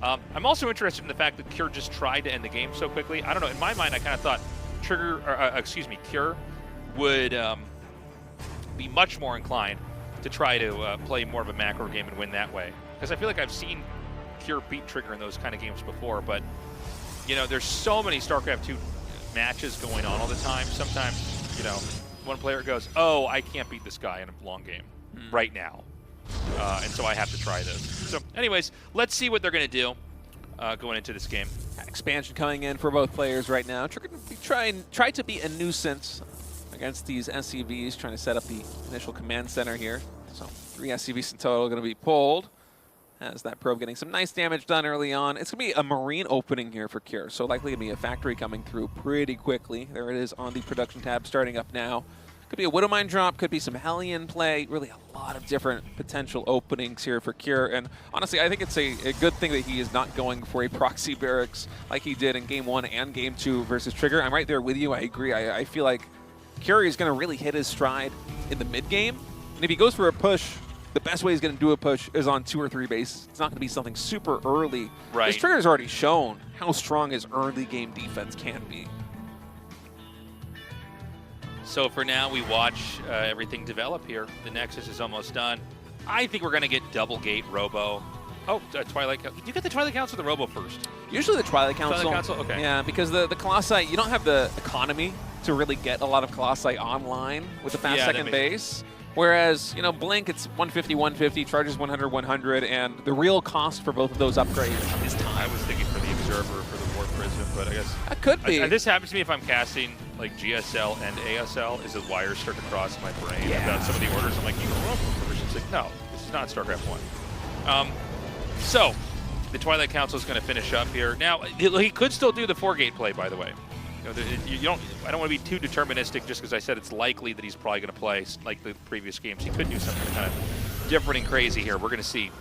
I'm also interested in the fact that Cure just tried to end the game so quickly. I don't know. In my mind, I kind of thought Cure would be much more inclined to try to play more of a macro game and win that way. Because I feel like I've seen Cure beat Trigger in those kind of games before. But, there's so many StarCraft 2 matches going on all the time. Sometimes, one player goes, oh, I can't beat this guy in a long game right now. And so I have to try this. So anyways, let's see what they're going to do going into this game. Expansion coming in for both players right now. Trigger try to be a nuisance against these SCVs, trying to set up the initial command center here. So 3 SCVs in total going to be pulled. As that probe getting some nice damage done early on. It's going to be a marine opening here for Cure, so likely going to be a factory coming through pretty quickly. There it is on the production tab starting up now. Could be a Widow Mine drop, could be some Hellion play. Really a lot of different potential openings here for Cure. And honestly, I think it's a good thing that he is not going for a proxy barracks like he did in Game 1 and Game 2 versus Trigger. I'm right there with you. I agree. I feel like Cure is going to really hit his stride in the mid-game. And if he goes for a push, the best way he's going to do a push is on 2 or 3 bases. It's not going to be something super early. Right. This Trigger's already shown how strong his early game defense can be. So for now, we watch everything develop here. The Nexus is almost done. I think we're going to get double gate Robo. Oh, Twilight Council. You get the Twilight Council or the Robo first? Usually the Twilight Council. Twilight Council? Okay. Yeah, because the Colossi, you don't have the economy to really get a lot of Colossi online with the fast second base. Whereas, Blink, it's 150, 150, charges 100, 100, and the real cost for both of those upgrades is time. I was thinking for the Observer, for the War Prism, but I guess... That could be. This happens to me if I'm casting, like, GSL and ASL, is the wires start to cross my brain about some of the orders. I'm like, you know, provision 6. No, this is not StarCraft 1. So, the Twilight Council is going to finish up here. Now, he could still do the 4-gate play, by the way. You don't. I don't want to be too deterministic just because I said it's likely that he's probably going to play like the previous games. He could do something kind of different and crazy here. We're going to see.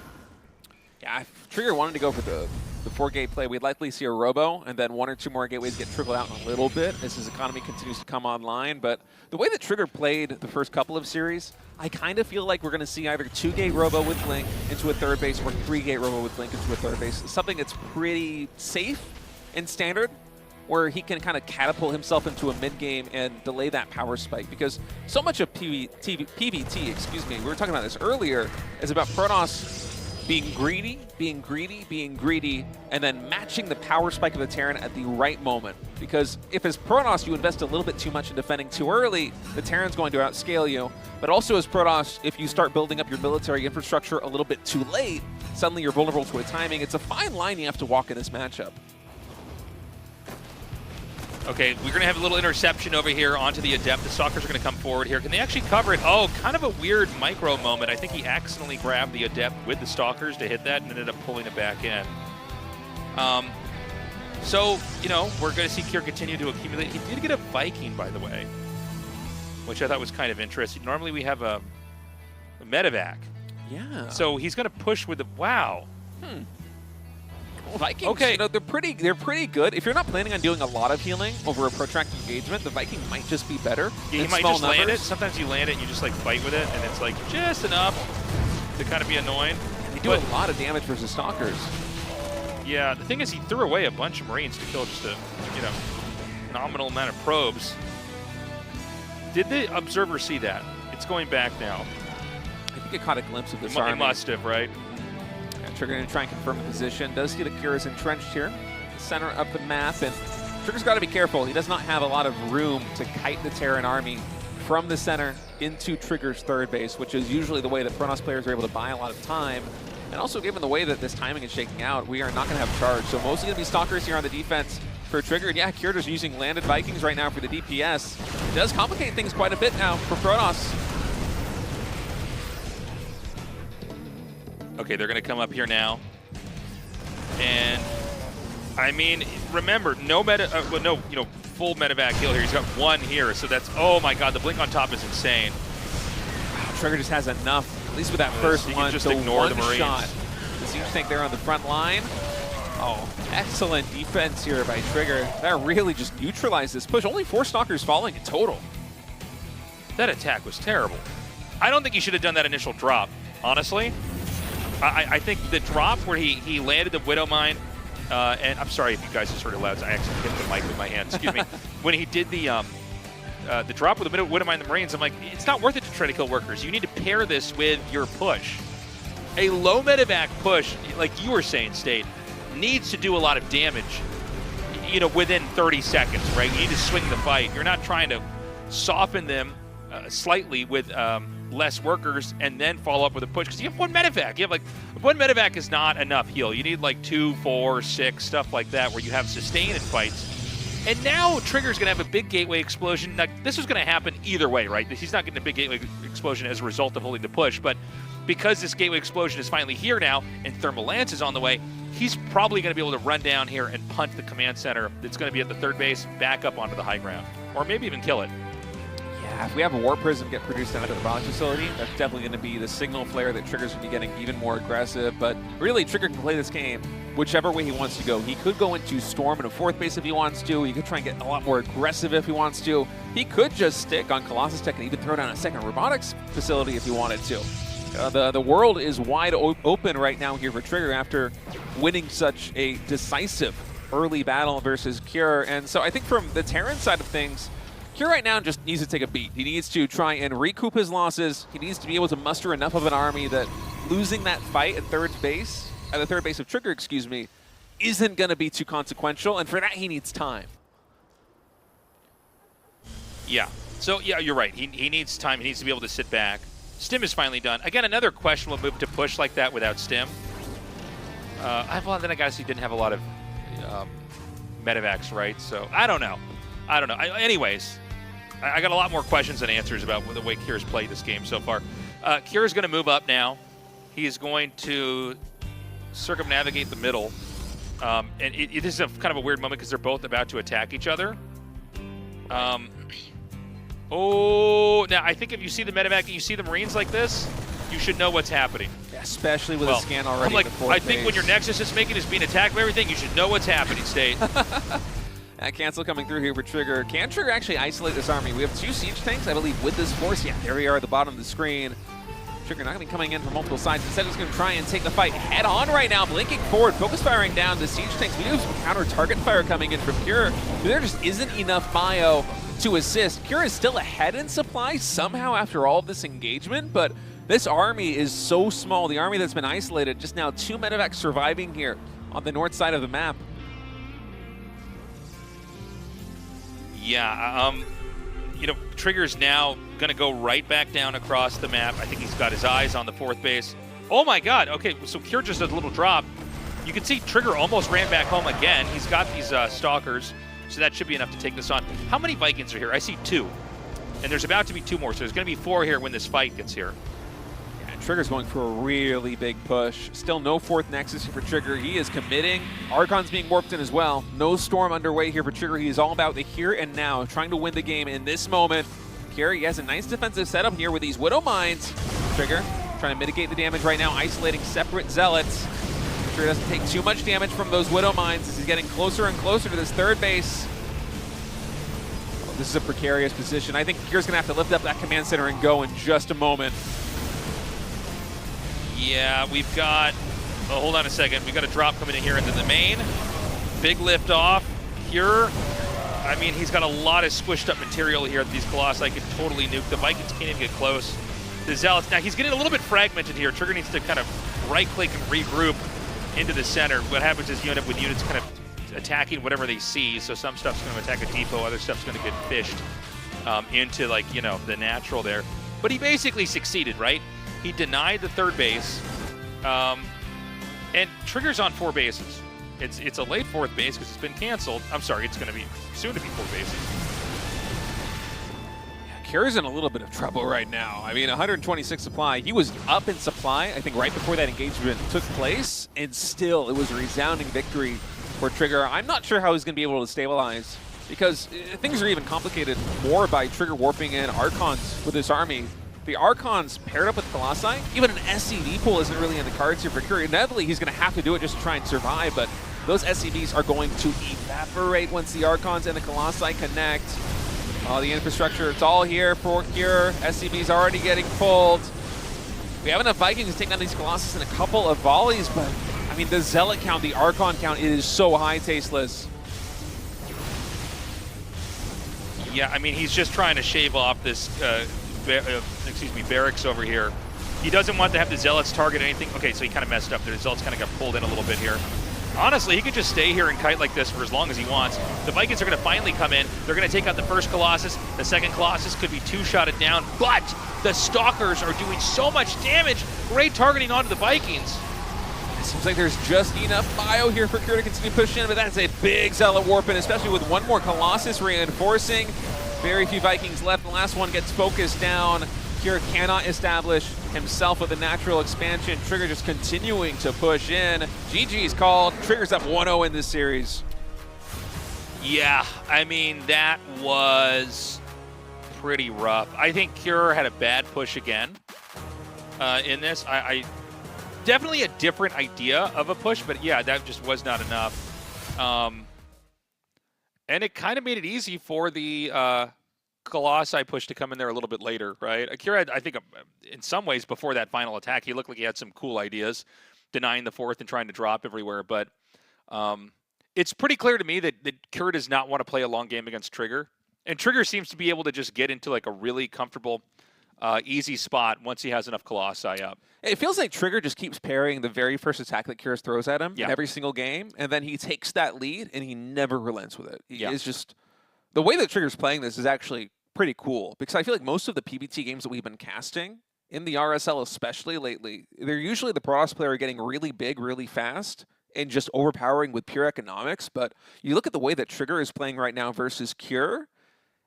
Yeah, if Trigger wanted to go for the 4-gate play, we'd likely see a robo, and then 1 or 2 more gateways get trickled out in a little bit as his economy continues to come online. But the way that Trigger played the first couple of series, I kind of feel like we're going to see either 2-gate robo with Link into a third base or 3-gate robo with Link into a third base. Something that's pretty safe in standard, where he can kind of catapult himself into a mid-game and delay that power spike. Because so much of PVT, excuse me, we were talking about this earlier, is about Protoss being greedy, and then matching the power spike of the Terran at the right moment. Because if as Protoss you invest a little bit too much in defending too early, the Terran's going to outscale you. But also as Protoss, if you start building up your military infrastructure a little bit too late, suddenly you're vulnerable to a timing. It's a fine line you have to walk in this matchup. Okay, we're going to have a little interception over here onto the Adept. The Stalkers are going to come forward here. Can they actually cover it? Oh, kind of a weird micro moment. I think he accidentally grabbed the Adept with the Stalkers to hit that and ended up pulling it back in. So, you know, we're going to see Kier continue to accumulate. He did get a Viking, by the way, which I thought was kind of interesting. Normally we have a medevac. Yeah. So he's going to push with the... Wow. Well, Vikings, Okay. you know, they're pretty good. If you're not planning on doing a lot of healing over a protracted engagement, the Viking might just be better. Yeah, he in might small just land it. numbers. Sometimes you land it and you just like fight with it, and it's like just enough to kind of be annoying. They do a lot of damage versus Stalkers. Yeah, the thing is he threw away a bunch of Marines to kill just a, you know, nominal amount of probes. Did the observer see that? It's going back now. I think it caught a glimpse of this It army. must have, right? Trigger going to try and confirm the position. Does see the Kira's entrenched here. Center of the map, and Trigger's got to be careful. He does not have a lot of room to kite the Terran army from the center into Trigger's third base, which is usually the way that Protoss players are able to buy a lot of time. And also, given the way that this timing is shaking out, we are not going to have charge. So mostly going to be Stalkers here on the defense for Trigger. And yeah, Kira's using landed Vikings right now for the DPS. It does complicate things quite a bit now for Protoss. Okay, they're going to come up here now. And, I mean, remember, no full medevac heal here. He's got 1 here, so that's, oh my god, the blink on top is insane. Trigger just has enough, at least with that first He one, can just to ignore the one Marines. shot. The siege tank there on the front line. Oh, excellent defense here by Trigger. That really just neutralized this push. Only 4 Stalkers falling in total. That attack was terrible. I don't think he should have done that initial drop, honestly. I think the drop where he landed the Widow Mine, and I'm sorry if you guys just heard it loud, I actually hit the mic with my hand, excuse me. When he did the drop with the Widow Mine and the Marines, I'm like, it's not worth it to try to kill workers. You need to pair this with your push. A low medevac push, like you were saying, State, needs to do a lot of damage, you know, within 30 seconds, right? You need to swing the fight. You're not trying to soften them slightly with less workers and then follow up with a push, because you have 1 medevac. You have like 1 medevac is not enough heal. You need like 2, 4, 6, stuff like that, where you have sustain in fights. And now Trigger's going to have a big gateway explosion. Now, this is going to happen either way, right? He's not getting a big gateway explosion as a result of holding the push, but because this gateway explosion is finally here now and Thermal Lance is on the way, he's probably going to be able to run down here and punt the command center that's going to be at the third base back up onto the high ground, or maybe even kill it. Yeah, if we have a War Prism get produced out of the Bronze facility, that's definitely going to be the signal flare that Trigger's going to be getting even more aggressive. But really, Trigger can play this game whichever way he wants to go. He could go into Storm in a 4th base if he wants to. He could try and get a lot more aggressive if he wants to. He could just stick on Colossus Tech and even throw down a second robotics facility if he wanted to. The world is wide open right now here for Trigger after winning such a decisive early battle versus Cure. And so I think from the Terran side of things, Cure right now just needs to take a beat. He needs to try and recoup his losses. He needs to be able to muster enough of an army that losing that fight at the third base of Trigger, excuse me, isn't going to be too consequential. And for that, he needs time. Yeah. So, yeah, you're right. He needs time. He needs to be able to sit back. Stim is finally done. Again, another questionable move to push like that without Stim. Well, then I guess he didn't have a lot of medevacs, right? So, I don't know. Anyways, I got a lot more questions than answers about the way Kira's played this game so far. Kira's going to move up now. He is going to circumnavigate the middle. And this is kind of a weird moment because they're both about to attack each other. Oh, now I think if you see the medevac and you see the Marines like this, you should know what's happening. Especially with a scan already. I'm like, in the fourth I think when base. your Nexus is making is being attacked by everything, you should know what's happening, State. That cancel coming through here for Trigger. Can Trigger actually isolate this army? We have 2 siege tanks, I believe, with this force. Yeah, there we are at the bottom of the screen. Trigger not going to be coming in from multiple sides. Instead, he's going to try and take the fight head on right now. Blinking forward, focus firing down the siege tanks. We do have some counter target fire coming in from Cure. But there just isn't enough bio to assist. Cure is still ahead in supply somehow after all of this engagement, but this army is so small. The army that's been isolated, just now 2 medevacs surviving here on the north side of the map. Yeah, you know, Trigger's now going to go right back down across the map. I think he's got his eyes on the 4th base. Oh my god, okay, so Cure just does a little drop. You can see Trigger almost ran back home again. He's got these stalkers, so that should be enough to take this on. How many Vikings are here? I see 2. And there's about to be 2 more, so there's going to be 4 here when this fight gets here. Trigger's going for a really big push. Still no 4th Nexus here for Trigger. He is committing. Archon's being warped in as well. No Storm underway here for Trigger. He is all about the here and now, trying to win the game in this moment. Carey has a nice defensive setup here with these Widow Mines. Trigger trying to mitigate the damage right now, isolating separate Zealots. Trigger doesn't take too much damage from those Widow Mines as he's getting closer and closer to this 3rd base. Oh, this is a precarious position. I think Cure's going to have to lift up that command center and go in just a moment. Yeah, we've got, oh, hold on a second. We've got a drop coming in here into the main. Big lift off. Cure, I mean, he's got a lot of squished up material here that these Colossi can totally nuke. The Vikings can't even get close. The Zealots, now he's getting a little bit fragmented here. Trigger needs to kind of right-click and regroup into the center. What happens is you end up with units kind of attacking whatever they see. So some stuff's going to attack a depot, other stuff's going to get fished into, like, you know, the natural there. But he basically succeeded, right? He denied the 3rd base, and Trigger's on 4 bases. It's a late 4th base because it's been canceled. I'm sorry, it's going to be soon to be 4 bases. Cure's in a little bit of trouble right now. I mean, 126 supply. He was up in supply, I think, right before that engagement took place, and still it was a resounding victory for Trigger. I'm not sure how he's going to be able to stabilize because things are even complicated more by Trigger warping in Archons with this army. The Archons paired up with Colossi, even an SCV pool isn't really in the cards here for Curie. Inevitably, he's going to have to do it just to try and survive, but those SCVs are going to evaporate once the Archons and the Colossi connect. The infrastructure, it's all here for Cure. SCV's already getting pulled. We have enough Vikings to take down these Colossus in a couple of volleys, but, I mean, the Zealot count, the Archon count, it is so high, Tasteless. Yeah, I mean, he's just trying to shave off this barracks over here. He doesn't want to have the Zealots target anything. Okay, so he kind of messed up there. The Zealots kind of got pulled in a little bit here. Honestly, he could just stay here and kite like this for as long as he wants. The Vikings are going to finally come in. They're going to take out the first Colossus. The second Colossus could be 2-shotted down, but the Stalkers are doing so much damage. Great targeting onto the Vikings. It seems like there's just enough bio here for Cure to continue pushing in, but that's a big Zealot warp in, especially with one more Colossus reinforcing. Very few Vikings left. The last one gets focused down. Cure cannot establish himself with a natural expansion. Trigger just continuing to push in. GG's called. Trigger's up 1-0 in this series. Yeah, I mean, that was pretty rough. I think Cure had a bad push again in this. I definitely a different idea of a push, but yeah, that just was not enough. And it kind of made it easy for the Colossi push to come in there a little bit later, right? Akira, I think, in some ways, before that final attack, he looked like he had some cool ideas, denying the 4th and trying to drop everywhere. But it's pretty clear to me that Cure does not want to play a long game against Trigger. And Trigger seems to be able to just get into like a really comfortable, easy spot once he has enough Colossi up. It feels like Trigger just keeps parrying the very first attack that Curious throws at him in every single game, and then he takes that lead, and he never relents with it. It's just... The way that Trigger's playing this is actually pretty cool, because I feel like most of the PBT games that we've been casting, in the RSL especially lately, they're usually the Protoss player getting really big, really fast, and just overpowering with pure economics. But you look at the way that Trigger is playing right now versus Cure,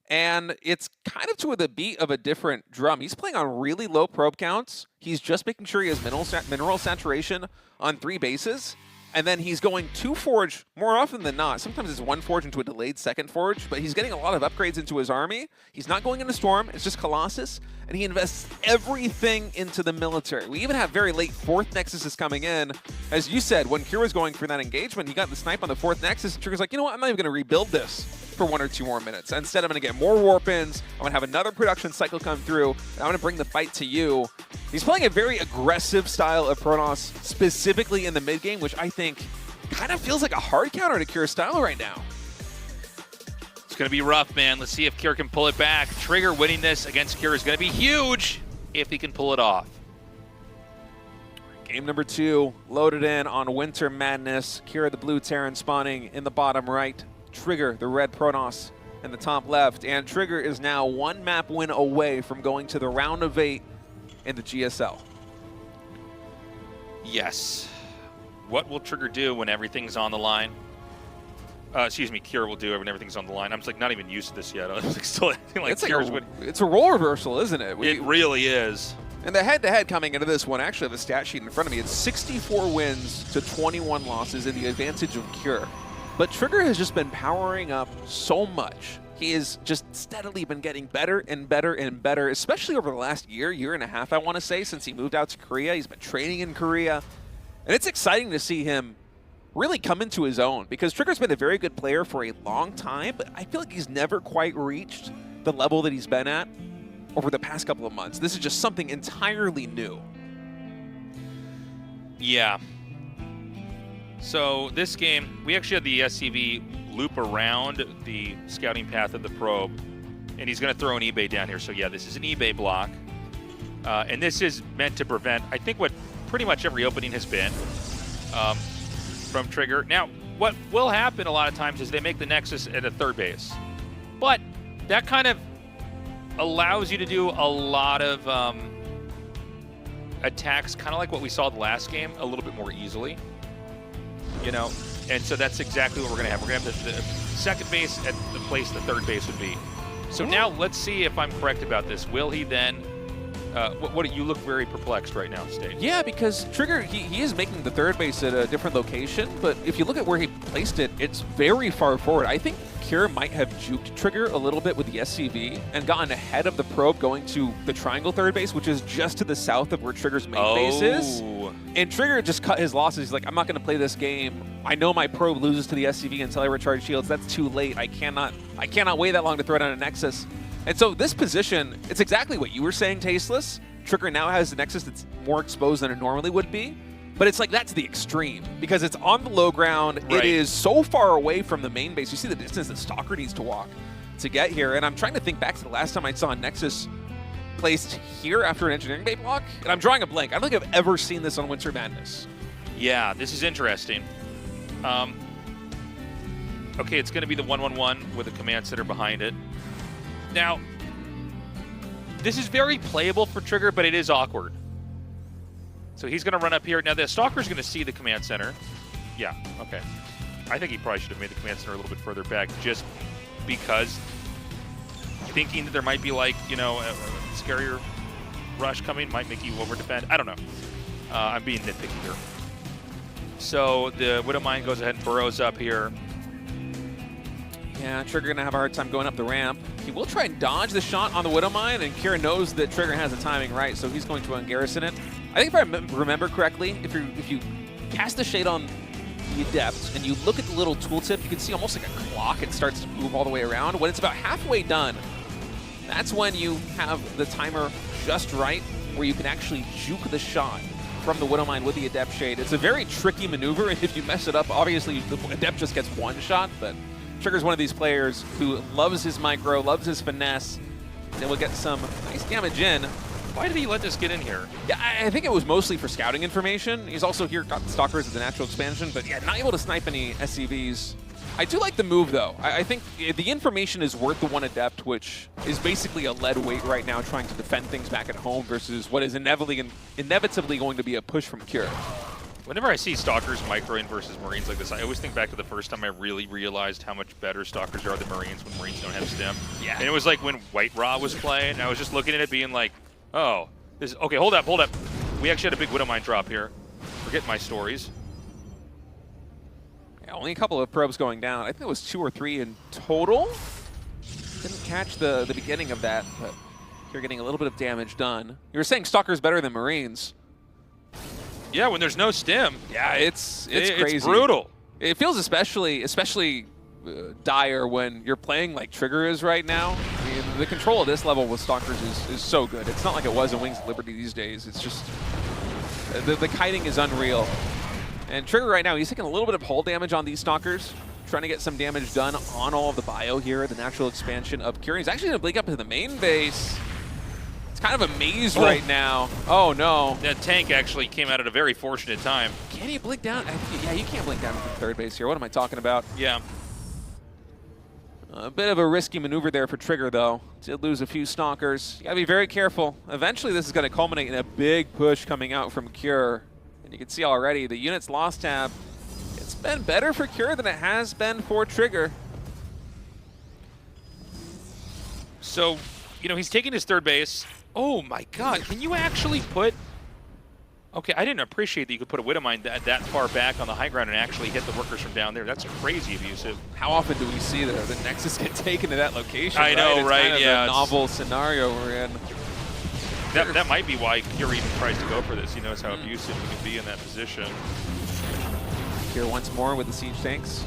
and it's kind of to the beat of a different drum. He's playing on really low probe counts. He's just making sure he has mineral saturation on 3 bases. And then he's going to Forge more often than not. Sometimes it's one Forge into a delayed second Forge, but he's getting a lot of upgrades into his army. He's not going into Storm, it's just Colossus, and he invests everything into the military. We even have very late 4th Nexuses coming in. As you said, when Kira was going for that engagement, he got the snipe on the 4th Nexus, and Trigger's like, you know what, I'm not even going to rebuild this for 1 or 2 more minutes. Instead, I'm going to get more warp-ins, I'm going to have another production cycle come through, and I'm going to bring the fight to you. He's playing a very aggressive style of Protoss, specifically in the mid-game, which I think kind of feels like a hard counter to Kira's style right now. It's going to be rough, man. Let's see if Kira can pull it back. Trigger winning this against Kira is going to be huge if he can pull it off. Game number 2, loaded in on Winter Madness. Kira, the blue Terran, spawning in the bottom right. Trigger, the red Protoss, in the top left. And Trigger is now 1 map win away from going to the round of 8 in the GSL. Yes. What will Trigger do when everything's on the line? Excuse me, Kira will do when everything's on the line. I'm just like not even used to this yet. I'm like still acting like Kira's winning. It's a role reversal, isn't it? It really is. And the head-to-head coming into this one, actually, the stat sheet in front of me, it's 64 wins to 21 losses in the advantage of Kira. But Trigger has just been powering up so much. He has just steadily been getting better and better and better, especially over the last year and a half, I want to say, since he moved out to Korea. He's been training in Korea. And it's exciting to see him really come into his own, because Trigger's been a very good player for a long time, but I feel like he's never quite reached the level that he's been at over the past couple of months. This is just something entirely new. Yeah. So this game, we actually had the SCV loop around the scouting path of the probe, and he's going to throw an eBay down here. So yeah, this is an eBay block, and this is meant to prevent, I think, what pretty much every opening has been from Trigger. Now, what will happen a lot of times is they make the Nexus at a 3rd base, but that kind of allows you to do a lot of attacks, kind of like what we saw the last game, a little bit more easily, you know. And so that's exactly what we're going to have. We're going to have the 2nd base at the place the 3rd base would be. So now let's see if I'm correct about this. Will he then what you look very perplexed right now, State. Yeah, because Trigger, he is making the 3rd base at a different location, but if you look at where he placed it, it's very far forward. I think Kira might have juked Trigger a little bit with the SCV and gotten ahead of the probe going to the triangle 3rd base, which is just to the south of where Trigger's main base is. And Trigger just cut his losses. He's like, I'm not going to play this game. I know my probe loses to the SCV until I recharge shields. That's too late. I cannot wait that long to throw down a Nexus. And so this position, it's exactly what you were saying, Tasteless. Trigger now has the Nexus that's more exposed than it normally would be. But it's like, that's the extreme, because it's on the low ground. Right. It is so far away from the main base. You see the distance that Stalker needs to walk to get here. And I'm trying to think back to the last time I saw a Nexus placed here after an engineering bay block. And I'm drawing a blank. I don't think I've ever seen this on Winter Madness. Yeah, this is interesting. Okay, it's going to be the 1-1-1 with a command center behind it. Now, this is very playable for Trigger, but it is awkward. So he's going to run up here. Now, the Stalker's going to see the command center. Yeah, okay. I think he probably should have made the command center a little bit further back, just because thinking that there might be, like, you know, a scarier rush coming might make you over-defend. I don't know. I'm being nitpicky here. So the Widowmine goes ahead and burrows up here. Yeah, Trigger going to have a hard time going up the ramp. He will try and dodge the shot on the Widowmine, and Kira knows that Trigger has the timing right, so he's going to ungarrison it. I think if I remember correctly, if you cast the Shade on the Adept and you look at the little tooltip, you can see almost like a clock. It starts to move all the way around. When it's about halfway done, that's when you have the timer just right, where you can actually juke the shot from the Widowmine with the Adept Shade. It's a very tricky maneuver, and if you mess it up, obviously the Adept just gets one shot, but Trigger's one of these players who loves his micro, loves his finesse, and will get some nice damage in. Why did he let this get in here? Yeah, I think it was mostly for scouting information. He's also here got the Stalkers as a natural expansion, but yeah, not able to snipe any SCVs. I do like the move, though. I think the information is worth the one Adept, which is basically a lead weight right now, trying to defend things back at home versus what is inevitably going to be a push from Kira. Whenever I see Stalkers microing versus Marines like this, I always think back to the first time I really realized how much better Stalkers are than Marines when Marines don't have stim. Yeah. And it was like when White Raw was playing, and I was just looking at it being like, oh, okay, hold up. We actually had a big Widowmine drop here. Forget my stories. Yeah, only a couple of probes going down. I think it was 2 or 3 in total. Didn't catch the beginning of that, but you're getting a little bit of damage done. You were saying Stalker's better than Marines. Yeah, when there's no stim. Yeah, it's crazy. It's brutal. It feels especially dire when you're playing like Trigger is right now. I mean, the control of this level with Stalkers is so good. It's not like it was in Wings of Liberty these days. It's just the kiting is unreal. And Trigger right now, he's taking a little bit of hull damage on these Stalkers, trying to get some damage done on all of the bio here, the natural expansion of Cure. He's actually going to blink up to the main base. It's kind of a maze right now. Oh, no. That tank actually came out at a very fortunate time. Can he blink down? Yeah, you can't blink down from third base here. What am I talking about? Yeah. A bit of a risky maneuver there for Trigger, though. Did lose a few Stalkers. You got to be very careful. Eventually, this is going to culminate in a big push coming out from Cure. And you can see already the unit's loss tab. It's been better for Cure than it has been for Trigger. So, you know, he's taking his third base. Oh my God, can you actually put... Okay, I didn't appreciate that you could put a Widowmine that far back on the high ground and actually hit the workers from down there. That's crazy abusive. How often do we see the Nexus get taken to that location? I know, It's right? kind of Yeah, a novel scenario we're in. That might be why Cure even tries to go for this. He knows how abusive he can be in that position. Here once more with the siege tanks.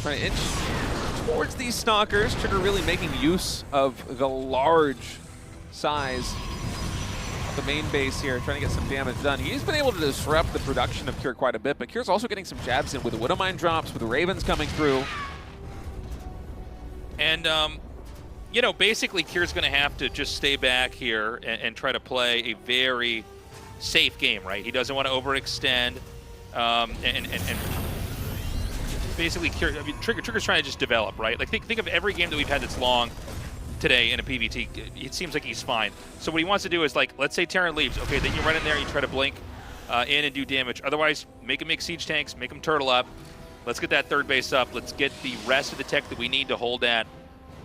Trying to inch towards these Stalkers. Trigger really making use of the large size of the main base here, trying to get some damage done. He's been able to disrupt the production of Cure quite a bit, but Cure's also getting some jabs in with the Widowmine drops, with the Ravens coming through. And, you know, basically Cure's going to have to just stay back here and try to play a very safe game, right? He doesn't want to overextend. And basically, Cure, I mean, Trigger's trying to just develop, right? Like, think of every game that we've had that's long today in a PvT. It seems like he's fine. So what he wants to do is, like, let's say Terran leaves. Okay, then you run in there, you try to blink in and do damage. Otherwise, make him make siege tanks, make him turtle up. Let's get that third base up. Let's get the rest of the tech that we need to hold that.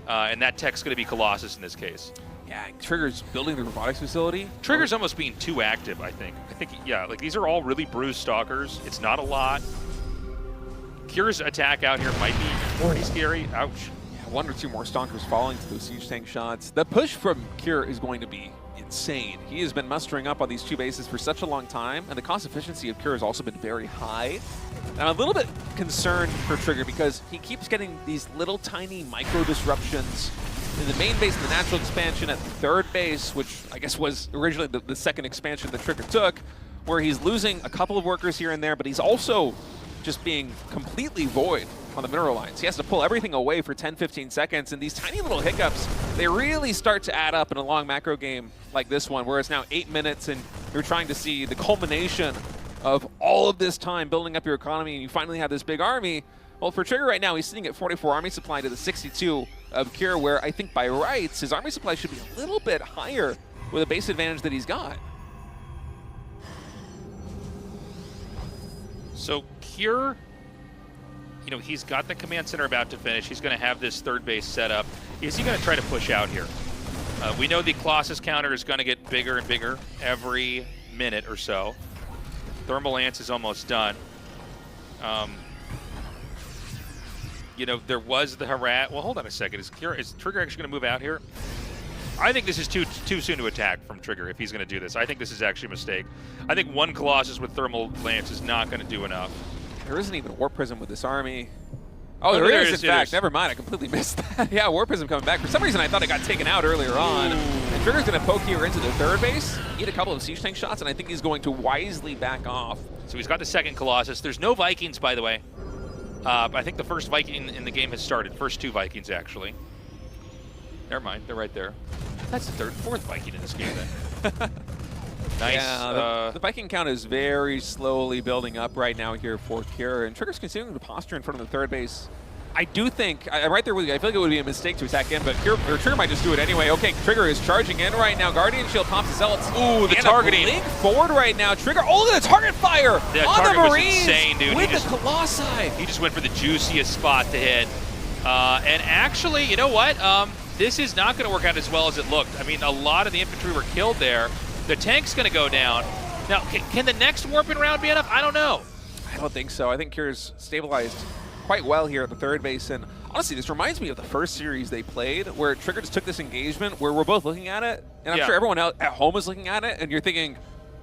And that tech's going to be Colossus in this case. Yeah, Trigger's building the robotics facility. Trigger's almost being too active, I think. Yeah, like these are all really bruised Stalkers. It's not a lot. Cure's attack out here might be pretty scary. Ouch. Yeah, 1 or 2 more Stalkers falling to those siege tank shots. The push from Cure is going to be insane. He has been mustering up on these 2 bases for such a long time, and the cost efficiency of Cure has also been very high. And I'm a little bit concerned for Trigger because he keeps getting these little tiny micro disruptions in the main base and the natural expansion at third base, which I guess was originally the second expansion that Trigger took, where he's losing a couple of workers here and there, but he's also just being completely void on the mineral lines. He has to pull everything away for 10-15 seconds, and these tiny little hiccups, they really start to add up in a long macro game like this one, where it's now 8 minutes and you're trying to see the culmination of all of this time building up your economy, and you finally have this big army. Well, for Trigger right now, he's sitting at 44 army supply to the 62 of Cure, where I think by rights, his army supply should be a little bit higher with a base advantage that he's got. So Cure, you know, he's got the command center about to finish. He's going to have this third base set up. Is he going to try to push out here? We know the Colossus counter is going to get bigger and bigger every minute or so. Thermal Lance is almost done. You know, there was the harass. Well, hold on a second. Is Trigger actually going to move out here? I think this is too soon to attack from Trigger if he's going to do this. I think this is actually a mistake. I think one Colossus with Thermal Lance is not going to do enough. There isn't even a War Prism with this army. Oh, there is, in fact. Never mind, I completely missed that. Yeah, War Prism coming back. For some reason, I thought it got taken out earlier on. And Trigger's going to poke here into the third base, eat a couple of siege tank shots, and I think he's going to wisely back off. So he's got the second Colossus. There's no Vikings, by the way. I think the first Viking in the game has started. First 2 Vikings, actually. Never mind, they're right there. That's the 3rd, 4th Viking in this game, then. Nice. Yeah, the Viking count is very slowly building up right now here for Cure, and Trigger's continuing to posture in front of the third base. I do think, I'm right there with you, I feel like it would be a mistake to attack in, but Trigger might just do it anyway. Okay, Trigger is charging in right now. Guardian Shield pops the Zealots. Ooh, the targeting. Link forward right now. Trigger, look at the target fire on target the was Marines insane, dude. with the Colossi. He just went for the juiciest spot to hit. And actually, you know what? This is not going to work out as well as it looked. I mean, a lot of the infantry were killed there. The tank's going to go down. Now, can the next warping round be enough? I don't know. I don't think so. I think Cure's stabilized quite well here at the third base. And honestly, this reminds me of the first series they played where Trigger just took this engagement where we're both looking at it. And I'm sure everyone out at home is looking at it. And you're thinking,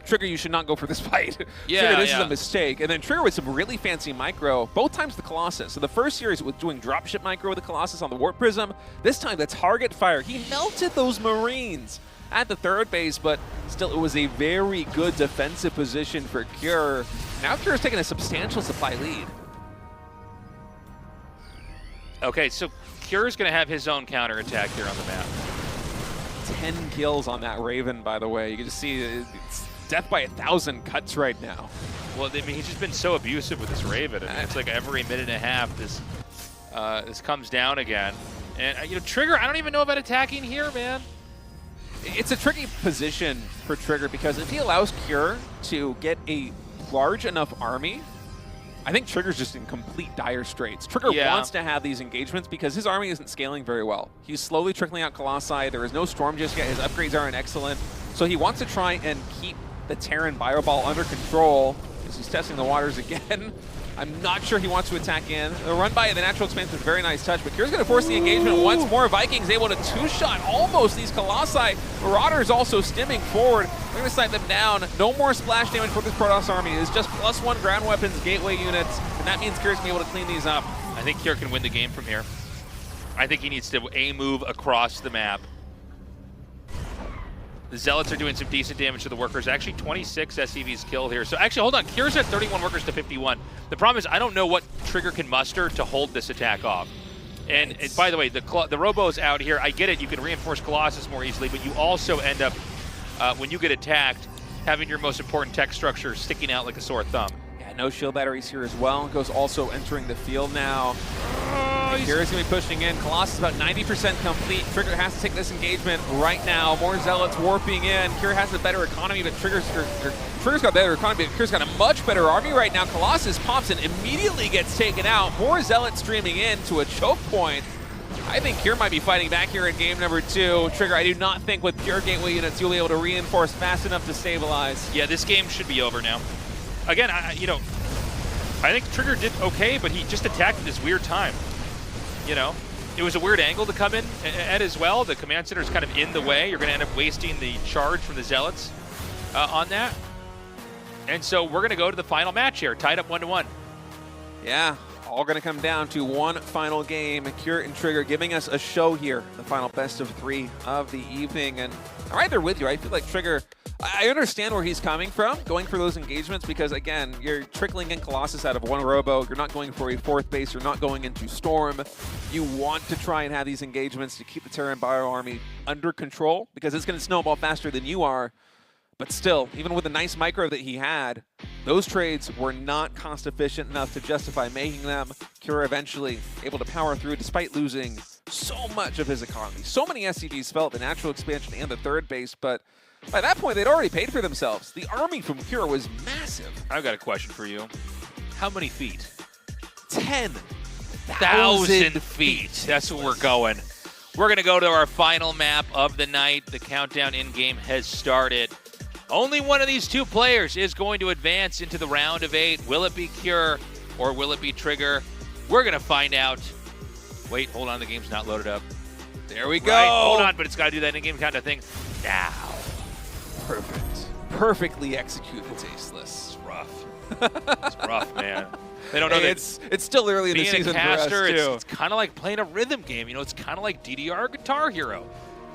Trigger, you should not go for this fight. Trigger, this is a mistake. And then Trigger with some really fancy micro, both times the Colossus. So the first series was doing dropship micro with the Colossus on the Warp Prism. This time the target fire. He melted those Marines at the third base, but still it was a very good defensive position for Cure. Now Cure's taking a substantial supply lead. Okay, so Cure's going to have his own counterattack here on the map. 10 kills on that Raven, by the way. You can just see it's death by 1,000 cuts right now. Well, I mean, he's just been so abusive with this Raven. I mean, it's like every minute and a half this comes down again. And, you know, Trigger, I don't even know about attacking here, man. It's a tricky position for Trigger because if he allows Cure to get a large enough army, I think Trigger's just in complete dire straits. Trigger wants to have these engagements because his army isn't scaling very well. He's slowly trickling out Colossi. There is no Storm just yet. His upgrades aren't excellent. So he wants to try and keep the Terran Bioball under control as he's testing the waters again. I'm not sure he wants to attack in. The run by the natural expansion is a very nice touch, but Cure's going to force the engagement once more. Vikings able to two-shot almost these Colossi. Marauders also stimming forward. They're going to sight them down. No more splash damage for this Protoss army. It's just +1 ground weapons, gateway units, and that means Cure's going to be able to clean these up. I think Cure can win the game from here. I think he needs to A-move across the map. The Zealots are doing some decent damage to the workers. Actually, 26 SCVs killed here. So actually, hold on. Cure's at 31 workers to 51. The problem is I don't know what Trigger can muster to hold this attack off. And by the way, the Robo's out here. I get it. You can reinforce Colossus more easily, but you also end up, when you get attacked, having your most important tech structure sticking out like a sore thumb. Yeah, no shield batteries here as well. Goes also entering the field now. Cure's going to be pushing in. Colossus about 90% complete. Trigger has to take this engagement right now. More Zealots warping in. Cure has a better economy, but Trigger's got better economy, but Cure's got a much better army right now. Colossus pops and immediately gets taken out. More Zealots streaming in to a choke point. I think Cure might be fighting back here in game number 2. Trigger, I do not think with Cure gateway units you'll be able to reinforce fast enough to stabilize. Yeah, this game should be over now. Again, you know, I think Trigger did okay, but he just attacked at this weird time. You know, it was a weird angle to come in at as well. The command center is kind of in the way. You're going to end up wasting the charge from the Zealots on that. And so we're going to go to the final match here, tied up 1-1. Yeah, all going to come down to one final game. Cure and Trigger giving us a show here, the final best of 3 of the evening. And I'm right there with you. I feel like Trigger, I understand where he's coming from, going for those engagements, because again, you're trickling in Colossus out of one Robo. You're not going for a 4th base. You're not going into Storm. You want to try and have these engagements to keep the Terran Bio army under control, because it's going to snowball faster than you are. But still, even with the nice micro that he had, those trades were not cost efficient enough to justify making them. Cure eventually able to power through despite losing so much of his economy. So many SCVs fell at the natural expansion and the third base, but by that point, they'd already paid for themselves. The army from Cure was massive. I've got a question for you. How many feet? 10,000 feet. That's where we're going. We're going to go to our final map of the night. The countdown in-game has started. Only one of these 2 players is going to advance into the round of 8. Will it be Cure or will it be Trigger? We're going to find out. Wait, hold on. The game's not loaded up. There we go. Right, hold on, but it's got to do that in-game countdown thing now. Perfect. Perfectly executed. Tasteless. It's rough. It's rough, man. They don't know that it's still early in the being season a caster, for us, too. it's kind of like playing a rhythm game. You know, it's kind of like DDR Guitar Hero.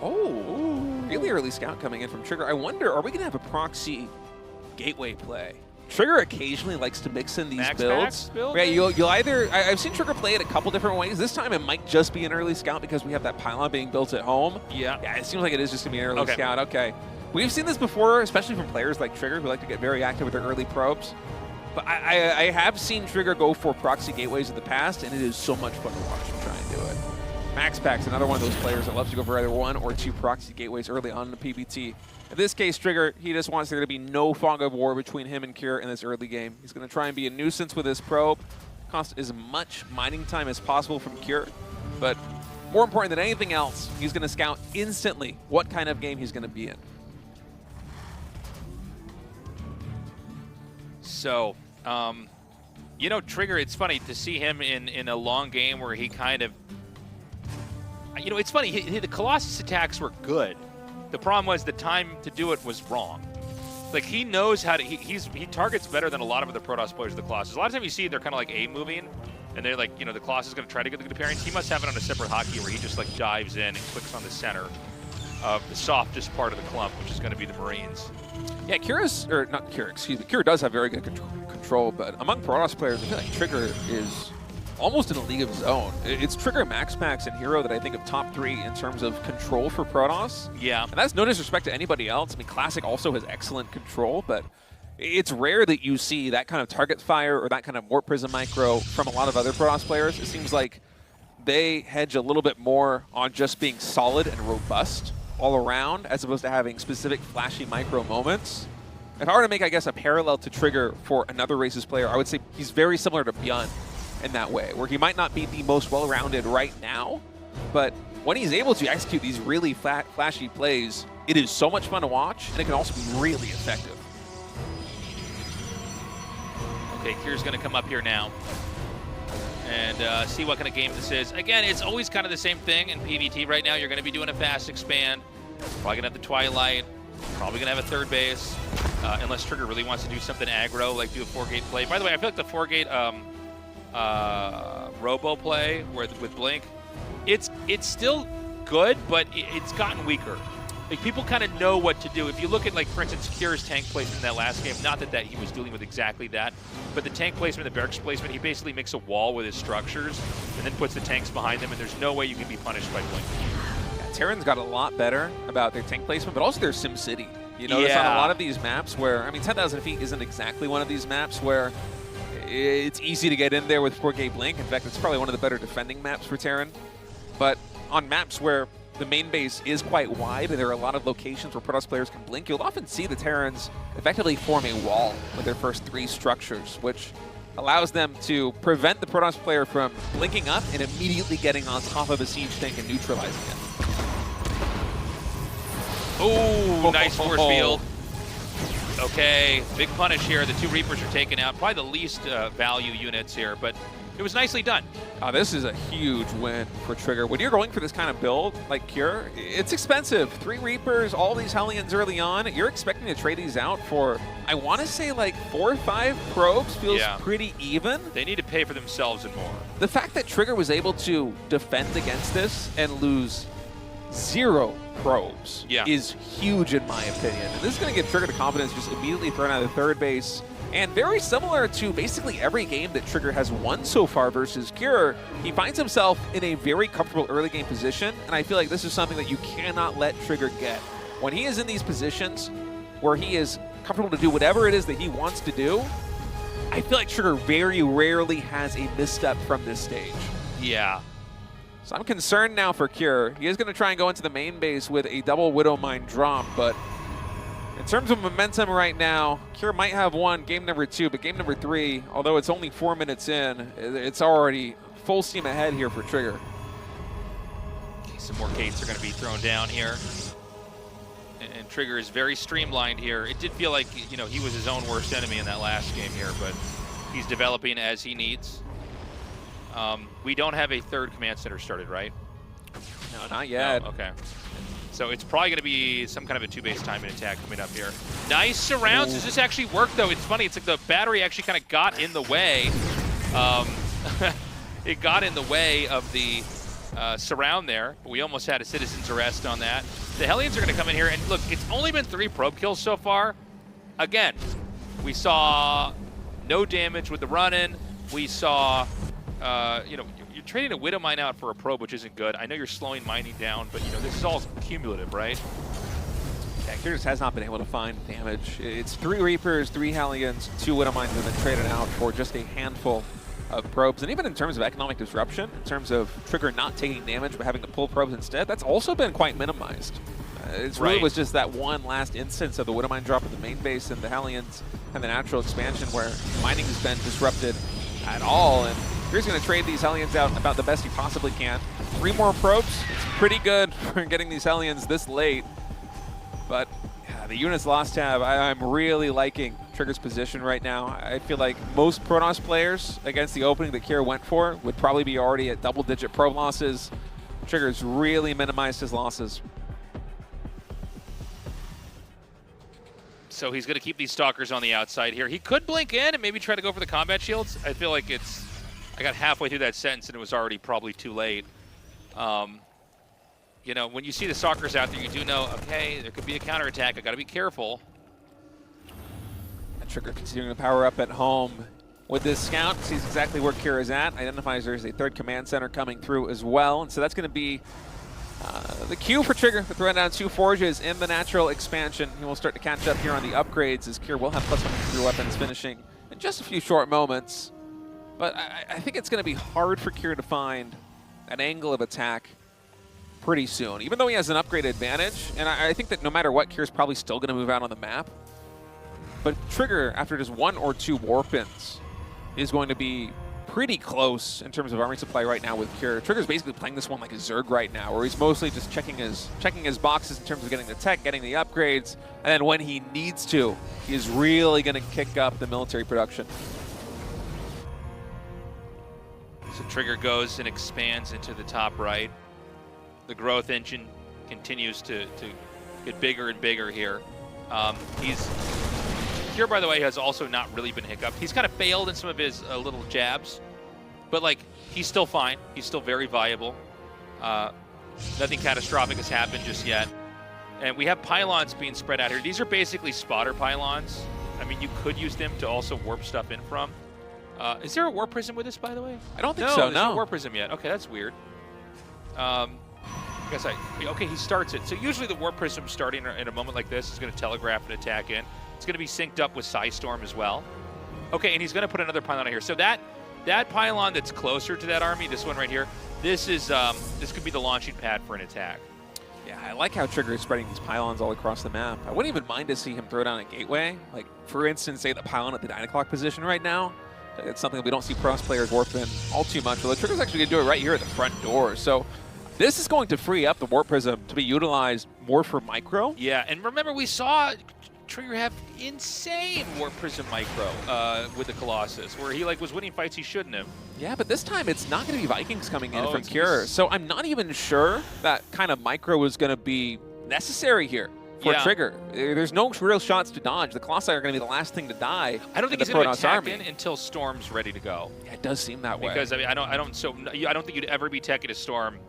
Oh, really early scout coming in from Trigger. I wonder, are we going to have a proxy gateway play? Trigger occasionally likes to mix in these builds. Build? Yeah, you'll either, I've seen Trigger play it a couple different ways. This time it might just be an early scout because we have that pylon being built at home. Yeah. It seems like it is just going to be an early scout. Okay. We've seen this before, especially from players like Trigger who like to get very active with their early probes. But I have seen Trigger go for proxy gateways in the past, and it is so much fun to watch him try and do it. MaxPack's another one of those players that loves to go for either 1 or 2 proxy gateways early on in the PBT. In this case, Trigger, he just wants there to be no fog of war between him and Cure in this early game. He's going to try and be a nuisance with his probe, cost as much mining time as possible from Cure, but more important than anything else, he's going to scout instantly what kind of game he's going to be in. So, You know, Trigger, it's funny to see him in a long game where he kind of, you know, it's funny, the Colossus attacks were good. The problem was the time to do it was wrong. Like, he knows how to, he targets better than a lot of other Protoss players with the Colossus. A lot of times you see they're kind of like A-moving, and they're like, you know, the Colossus is going to try to get the good appearance. He must have it on a separate hotkey where he just, like, dives in and clicks on the center of the softest part of the clump, which is going to be the Marines. Yeah, Kira's, or not Kira, excuse me. Kira does have very good control, but among Protoss players, I feel like Trigger is almost in a league of his own. It's Trigger, Max, and Hero that I think of top 3 in terms of control for Protoss. Yeah. And that's no disrespect to anybody else. I mean, Classic also has excellent control, but it's rare that you see that kind of target fire or that kind of Warp Prism micro from a lot of other Protoss players. It seems like they hedge a little bit more on just being solid and robust all around, as opposed to having specific flashy micro moments. If I were to make, I guess, a parallel to Trigger for another Races player, I would say he's very similar to ByuN in that way, where he might not be the most well-rounded right now, but when he's able to execute these really flashy plays, it is so much fun to watch, and it can also be really effective. Okay, Kira's going to come up here now and see what kind of game this is. Again, it's always kind of the same thing in PvT right now. You're going to be doing a fast expand. Probably going to have the Twilight. Probably going to have a third base, unless Trigger really wants to do something aggro, like do a 4-gate play. By the way, I feel like the 4-gate robo play with Blink, it's still good, but it's gotten weaker. Like, people kind of know what to do. If you look at, like, for instance, Kira's tank placement in that last game, not that he was dealing with exactly that, but the tank placement, the barracks placement, he basically makes a wall with his structures and then puts the tanks behind them, and there's no way you can be punished by Blink. Yeah, Terran's got a lot better about their tank placement, but also their SimCity. You notice on a lot of these maps where, I mean, 10,000 feet isn't exactly one of these maps where it's easy to get in there with 4K Blink. In fact, it's probably one of the better defending maps for Terran. But on maps where the main base is quite wide and there are a lot of locations where Protoss players can blink, you'll often see the Terrans effectively form a wall with their first 3 structures, which allows them to prevent the Protoss player from blinking up and immediately getting on top of a siege tank and neutralizing it. Oh, nice force field. Okay, big punish here. The 2 Reapers are taken out. Probably the least value units here, but it was nicely done. This is a huge win for Trigger. When you're going for this kind of build, like Cure, it's expensive. 3 Reapers, all these Hellions early on. You're expecting to trade these out for, I want to say, like 4 or 5 probes feels pretty even. They need to pay for themselves and more. The fact that Trigger was able to defend against this and lose 0 probes is huge in my opinion. And this is going to give Trigger the confidence just immediately thrown out of third base. And very similar to basically every game that Trigger has won so far versus Cure, he finds himself in a very comfortable early game position, and I feel like this is something that you cannot let Trigger get. When he is in these positions where he is comfortable to do whatever it is that he wants to do, I feel like Trigger very rarely has a misstep from this stage. Yeah. So I'm concerned now for Cure. He is going to try and go into the main base with a double Widow Mine drop, but in terms of momentum right now, Cure might have won game number 2, but game number 3, although it's only 4 minutes in, it's already full steam ahead here for Trigger. Okay, some more gates are going to be thrown down here. And Trigger is very streamlined here. It did feel like, you know, he was his own worst enemy in that last game here, but he's developing as he needs. We don't have a 3rd command center started, right? No, not yet. No? Okay. So it's probably going to be some kind of a 2-base timing attack coming up here. Nice surrounds. Does this actually work, though? It's funny. It's like the battery actually kind of got in the way. It got in the way of the surround there. But we almost had a citizen's arrest on that. The Hellions are going to come in here. And look, it's only been 3 probe kills so far. Again, we saw no damage with the run-in. We saw, you know, you're trading a Widow Mine out for a probe, which isn't good. I know you're slowing mining down, but, you know, this is all cumulative, right? Yeah, Cure just has not been able to find damage. It's 3 Reapers, 3 Hellions, 2 Widow Mines have been traded out for just a handful of probes. And even in terms of economic disruption, in terms of Trigger not taking damage but having to pull probes instead, that's also been quite minimized. It really was just that one last instance of the Widow Mine drop in the main base and the Hellions and the natural expansion where mining has been disrupted at all. And Cure's going to trade these Hellions out about the best he possibly can. 3 more probes. It's pretty good for getting these Hellions this late. But yeah, the units lost tab, I'm really liking Trigger's position right now. I feel like most Protoss players against the opening that Kira went for would probably be already at double-digit pro losses. Trigger's really minimized his losses. So he's going to keep these Stalkers on the outside here. He could blink in and maybe try to go for the combat shields. I feel like I got halfway through that sentence and it was already probably too late. You know, when you see the Stalkers out there, you do know, okay, there could be a counterattack. I got to be careful. And Trigger continuing to power up at home with this scout. Sees exactly where Kira's at. Identifies there's a third command center coming through as well. And so that's going to be the cue for Trigger to throw down 2 forges in the natural expansion. He will start to catch up here on the upgrades as Kira will have +1 weapons finishing in just a few short moments. But I think it's going to be hard for Kira to find an angle of attack pretty soon, even though he has an upgrade advantage. And I think that no matter what, Kira's probably still going to move out on the map. But Trigger, after just 1 or 2 warpins, is going to be pretty close in terms of army supply right now with Kira. Trigger's basically playing this one like a Zerg right now, where he's mostly just checking his boxes in terms of getting the tech, getting the upgrades, and then when he needs to, he is really going to kick up the military production. So Trigger goes and expands into the top right. The growth engine continues to get bigger and bigger here. Kira, by the way, has also not really been hiccuped. He's kind of failed in some of his little jabs, but like he's still fine. He's still very viable. Nothing catastrophic has happened just yet. And we have pylons being spread out here. These are basically spotter pylons. I mean, you could use them to also warp stuff in from. Is there a warp prism with this, by the way? I don't think so, there's no no. warp prism yet. Okay, that's weird. Okay, he starts it. So usually the warp prism starting in a moment like this is going to telegraph an attack in. It's going to be synced up with Psystorm as well. Okay, and he's going to put another pylon out here. So that pylon that's closer to that army, this one right here, this could be the launching pad for an attack. Yeah, I like how Trigger is spreading these pylons all across the map. I wouldn't even mind to see him throw down a gateway. Like, for instance, say the pylon at the 9 o'clock position right now. It's something that we don't see cross players warp in all too much. Well, Trigger's actually going to do it right here at the front door. So this is going to free up the warp prism to be utilized more for micro. Yeah, and remember we saw Trigger have insane warp prism micro with the Colossus, where he was winning fights he shouldn't have. Yeah, but this time it's not going to be Vikings coming in from Kira. So I'm not even sure that kind of micro is going to be necessary here for Trigger. There's no real shots to dodge. The Colossi are going to be the last thing to die. I don't think he's going to attack in until Storm's ready to go. Yeah, it does seem that way. Because I mean, I don't think you'd ever be teching a Storm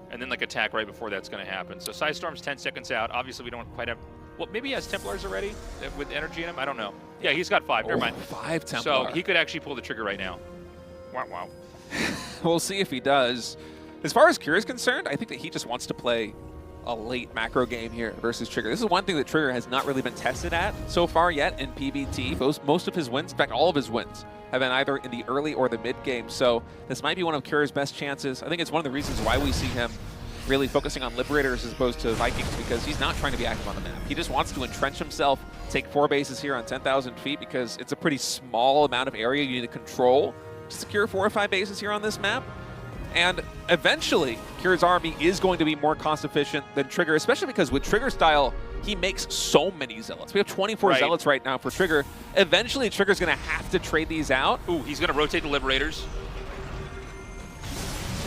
and then attack right before that's going to happen. So Psystorm's 10 seconds out. Obviously, we don't quite have. Well, maybe he has Templars already with energy in him. I don't know. Yeah, he's got 5. Never mind. 5 Templar. So he could actually pull the trigger right now. Wow. We'll see if he does. As far as Kira is concerned, I think that he just wants to play a late macro game here versus Trigger. This is one thing that Trigger has not really been tested at so far yet in PBT. Most of his wins, in fact, all of his wins, have been either in the early or the mid game. So this might be one of Kira's best chances. I think it's one of the reasons why we see him really focusing on Liberators as opposed to Vikings, because he's not trying to be active on the map. He just wants to entrench himself, take 4 bases here on 10,000 feet, because it's a pretty small amount of area you need to control to secure 4 or 5 bases here on this map. And eventually, Kira's army is going to be more cost efficient than Trigger, especially because with Trigger style, he makes so many Zealots. We have 24 Zealots right now for Trigger. Eventually, Trigger's going to have to trade these out. Ooh, he's going to rotate the Liberators.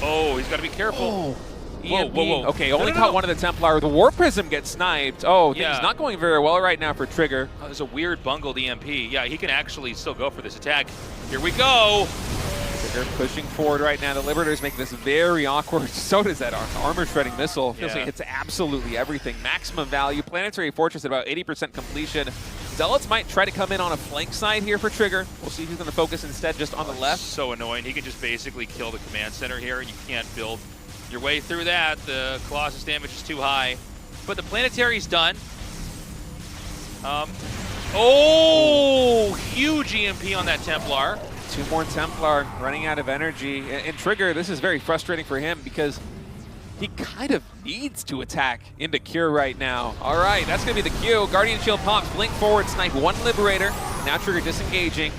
Oh, he's got to be careful. Oh. Whoa. Okay, only caught one of the Templar. The Warp Prism gets sniped. Oh, things not going very well right now for Trigger. Oh, there's a weird bungled EMP. Yeah, he can actually still go for this attack. Here we go. Trigger pushing forward right now. The Liberators make this very awkward. So does that armor-shredding missile. Feels like it hits absolutely everything. Maximum value. Planetary Fortress at about 80% completion. Zealots might try to come in on a flank side here for Trigger. We'll see who's going to focus instead just on the left. So annoying. He can just basically kill the command center here. You can't build your way through that. The Colossus damage is too high. But the Planetary's done. Huge EMP on that Templar. 2 more Templar running out of energy. And Trigger, this is very frustrating for him because he kind of needs to attack into Cure right now. All right, that's going to be the cue. Guardian Shield pops, blink forward, snipe 1 Liberator. Now Trigger disengaging.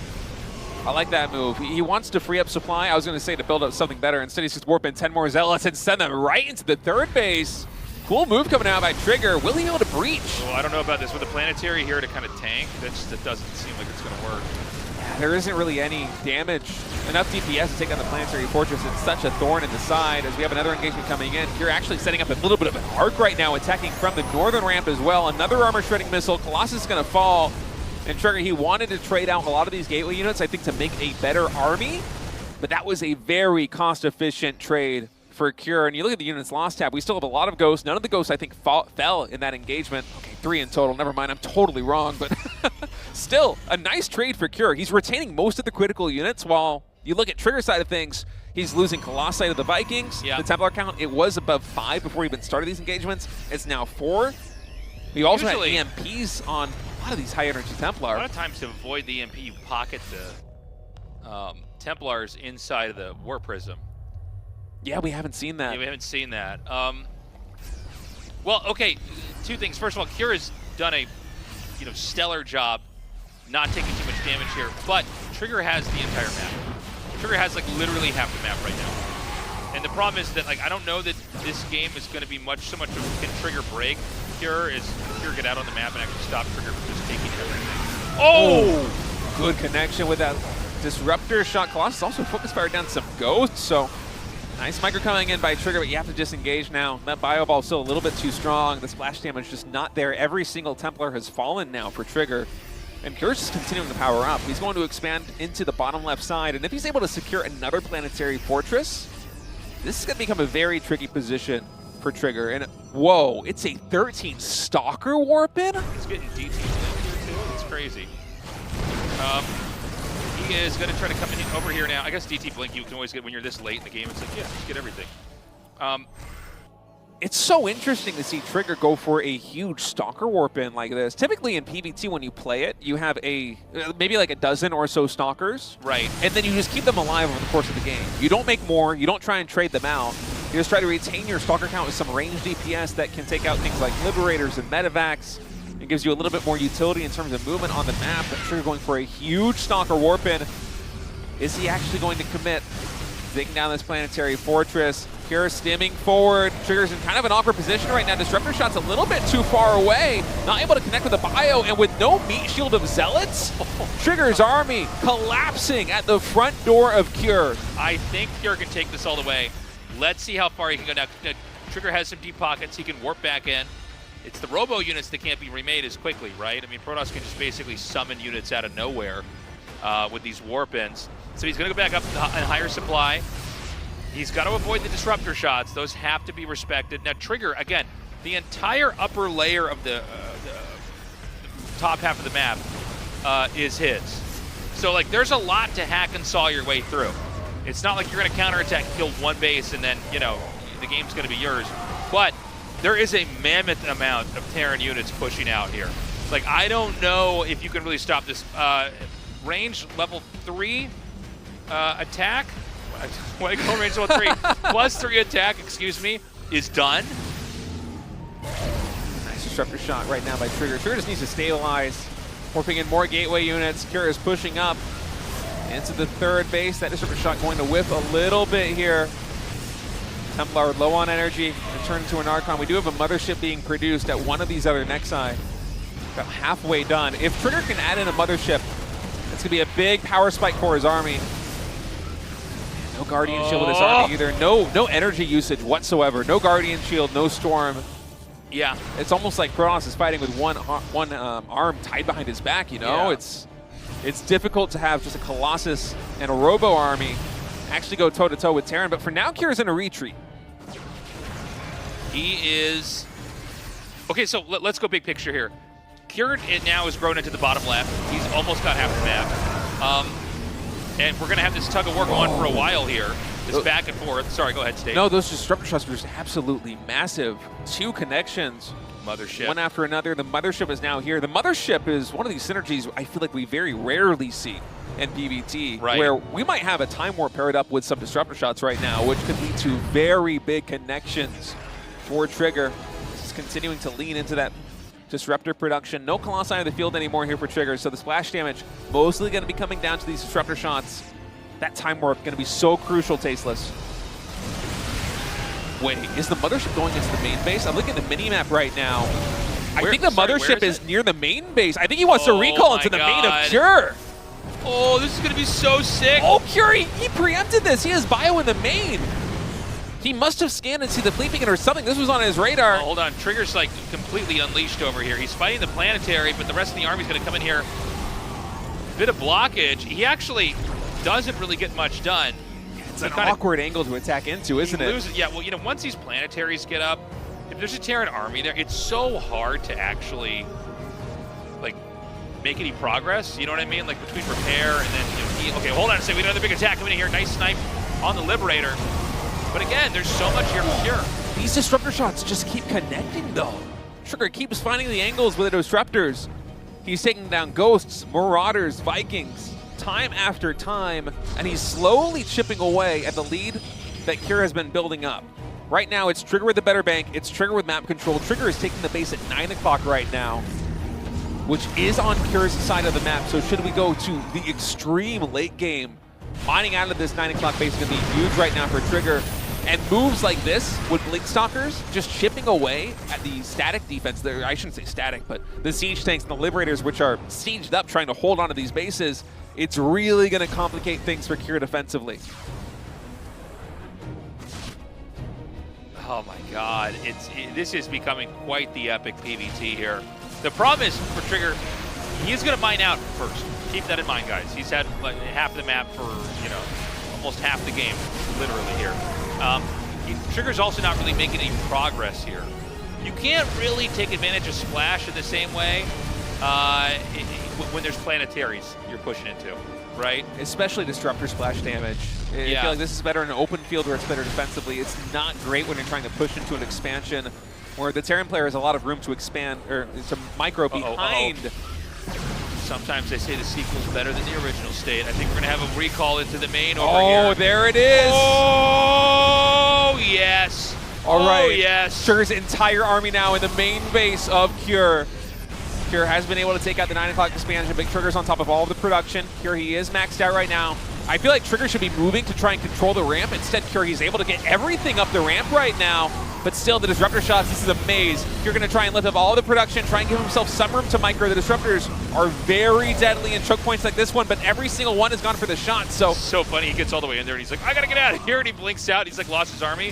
I like that move. He wants to free up supply. I was going to say to build up something better. Instead, he's just warping 10 more Zealots and send them right into the 3rd base. Cool move coming out by Trigger. Will he be able to breach? Well, I don't know about this. With the Planetary here to kind of tank, that doesn't seem like it's going to work. Yeah, there isn't really any damage. Enough DPS to take on the Planetary Fortress. It's such a thorn in the side as we have another engagement coming in. You're actually setting up a little bit of an arc right now, attacking from the northern ramp as well. Another armor shredding missile. Colossus is going to fall. And Trigger, he wanted to trade out a lot of these gateway units, I think, to make a better army. But that was a very cost-efficient trade for Cure. And you look at the units lost tab, we still have a lot of ghosts. None of the ghosts, I think, fell in that engagement. Okay, 3 in total. Never mind, I'm totally wrong. But still, a nice trade for Cure. He's retaining most of the critical units, while you look at Trigger side of things, he's losing Colossi to the Vikings. Yeah. The Templar count, it was above 5 before he even started these engagements. It's now 4. We also Usually, had EMPs on a lot of these high-energy a Templar. lot of times to avoid the EMP, you pocket the Templars inside of the War Prism. Yeah, we haven't seen that. Yeah, we haven't seen that. Well, okay, 2 things. First of all, Cure has done a stellar job not taking too much damage here, but Trigger has the entire map. Trigger has like literally half the map right now. And the problem is that I don't know that this game is going to be so much of can Trigger break Cure get out on the map and actually stop Trigger from just taking everything. Oh! Good connection with that Disruptor shot. Colossus also focus fired down some ghosts, so nice micro coming in by Trigger, but you have to disengage now. That bio ball is still a little bit too strong. The splash damage just not there. Every single Templar has fallen now for Trigger. And Cure's just continuing to power up. He's going to expand into the bottom left side, and if he's able to secure another Planetary Fortress, this is going to become a very tricky position for Trigger. And whoa, it's a 13 Stalker Warpin? He's getting DT here too. It's crazy. He is going to try to come in over here now. I guess DT Blink you can always get when you're this late in the game. It's like, yeah, just get everything. It's so interesting to see Trigger go for a huge Stalker Warpin like this. Typically in PvT when you play it, you have maybe like a dozen or so Stalkers. Right. And then you just keep them alive over the course of the game. You don't make more, you don't try and trade them out. You just try to retain your Stalker count with some ranged DPS that can take out things like Liberators and Medivacs. It gives you a little bit more utility in terms of movement on the map. But Trigger going for a huge Stalker Warpin. Is he actually going to commit? Taking down this Planetary Fortress. Cure stimming forward. Trigger's in kind of an awkward position right now. Disruptor shot's a little bit too far away. Not able to connect with the bio, and with no meat shield of Zealots, Trigger's army collapsing at the front door of Cure. I think Cure can take this all the way. Let's see how far he can go now. Trigger has some deep pockets. He can warp back in. It's the robo units that can't be remade as quickly, right? I mean, Protoss can just basically summon units out of nowhere with these warp-ins. So he's going to go back up in higher supply. He's got to avoid the disruptor shots. Those have to be respected. Now, Trigger, again, the entire upper layer of the top half of the map is his. So, like, there's a lot to hack and saw your way through. It's not like you're going to counterattack and kill one base and then, the game's going to be yours. But there is a mammoth amount of Terran units pushing out here. Like, I don't know if you can really stop this. Range level 3 attack. What I call range level 3 plus 3 attack, excuse me, is done. Nice disruptor shot right now by Trigger. Trigger just needs to stabilize. Warping in more gateway units. Cure is pushing up into the third base. That disruptor shot going to whiff a little bit here. Templar low on energy and turn into an Archon. We do have a mothership being produced at one of these other Nexi. About halfway done. If Trigger can add in a mothership, it's going to be a big power spike for his army. No Guardian Shield with this army either. No energy usage whatsoever. No Guardian Shield, no Storm. Yeah. It's almost like Protoss is fighting with one arm tied behind his back, Yeah. It's difficult to have just a Colossus and a Robo army actually go toe-to-toe with Terran, but for now, Cure's in a retreat. He is... Okay, so let's go big picture here. Cure now has grown into the bottom left. He's almost got half the map. And we're going to have this tug of war going for a while here. This back and forth. Sorry, go ahead, State. No, those disruptor shots were just absolutely massive. 2 connections. Mothership. One after another. The Mothership is now here. The Mothership is one of these synergies I feel like we very rarely see in PvT. Right. Where we might have a Time Warp paired up with some disruptor shots right now, which could lead to very big connections for Trigger. This is continuing to lean into that disruptor production. No Colossi on the field anymore here for Trigger, so the splash damage mostly going to be coming down to these disruptor shots. That Time Warp going to be so crucial, Tasteless. Wait, is the mothership going into the main base? I'm looking at the mini-map right now. I think the Sorry, where mothership is is it? near the main base. I think he wants to Oh recall my into the main of God. Cure. Oh, this is going to be so sick. Oh, Cure, he preempted this. He has bio in the main. He must have scanned and see the fleet beacon or something. This was on his radar. Oh, hold on. Trigger's like completely unleashed over here. He's fighting the planetary, but the rest of the army's going to come in here. Bit of blockage. He actually doesn't really get much done. It's an awkward angle to attack into, isn't it? Loses, yeah, well, you know, once these planetaries get up, if there's a Terran army there, it's so hard to actually, like, make any progress. You know what I mean? Like, between repair and then, you know, okay, hold on a second. We got another big attack coming in here. Nice snipe on the Liberator. But again, there's so much here for Cure. These disruptor shots just keep connecting, though. Trigger keeps finding the angles with the disruptors. He's taking down Ghosts, Marauders, Vikings, time after time, and he's slowly chipping away at the lead that Cure has been building up. Right now, it's Trigger with the better bank. It's Trigger with map control. Trigger is taking the base at 9 o'clock right now, which is on Cure's side of the map. So should we go to the extreme late game, mining out of this 9 o'clock base is going to be huge right now for Trigger. And moves like this with Blink Stalkers just chipping away at the static defense there. I shouldn't say static, but the siege tanks and the Liberators, which are sieged up trying to hold onto these bases, it's really going to complicate things for Cure defensively. Oh my God, this is becoming quite the epic PvT here. The problem is for Trigger, he's going to mine out first. Keep that in mind, guys. He's had like half the map for, you know, almost half the game, literally here. Trigger's also not really making any progress here. You can't really take advantage of Splash in the same way when there's planetaries you're pushing into, right? Especially Disruptor Splash damage. I feel like this is better in an open field where it's better defensively. It's not great when you're trying to push into an expansion where the Terran player has a lot of room to expand, or to micro behind. Sometimes they say the sequel's better than the original state. I think we're going to have a recall into the main over here. Oh, there it is. Oh, yes. All right. Oh, yes. Trigger's entire army now in the main base of Cure. Cure has been able to take out the 9 o'clock expansion, but Trigger's on top of all of the production. Cure, he is maxed out right now. I feel like Trigger should be moving to try and control the ramp. Instead, Cure, he's able to get everything up the ramp right now. But still, the disruptor shots, this is a maze. You're going to try and lift up all the production, try and give himself some room to micro. The disruptors are very deadly in choke points like this one, but every single one has gone for the shot. So funny, he gets all the way in there and he's like, I got to get out of here. And he blinks out. He's like lost his army.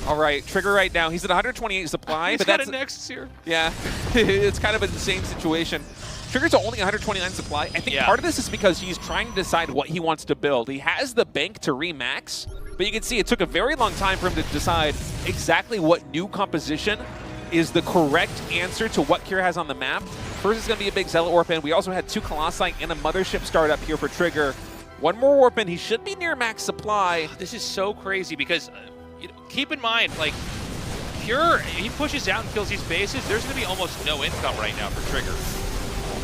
all right, Trigger right now, he's at 128 supply. He's but got that's a Nexus here. Yeah, it's kind of an insane situation. Trigger's only 129 supply. I think part of this is because he's trying to decide what he wants to build. He has the bank to remax, but you can see it took a very long time for him to decide exactly what new composition is the correct answer to what Cure has on the map. First is going to be a big Zealot Warp in. We also had 2 Colossi and a Mothership start up here for Trigger. 1 more Warp in. He should be near max supply. This is so crazy because you know, keep in mind, like, Cure, he pushes out and kills these bases, there's going to be almost no income right now for Trigger.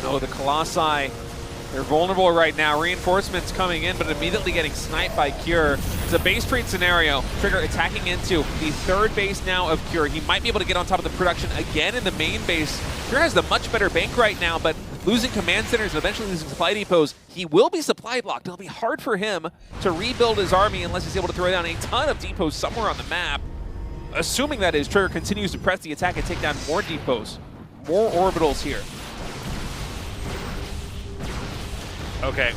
Oh, the Colossi, they're vulnerable right now. Reinforcements coming in, but immediately getting sniped by Cure. It's a base trade scenario. Trigger attacking into the 3rd base now of Cure. He might be able to get on top of the production again in the main base. Cure has the much better bank right now, but losing command centers and eventually losing supply depots, he will be supply blocked. It'll be hard for him to rebuild his army unless he's able to throw down a ton of depots somewhere on the map. Assuming that is, Trigger continues to press the attack and take down more depots, more orbitals here. Okay,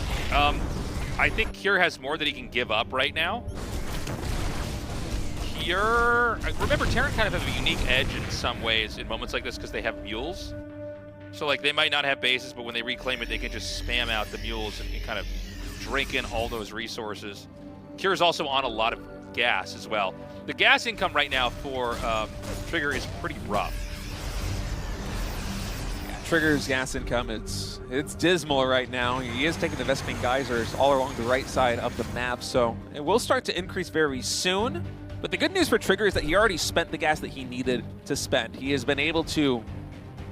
I think Cure has more that he can give up right now. Cure, remember Terran kind of have a unique edge in some ways in moments like this because they have mules. So like they might not have bases, but when they reclaim it, they can just spam out the mules and kind of drink in all those resources. Cure is also on a lot of gas as well. The gas income right now for Trigger is pretty rough. Trigger's gas income, it's dismal right now. He is taking the Vespene Geysers all along the right side of the map, so it will start to increase very soon. But the good news for Trigger is that he already spent the gas that he needed to spend. He has been able to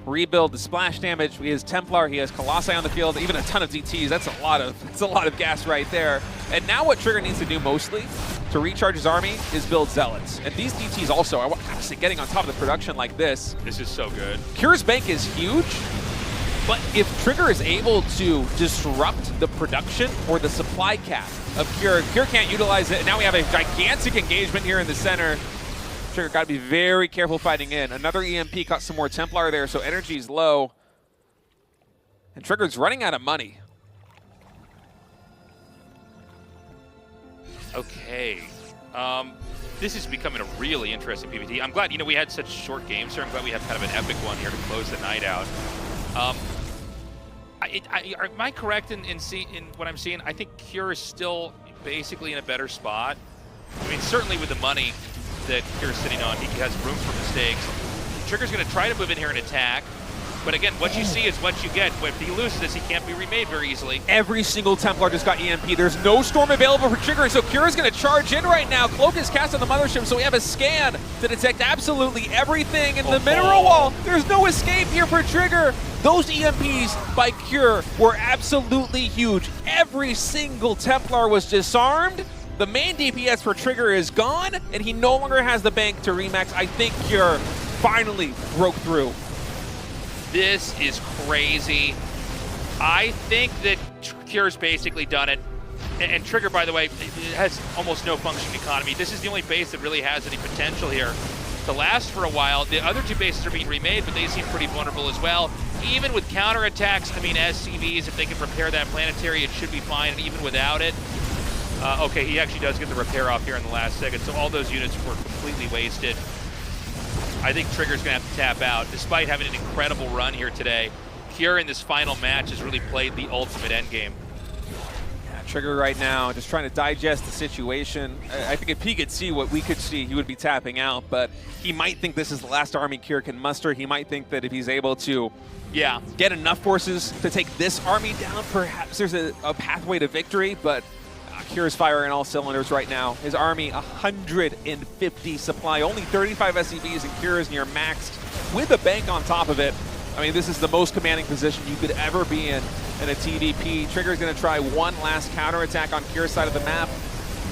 rebuild the splash damage. He has Templar, he has Colossi on the field, even a ton of DTs. That's a lot of gas right there. And now what Trigger needs to do mostly to recharge his army is build Zealots. And these DTs also, honestly, getting on top of the production like this. This is so good. Cure's bank is huge, But if Trigger is able to disrupt the production or the supply cap of Cure, Cure can't utilize it. Now we have a gigantic engagement here in the center. Trigger got to be very careful fighting in. Another EMP caught some more Templar there, so energy's low. And Trigger's running out of money. Okay. This is becoming a really interesting PvT. I'm glad, we had such short games here. I'm glad we have kind of an epic one here to close the night out. Am I correct in what I'm seeing? I think Cure is still basically in a better spot. I mean, certainly with the money that Cure is sitting on, he has room for mistakes. Trigger's going to try to move in here and attack. But again, what you see is what you get. If he loses this, he can't be remade very easily. Every single Templar just got EMP. There's no Storm available for Trigger, so Kira's going to charge in right now. Cloak is cast on the Mothership, so we have a scan to detect absolutely everything in the mineral wall. There's no escape here for Trigger. Those EMPs by Cure were absolutely huge. Every single Templar was disarmed. The main DPS for Trigger is gone, and he no longer has the bank to remax. I think Cure finally broke through. This is crazy. I think that Cure's basically done it. And Trigger, by the way, has almost no functioning economy. This is the only base that really has any potential here to last for a while. The other two bases are being remade, but they seem pretty vulnerable as well. Even with counterattacks, I mean, as CVs, if they can prepare that planetary, it should be fine, and even without it. Okay, he actually does get the repair off here in the last second, so all those units were completely wasted. I think Trigger's going to have to tap out. Despite having an incredible run here today, Cure in this final match has really played the ultimate endgame. Yeah, Trigger right now just trying to digest the situation. I think if he could see what we could see, he would be tapping out, but he might think this is the last army Cure can muster. He might think that if he's able to get enough forces to take this army down, perhaps there's a pathway to victory, but Cure's firing all cylinders right now. His army, 150 supply, only 35 SCVs, and Cure is near maxed with a bank on top of it. I mean, this is the most commanding position you could ever be in a TVP. Trigger's going to try one last counterattack on Cure's side of the map,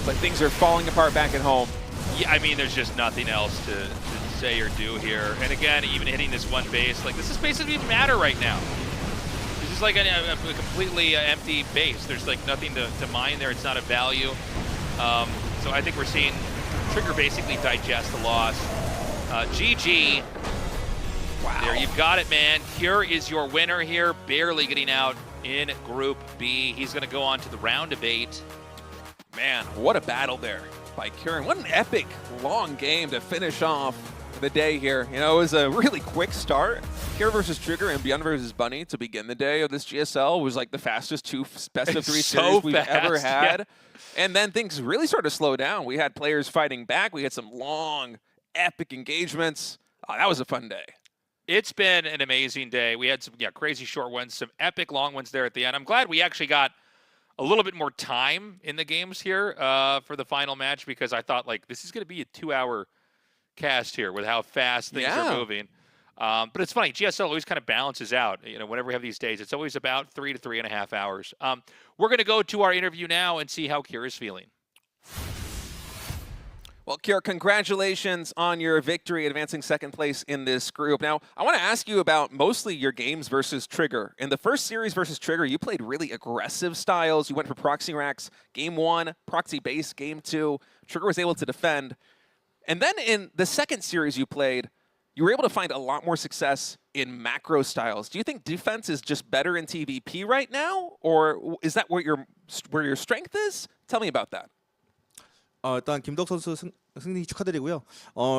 but things are falling apart back at home. Yeah, I mean, there's just nothing else to say or do here. And again, even hitting this one base, like, this is basically even matter right now. This is like a completely empty base. There's like nothing to mine there. It's not a value. So I think we're seeing Trigger basically digest the loss. GG. Wow. There, you've got it, man. Cure is your winner here, barely getting out in Group B. He's going to go on to the round of 8. Man, what a battle there by Cure. What an epic, long game to finish off the day here. You know, it was a really quick start. Cure versus Trigger and ByuN versus Bunny to begin the day of this GSL was like the fastest two best of 3 series we've ever had. Yeah. And then things really started to slow down. We had players fighting back. We had some long, epic engagements. Oh, that was a fun day. It's been an amazing day. We had some crazy short ones, some epic long ones there at the end. I'm glad we actually got a little bit more time in the games here for the final match, because I thought, like, this is going to be a 2-hour cast here with how fast things are moving. But it's funny, GSL always kind of balances out. You know, whenever we have these days, it's always about 3 to 3.5 hours. We're going to go to our interview now and see how Cure is feeling. Well, Cure, congratulations on your victory, advancing second place in this group. Now, I want to ask you about mostly your games versus Trigger. In the first series versus Trigger, you played really aggressive styles. You went for proxy racks game 1, proxy base game 2. Trigger was able to defend. And then in the second series you played, you were able to find a lot more success in macro styles. Do you think defense is just better in TVP right now? Or is that where your strength is? Tell me about that. 일단 김덕 선수 승리 축하드리고요.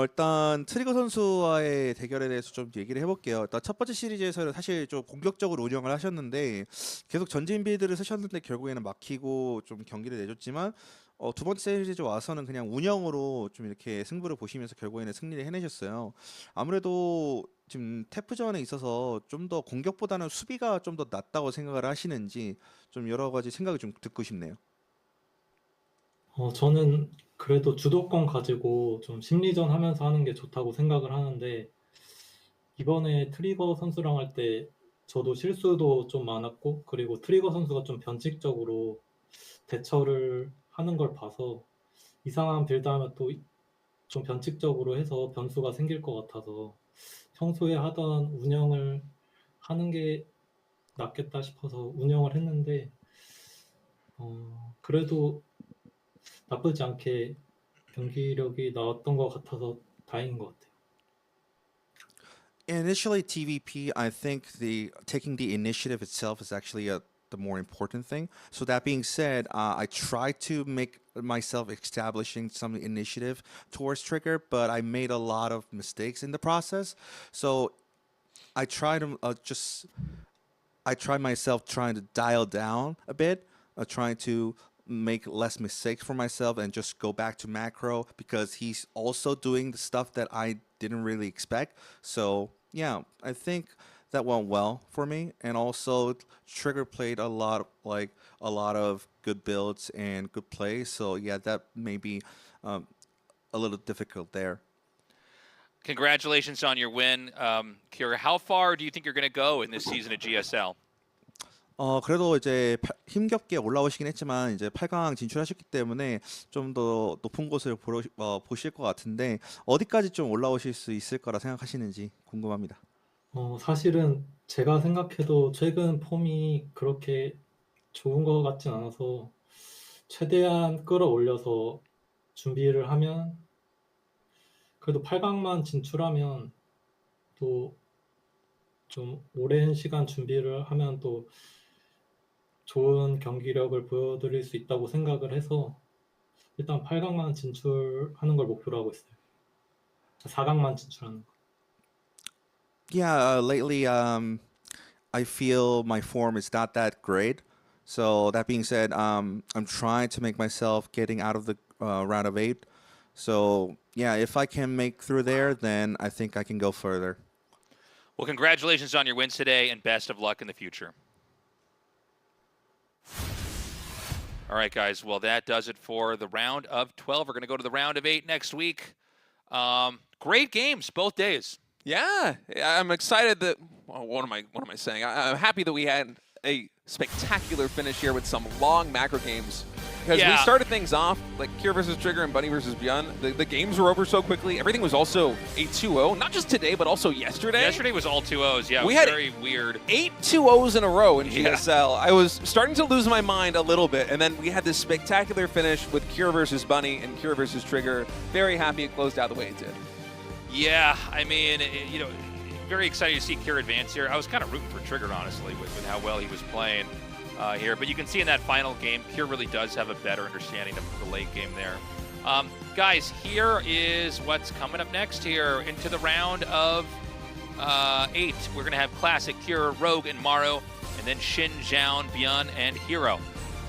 일단 트리거 선수와의 대결에 대해서 좀 얘기를 해볼게요. 일단 첫 번째 시리즈에서는 사실 좀 공격적으로 운영을 하셨는데 계속 전진 빌드를 쓰셨는데 결국에는 막히고 좀 경기를 내줬지만 두 번째 시리즈 와서는 그냥 운영으로 좀 이렇게 승부를 보시면서 결국에는 승리를 해내셨어요. 아무래도 지금 태프전에 있어서 좀 더 공격보다는 수비가 좀 더 낫다고 생각을 하시는지 좀 여러 가지 생각을 좀 듣고 싶네요. 저는 그래도 주도권 가지고 좀 심리전 하면서 하는 게 좋다고 생각을 하는데, 이번에 트리거 선수랑 할 때 저도 실수도 좀 많았고, 그리고 트리거 선수가 좀 변칙적으로 대처를 하는 걸 봐서 이상한 빌드하면 또 좀 변칙적으로 해서 변수가 생길 것 같아서 평소에 하던 운영을 하는 게 낫겠다 싶어서 운영을 했는데 그래도 나쁘지 않게 경기력이 나왔던 것 같아서 다행인 것 같아요. Initially, TVP, I think taking the initiative itself is actually the more important thing. So that being said, I try to make myself establishing some initiative towards Trigger, but I made a lot of mistakes in the process. So I try to I try myself trying to dial down a bit, trying to make less mistakes for myself and just go back to macro because he's also doing the stuff that I didn't really expect. So yeah, I think that went well for me. And also Trigger played a lot of good builds and good plays. So yeah, that may be a little difficult there. Congratulations on your win, Kira. How far do you think you're going to go in this season at GSL? 그래도 이제 힘겹게 올라오시긴 했지만 이제 8강 진출하셨기 때문에 좀 더 높은 곳을 보실 것 같은데 어디까지 좀 올라오실 수 있을 거라 생각하시는지 궁금합니다. 사실은 제가 생각해도 최근 폼이 그렇게 좋은 것 같진 않아서 최대한 끌어올려서 준비를 하면 그래도 8강만 진출하면 또 좀 오랜 시간 준비를 하면 또 좋은 경기력을 보여드릴 수 있다고 생각을 해서 일단 8강만 진출하는 걸 목표로 하고 있어요. 4강만 진출하는 거. Yeah, lately I feel my form is not that great. So that being said, I'm trying to make myself getting out of the round of 8. So yeah, if I can make through there, then I think I can go further. Well, congratulations on your wins today, and best of luck in the future. All right, guys. Well, that does it for the round of 12. We're going to go to the round of 8 next week. Great games both days. Yeah, I'm excited that. Well, what am I saying? I'm happy that we had a spectacular finish here with some long macro games. Because we started things off like Kira versus Trigger and Bunny versus ByuN. The games were over so quickly. Everything was also a 2-0, not just today, but also yesterday. Yesterday was all 2-0s. Yeah, it was had very weird. 8 2-0s in a row in GSL. I was starting to lose my mind a little bit, and then we had this spectacular finish with Kira versus Bunny and Kira versus Trigger. Very happy it closed out the way it did. Yeah, I mean, very excited to see Kira advance here. I was kind of rooting for Trigger, honestly, with how well he was playing here. But you can see in that final game, Kira really does have a better understanding of the late game there. Guys, here is what's coming up next here into the round of 8. We're going to have Classic, Kira, Rogue, and Maru, and then Shin, Zhao, ByuN, and Hero.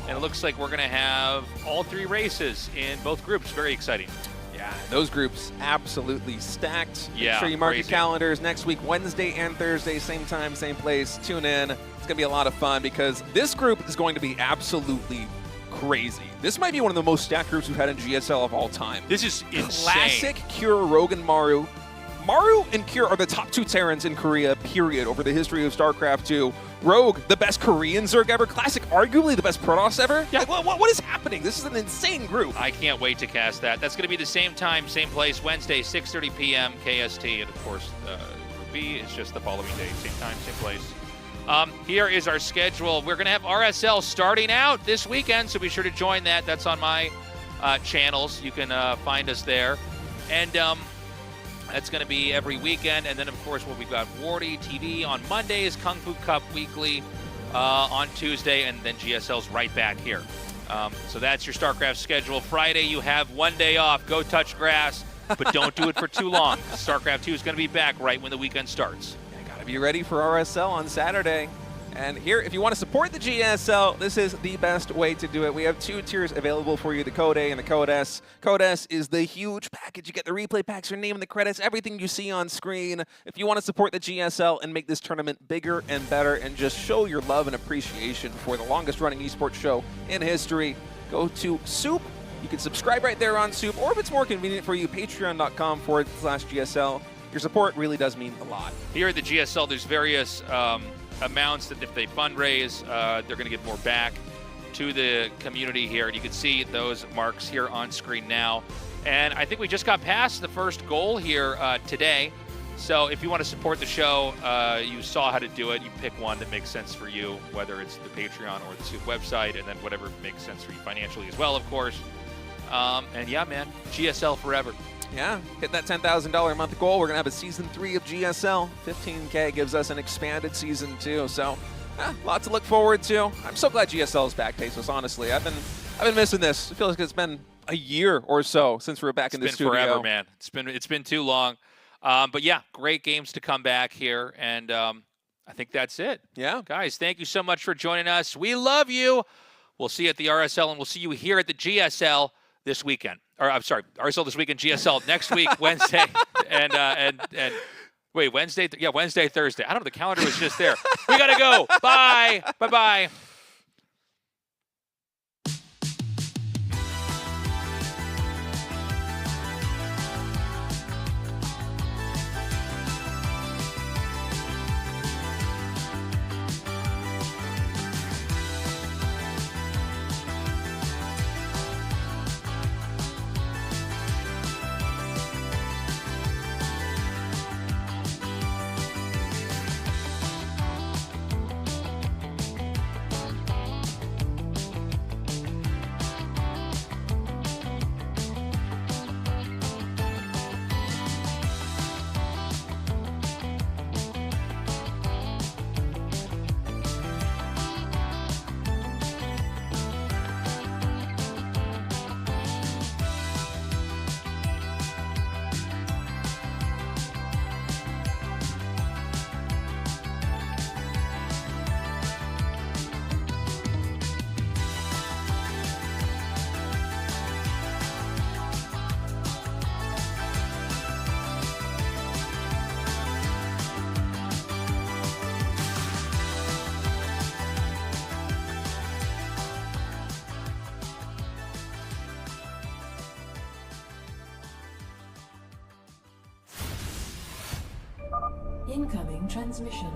And it looks like we're going to have all 3 races in both groups. Very exciting. Yeah, those groups absolutely stacked. Yeah, make sure you mark crazy. your calendars next week, Wednesday and Thursday, same time, same place. Tune in. It's going to be a lot of fun because this group is going to be absolutely crazy. This might be one of the most stacked groups we've had in GSL of all time. This is insane. Classic, Kira, Rogue, and Maru. Maru and Kira are the top 2 Terrans in Korea, period, over the history of StarCraft 2. Rogue, the best Korean Zerg ever. Classic, arguably the best Protoss ever. Yeah. Like, what is happening? This is an insane group. I can't wait to cast that. That's going to be the same time, same place, Wednesday, 6:30 p.m. KST. And, of course, Group B is just the following day, same time, same place. Here is our schedule. We're going to have RSL starting out this weekend, so be sure to join that. That's on my channels. You can find us there. And that's going to be every weekend. And then, of course, we've got Wardy TV on Mondays, Kung Fu Cup weekly on Tuesday, and then GSL's right back here. So that's your StarCraft schedule. Friday, you have 1 day off. Go touch grass, but don't do it for too long. StarCraft 2 is going to be back right when the weekend starts. You gotta be ready for RSL on Saturday. And here, if you want to support the GSL, this is the best way to do it. We have 2 tiers available for you, the Code A and the Code S. Code S is the huge package. You get the replay packs, your name in the credits, everything you see on screen. If you want to support the GSL and make this tournament bigger and better and just show your love and appreciation for the longest running esports show in history, go to Soup. You can subscribe right there on Soup, or if it's more convenient for you, patreon.com/GSL. Your support really does mean a lot. Here at the GSL, there's various amounts that if they fundraise, they're going to give more back to the community here. And you can see those marks here on screen now. And I think we just got past the first goal here today. So if you want to support the show, you saw how to do it. You pick one that makes sense for you, whether it's the Patreon or the Soup website, and then whatever makes sense for you financially as well, of course. And yeah, man, GSL forever. Yeah, hit that $10,000 a month goal. We're gonna have a season 3 of GSL. 15K gives us an expanded season 2. So, lot to look forward to. I'm so glad GSL is back, Pesos. Honestly, I've been missing this. I feel like it's been a year or so since we were back in the studio. It's been forever, man. It's been too long. But yeah, great games to come back here, and I think that's it. Yeah, guys, thank you so much for joining us. We love you. We'll see you at the RSL, and we'll see you here at the GSL this weekend. Or I'm sorry, RSL this weekend, GSL next week, Wednesday, and wait, Wednesday? Yeah, Wednesday, Thursday. I don't know. The calendar was just there. We gotta go. Bye. Bye. Incoming transmission.